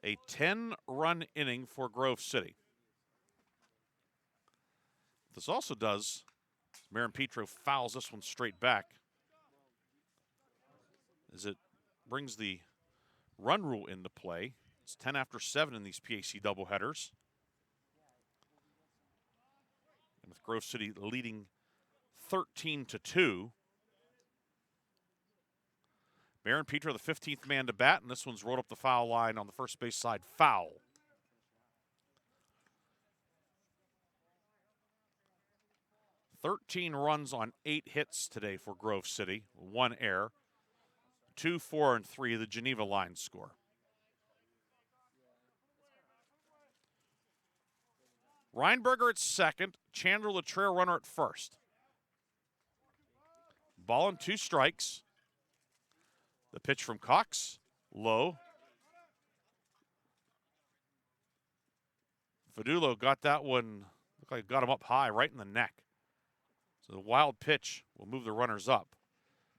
A 10-run inning for Grove City. This also does, Marin Petro fouls this one straight back, as it brings the run rule into play. It's 10 after 7 in these PAC doubleheaders. And with Grove City leading 13-2. Marin Petro, the 15th man to bat, and this one's rolled up the foul line on the first base side, foul. "13 runs on 8 hits today for Grove City, 1 error. 2, 4, and 3, the Geneva line score. Reinberger at second, Chandler the trail runner at first. Ball and 2 strikes. The pitch from Cox, low. Fadulo got that one, looked like it got him up high, right in the neck. So the wild pitch will move the runners up.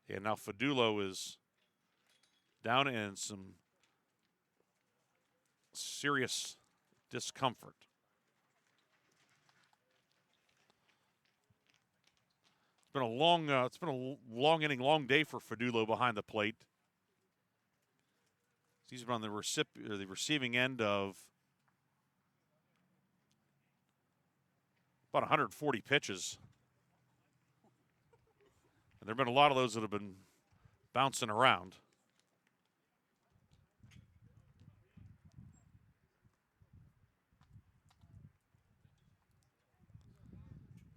And now Fadulo is down in some serious discomfort. It's been a long inning, long day for Fadulo behind the plate. He's been on the receiving end of about 140 pitches. And there have been a lot of those that have been bouncing around.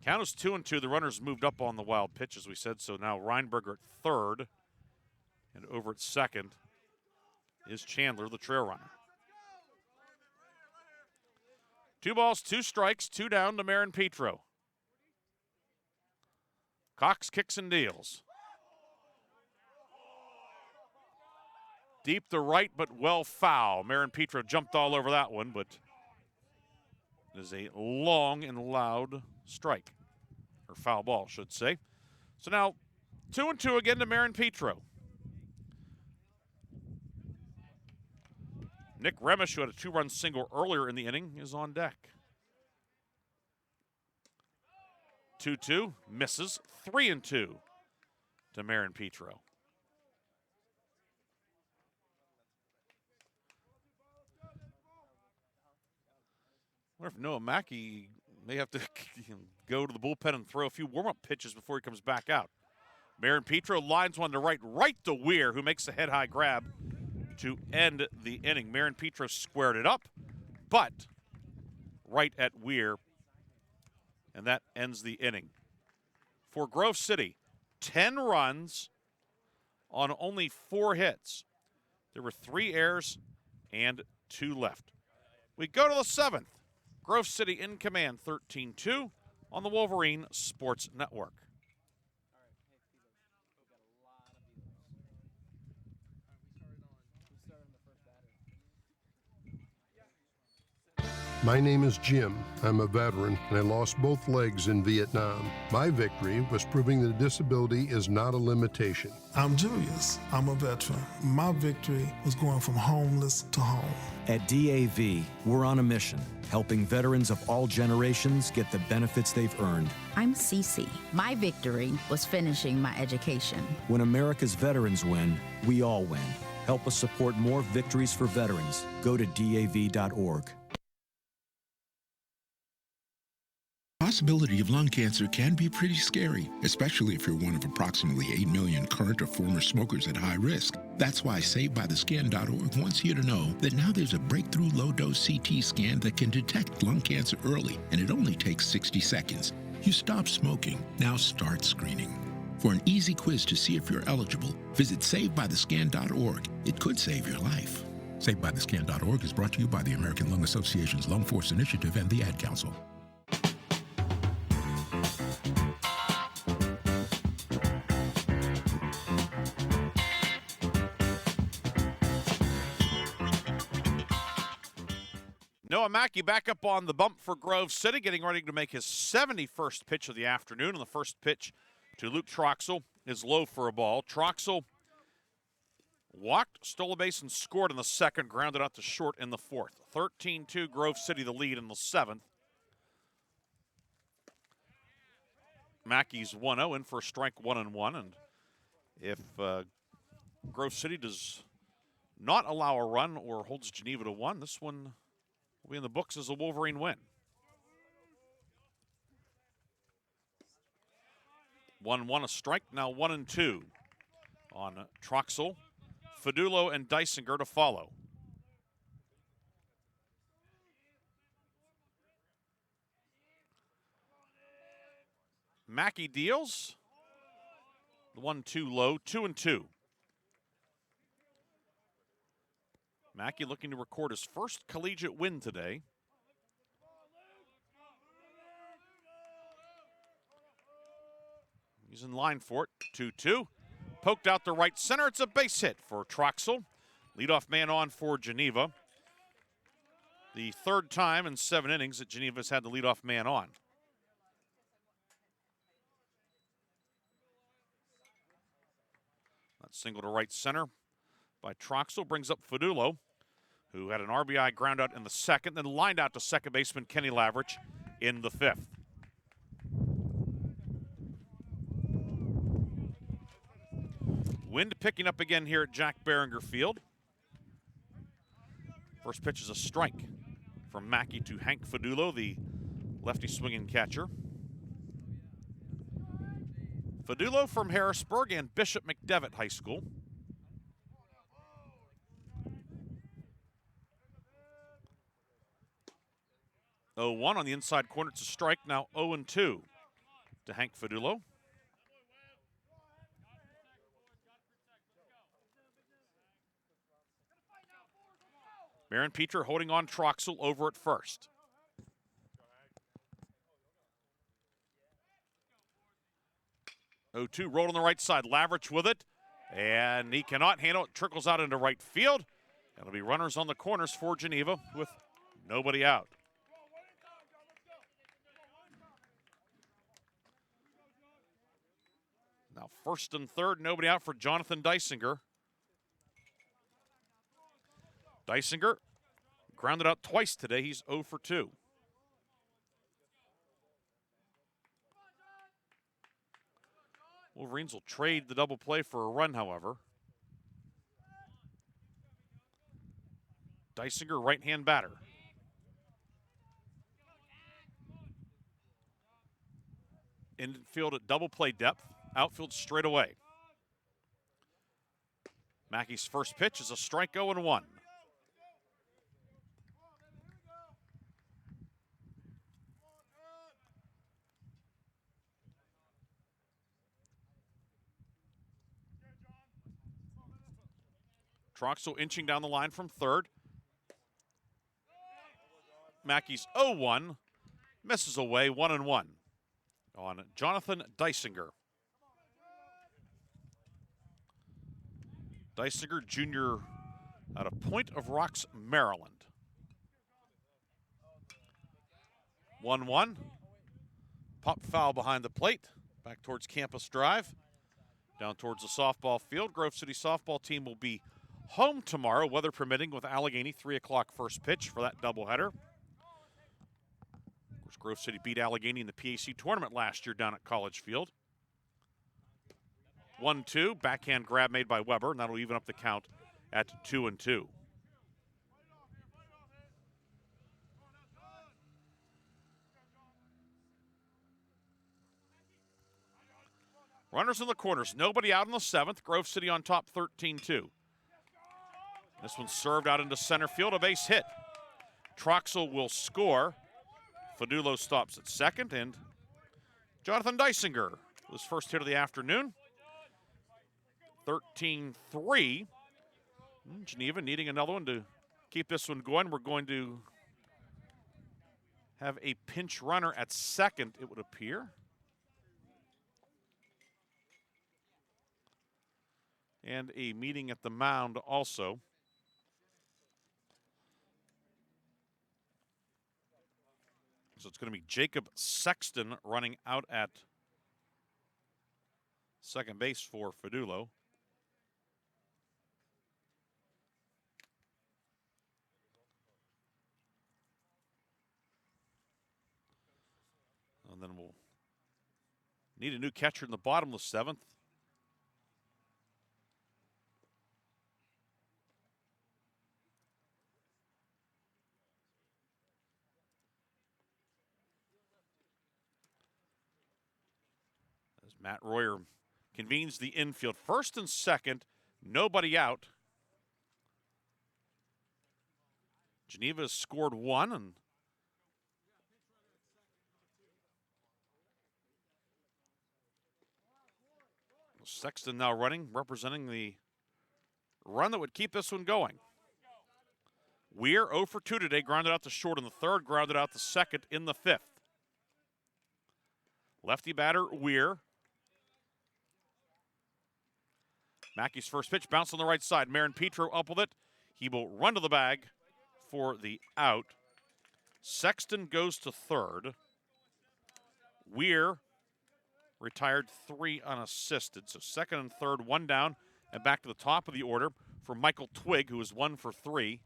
Count is 2-2. The runners moved up on the wild pitch, as we said. So now Reinberger at third, and over at second is Chandler, the trail runner. 2 balls, 2 strikes, 2 down to Marin Petro. Cox kicks and deals. Deep to right, but well foul. Marin Petro jumped all over that one, but it is a long and loud strike, or foul ball, should say. So now 2-2 again to Marin Petro. Nick Remish, who had a 2-run single earlier in the inning, is on deck. 2-2, misses. 3-2 to Marin Petro. I wonder if Noah Mackey may have to go to the bullpen and throw a few warm-up pitches before he comes back out. Marin Petro lines one to right to Weir, who makes the head-high grab to end the inning. Marin Petro squared it up, but right at Weir, and that ends the inning. For Grove City, 10 runs on only 4 hits. There were 3 errors and 2 left. We go to the 7th. Grove City in command, 13-2 on the Wolverine Sports Network. My name is Jim. I'm a veteran, and I lost both legs in Vietnam. My victory was proving that disability is not a limitation. I'm Julius. I'm a veteran. My victory was going from homeless to home. At DAV, we're on a mission, helping veterans of all generations get the benefits they've earned. I'm Cece. My victory was finishing my education. When America's veterans win, we all win. Help us support more victories for veterans. Go to DAV.org. Possibility of lung cancer can be pretty scary, especially if you're one of approximately 8 million current or former smokers at high risk. That's why SaveByTheScan.org wants you to know that now there's a breakthrough low-dose CT scan that can detect lung cancer early, and it only takes 60 seconds. You stop smoking, now start screening. For an easy quiz to see if you're eligible, visit SaveByTheScan.org. It could save your life. SaveByTheScan.org is brought to you by the American Lung Association's Lung Force Initiative and the Ad Council. Noah Mackey back up on the bump for Grove City, getting ready to make his 71st pitch of the afternoon. And the first pitch to Luke Troxel is low for a ball. Troxel walked, stole a base, and scored in the second, grounded out to short in the fourth. 13-2, Grove City the lead in the 7th. Mackey's 1-0 in for a strike 1-1. And if Grove City does not allow a run or holds Geneva to 1, this one will be in the books as a Wolverine win. 1-1 a strike, now 1-2 on Troxel. Fadulo and Dysinger to follow. Mackey deals. The 1-2 low, 2-2. Mackey looking to record his first collegiate win today. He's in line for it, 2-2. Poked out the right center, it's a base hit for Troxel. Leadoff man on for Geneva. The 3rd time in 7 innings that Geneva's had the leadoff man on. That single to right center by Troxel brings up Fadulo, who had an RBI ground out in the 2nd, then lined out to second baseman Kenny Lavrich in the 5th. Wind picking up again here at Jack Behringer Field. First pitch is a strike from Mackey to Hank Fadulo, the lefty swinging catcher. Fadulo from Harrisburg and Bishop McDevitt High School. Oh, 1 on the inside corner, it's a strike. Now 0-2 to Hank Fadulo. Marin Petro holding on Troxel over at first. 0-2 rolled on the right side. Lavrich with it, and he cannot handle it. Trickles out into right field. It'll be runners on the corners for Geneva with nobody out. Now first and third, nobody out for Jonathan Dysinger. Dysinger grounded out twice today. He's 0 for 2. Wolverines will trade the double play for a run, however. Dysinger, right-hand batter. Infield at double play depth. Outfield straight away. Mackey's first pitch is a strike 0-1. Troxel inching down the line from third. Mackey's 0-1. Misses away 1-1 on Jonathan Dysinger. Dysinger, junior out of Point of Rocks, Maryland. 1-1. Pop foul behind the plate. Back towards Campus Drive. Down towards the softball field. Grove City softball team will be home tomorrow, weather permitting, with Allegheny. 3 o'clock first pitch for that doubleheader. Of course, Grove City beat Allegheny in the PAC tournament last year down at College Field. 1-2, backhand grab made by Weber, and that'll even up the count at 2-2. Runners in the corners, nobody out in the 7th. Grove City on top 13-2. This one served out into center field, a base hit. Troxel will score. Fadulo stops at second, and Jonathan Dysinger, his first hit of the afternoon. 13-3. Geneva needing another one to keep this one going. We're going to have a pinch runner at second, it would appear. And a meeting at the mound also. So it's going to be Jacob Sexton running out at second base for Fadulo. And then we'll need a new catcher in the bottom of the 7th. As Matt Royer convenes the infield. First and second, nobody out. Geneva has scored 1, and Sexton now running, representing the run that would keep this one going. Weir 0 for 2 today, grounded out the short in the 3rd, grounded out the 2nd in the 5th. Lefty batter Weir. Mackey's first pitch bounced on the right side. Marin Petro up with it. He will run to the bag for the out. Sexton goes to 3rd. Weir retired 3 unassisted. So 2nd and 3rd, 1 down, and back to the top of the order for Michael Twig, who is 1 for 3.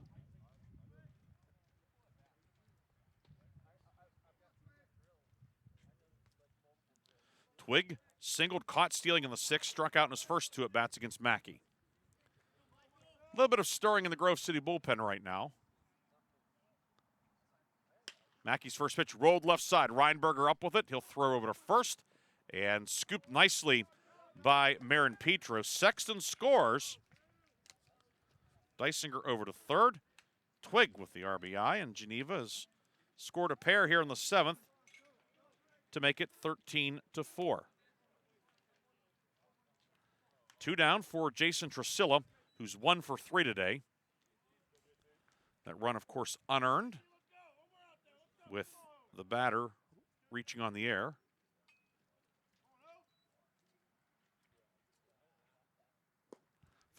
Twig singled, caught stealing in the 6th, struck out in his first 2 at-bats against Mackey. A little bit of stirring in the Grove City bullpen right now. Mackey's first pitch rolled left side. Reinberger up with it. He'll throw over to first and scooped nicely by Marin Petro. Sexton scores. Dysinger over to 3rd. Twig with the RBI, and Geneva has scored a pair here in the 7th to make it 13-4. 2 down for Jason Tresilla, who's 1 for 3 today. That run, of course, unearned, with the batter reaching on the air.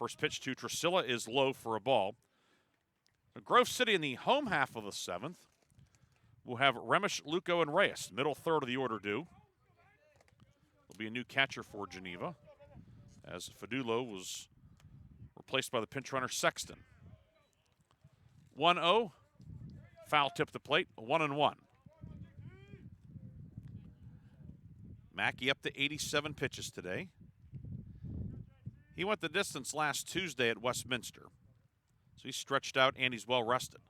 First pitch to Drusilla is low for a ball. Grove City in the home half of the 7th will have Remish, Luco, and Reyes. Middle third of the order due. Will be a new catcher for Geneva, as Fadulo was replaced by the pinch runner Sexton. 1-0. Foul tip the plate, 1-1. Mackey up to 87 pitches today. He went the distance last Tuesday at Westminster. So he's stretched out and he's well rested.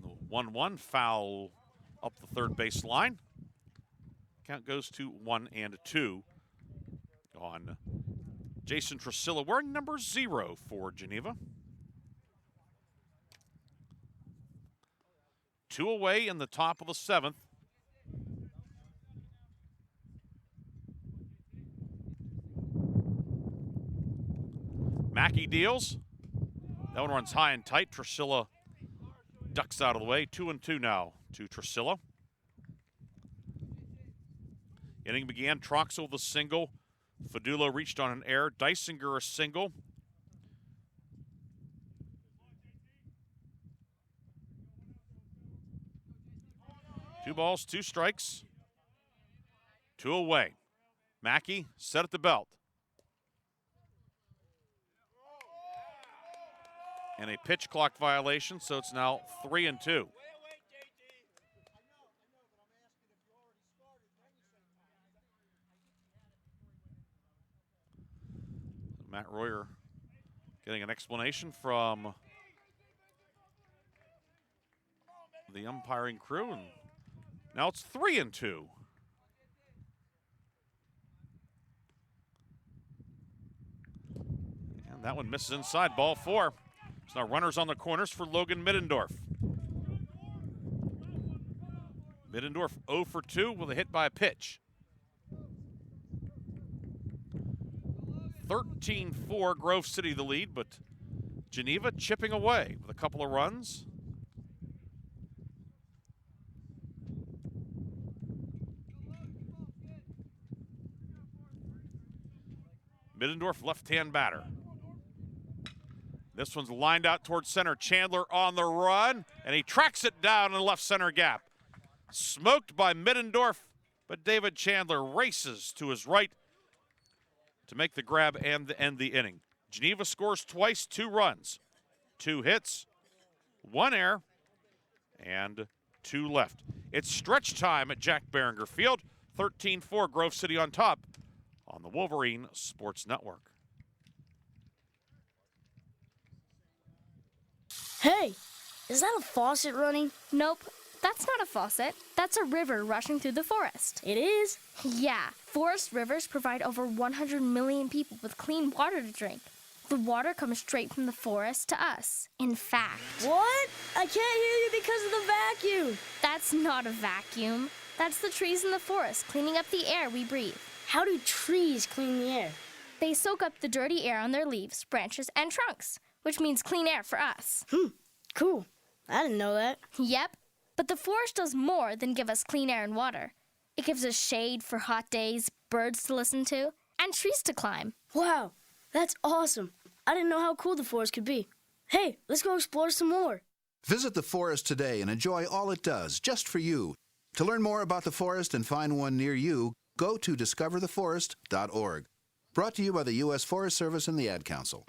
The 1-1 foul up the third base line. Count goes to 1-2 on Jason Drusilla, wearing number 0 for Geneva. 2 away in the top of the 7th. Mackey deals. That one runs high and tight. Drusilla ducks out of the way. 2-2 now to Drusilla. Inning began. Troxel with a single. Fadulo reached on an error. Dysinger a single. Two balls, 2 strikes. 2 away. Mackey set at the belt. And a pitch clock violation, so it's now 3-2. Matt Royer getting an explanation from the umpiring crew, and now it's 3-2. And that one misses inside, ball 4. So now runners on the corners for Logan Middendorf. Middendorf 0 for 2 with a hit by a pitch. 13-4, Grove City the lead, but Geneva chipping away with a couple of runs. Middendorf, left-hand batter. This one's lined out towards center. Chandler on the run, and he tracks it down in the left center gap. Smoked by Middendorf, but David Chandler races to his right to make the grab and end the inning. Geneva scores twice, 2 runs, 2 hits, 1 error, and 2 left. It's stretch time at Jack Behringer Field. 13-4, Grove City on top on the Wolverine Sports Network. Hey, is that a faucet running? Nope, that's not a faucet. That's a river rushing through the forest. It is? Yeah, forest rivers provide over 100 million people with clean water to drink. The water comes straight from the forest to us. In fact... What? I can't hear you because of the vacuum. That's not a vacuum. That's the trees in the forest cleaning up the air we breathe. How do trees clean the air? They soak up the dirty air on their leaves, branches, and trunks, which means clean air for us. Cool. I didn't know that. Yep. But the forest does more than give us clean air and water. It gives us shade for hot days, birds to listen to, and trees to climb. Wow, that's awesome. I didn't know how cool the forest could be. Hey, let's go explore some more. Visit the forest today and enjoy all it does, just for you. To learn more about the forest and find one near you, go to discovertheforest.org. Brought to you by the U.S. Forest Service and the Ad Council.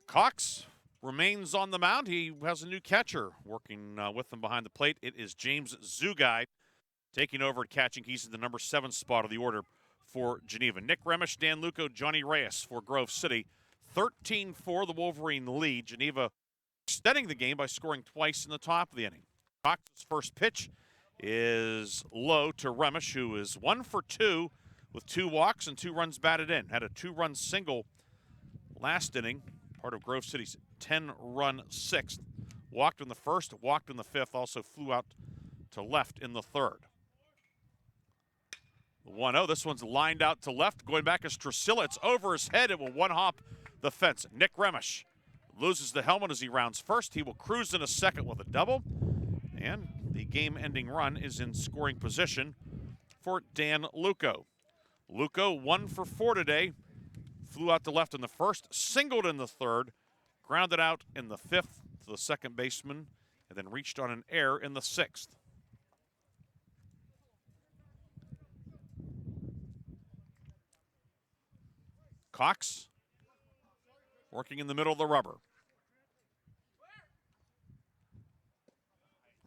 Cox remains on the mound. He has a new catcher working with him behind the plate. It is James Zugai taking over at catching. He's in the number 7 spot of the order for Geneva. Nick Remish, Dan Luco, Johnny Reyes for Grove City. 13-4, the Wolverine lead. Geneva extending the game by scoring twice in the top of the inning. Cox's first pitch is low to Remish, who is 1 for 2 with 2 walks and 2 runs batted in. Had a 2-run single last inning, part of Grove City's 10-run 6th. Walked in the first, walked in the 5th, also flew out to left in the 3rd. 1-0. This one's lined out to left. Going back is Trusilla. It's over his head. It will one-hop the fence. Nick Remish loses the helmet as he rounds first. He will cruise in a second with a double. And the game-ending run is in scoring position for Dan Luco. Luco 1 for 4 today. Flew out to left in the first, singled in the third, grounded out in the fifth to the second baseman, and then reached on an error in the sixth. Cox working in the middle of the rubber.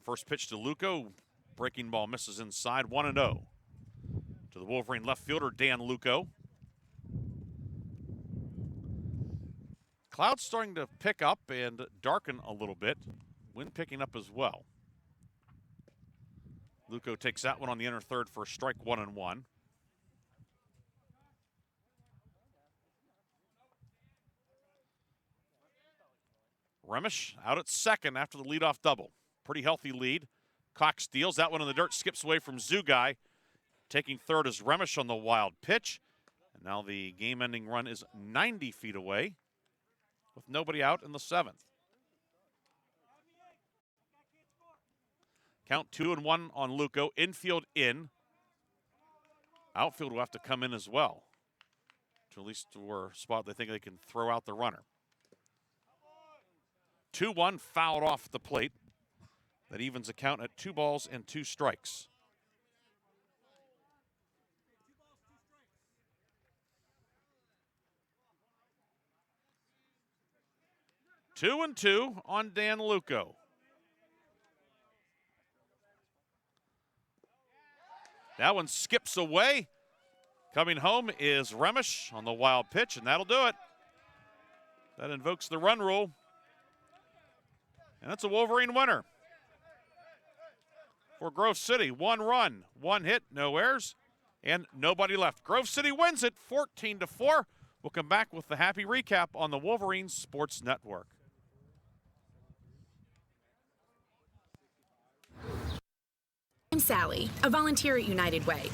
First pitch to Luco. Breaking ball misses inside. 1-0 to the Wolverine left fielder, Dan Luco. Clouds starting to pick up and darken a little bit. Wind picking up as well. Luco takes that one on the inner third for a strike, 1-1. Remish out at second after the leadoff double. Pretty healthy lead. Cox steals. That one in the dirt, skips away from Zugai. Taking third is Remish on the wild pitch. And now the game-ending run is 90 feet away with nobody out in the seventh. Count 2-1 on Luco. Infield in. Outfield will have to come in as well, to at least where a spot they think they can throw out the runner. 2-1 fouled off the plate. That evens the count at 2 balls and 2 strikes. Two and 2 on Dan Luco. That one skips away. Coming home is Remish on the wild pitch, and that'll do it. That invokes the run rule. And it's a Wolverine winner. For Grove City, 1 run, 1 hit, no errors, and nobody left. Grove City wins it 14-4. We'll come back with the happy recap on the Wolverine Sports Network. I'm Sally, a volunteer at United Way.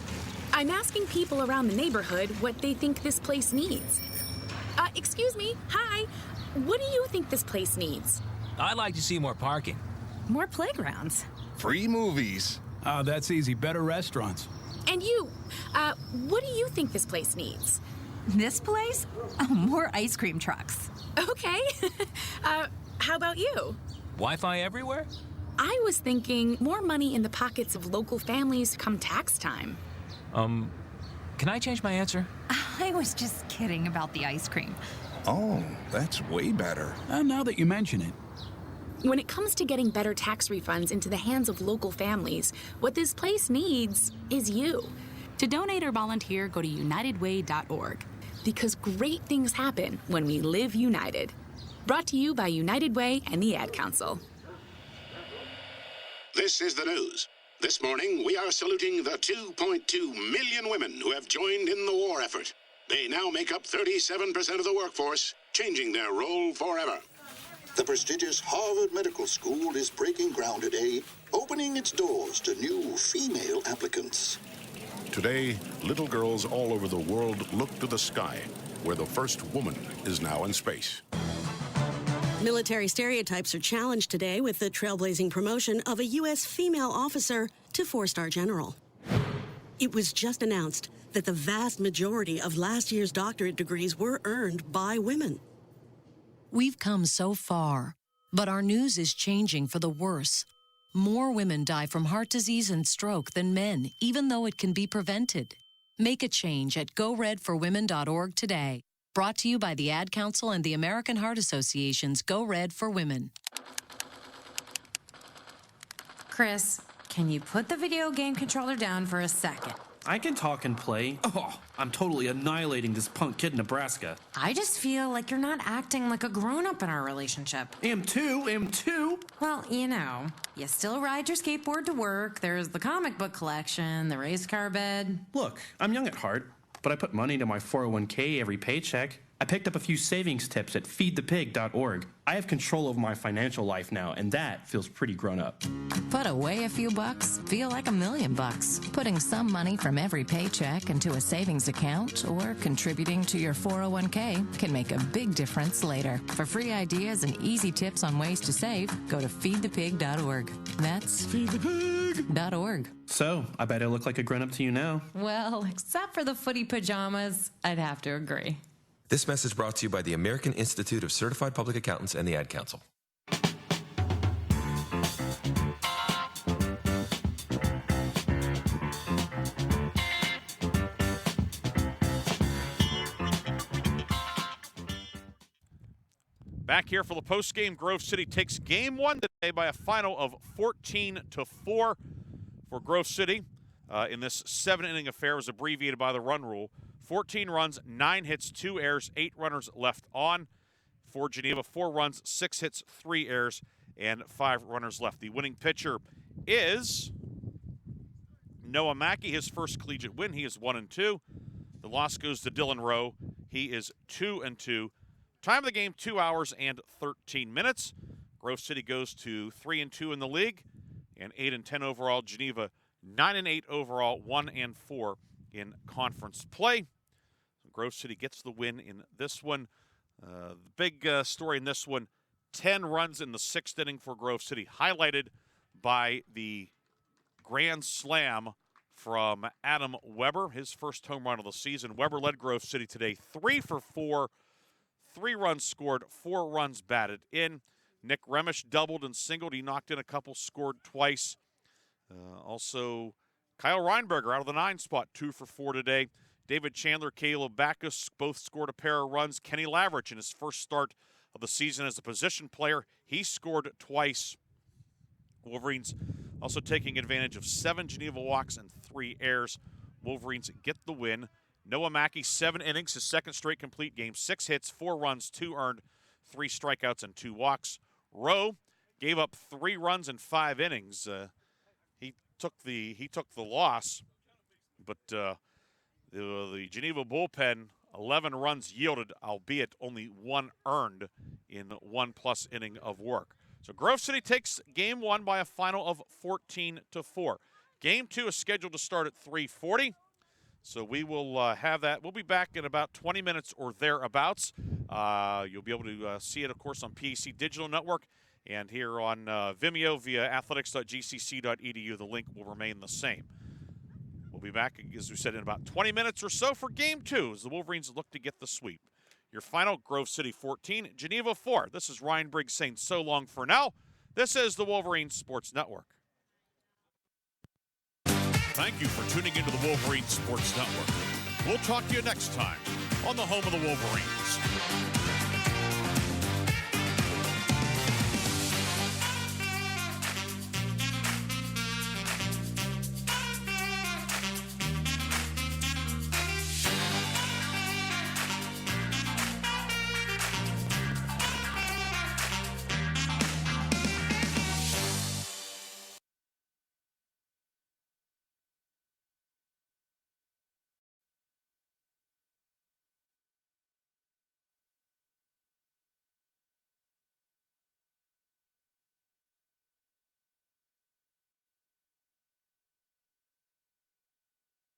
I'm asking people around the neighborhood what they think this place needs. Excuse me, hi. What do you think this place needs? I'd like to see more parking. More playgrounds. Free movies. Oh, that's easy. Better restaurants. And you, what do you think this place needs? This place? Oh, more ice cream trucks. Okay. How about you? Wi-Fi everywhere? I was thinking more money in the pockets of local families come tax time. Can I change my answer? I was just kidding about the ice cream. Oh, that's way better. Now that you mention it. When it comes to getting better tax refunds into the hands of local families, what this place needs is you. To donate or volunteer, go to unitedway.org. Because great things happen when we live united. Brought to you by United Way and the Ad Council. This is the news. This morning, we are saluting the 2.2 million women who have joined in the war effort. They now make up 37% of the workforce, changing their role forever. The prestigious Harvard Medical School is breaking ground today, opening its doors to new female applicants. Today, little girls all over the world look to the sky, where the first woman is now in space. Military stereotypes are challenged today with the trailblazing promotion of a U.S. female officer to 4-star general. It was just announced that the vast majority of last year's doctorate degrees were earned by women. We've come so far, but our news is changing for the worse. More women die from heart disease and stroke than men, even though it can be prevented. Make a change at GoRedForWomen.org today. Brought to you by the Ad Council and the American Heart Association's Go Red for Women. Chris, can you put the video game controller down for a second? I can talk and play. Oh, I'm totally annihilating this punk kid in Nebraska. I just feel like you're not acting like a grown-up in our relationship. Am too. Well, you know, you still ride your skateboard to work, there's the comic book collection, the race car bed. Look, I'm young at heart, but I put money into my 401k every paycheck. I picked up a few savings tips at feedthepig.org. I have control over my financial life now, and that feels pretty grown up. Put away a few bucks, feel like $1,000,000. Putting some money from every paycheck into a savings account or contributing to your 401k can make a big difference later. For free ideas and easy tips on ways to save, go to feedthepig.org. That's feedthepig.org. So, I bet I look like a grown-up to you now. Well, except for the footy pajamas, I'd have to agree. This message brought to you by the American Institute of Certified Public Accountants and the Ad Council. Back here for the postgame, Grove City takes game one today by a final of 14-4 for Grove City. In this 7-inning affair, was abbreviated by the run rule. 14 runs, 9 hits, 2 errors, 8 runners left on. For Geneva, 4 runs, 6 hits, 3 errors, and 5 runners left. The winning pitcher is Noah Mackey, his first collegiate win. He is 1-2. The loss goes to Dylan Rowe. He is 2-2. Time of the game, 2 hours and 13 minutes. Grove City goes to 3-2 in the league and 8-10 overall. Geneva 9-8 overall, 1-4 in conference play. Grove City gets the win in this one. The big story in this one, 10 runs in the 6th inning for Grove City, highlighted by the grand slam from Adam Weber, his first home run of the season. Weber led Grove City today 3 for 4, 3 runs scored, 4 runs batted in. Nick Remish doubled and singled. He knocked in a couple, scored twice. Also, Kyle Reinberger out of the 9 spot, 2 for 4 today. David Chandler, Caleb Backus both scored a pair of runs. Kenny Lavrich in his first start of the season as a position player, he scored twice. Wolverines also taking advantage of 7 Geneva walks and 3 errors. Wolverines get the win. Noah Mackey, 7 innings, his second straight complete game, 6 hits, 4 runs, 2 earned, 3 strikeouts, and 2 walks. Rowe gave up 3 runs in 5 innings. He took the loss, but the Geneva bullpen, 11 runs yielded, albeit only 1 earned in 1+ inning of work. So Grove City takes game 1 by a final of 14-4. Game 2 is scheduled to start at 3:40. So we will have that. We'll be back in about 20 minutes or thereabouts. You'll be able to see it, of course, on PAC Digital Network and here on Vimeo via athletics.gcc.edu. The link will remain the same. We'll be back, as we said, in about 20 minutes or so for Game 2 as the Wolverines look to get the sweep. Your final, Grove City 14, Geneva 4. This is Ryan Briggs saying so long for now. This is the Wolverines Sports Network. Thank you for tuning into the Wolverines Sports Network. We'll talk to you next time on the home of the Wolverines.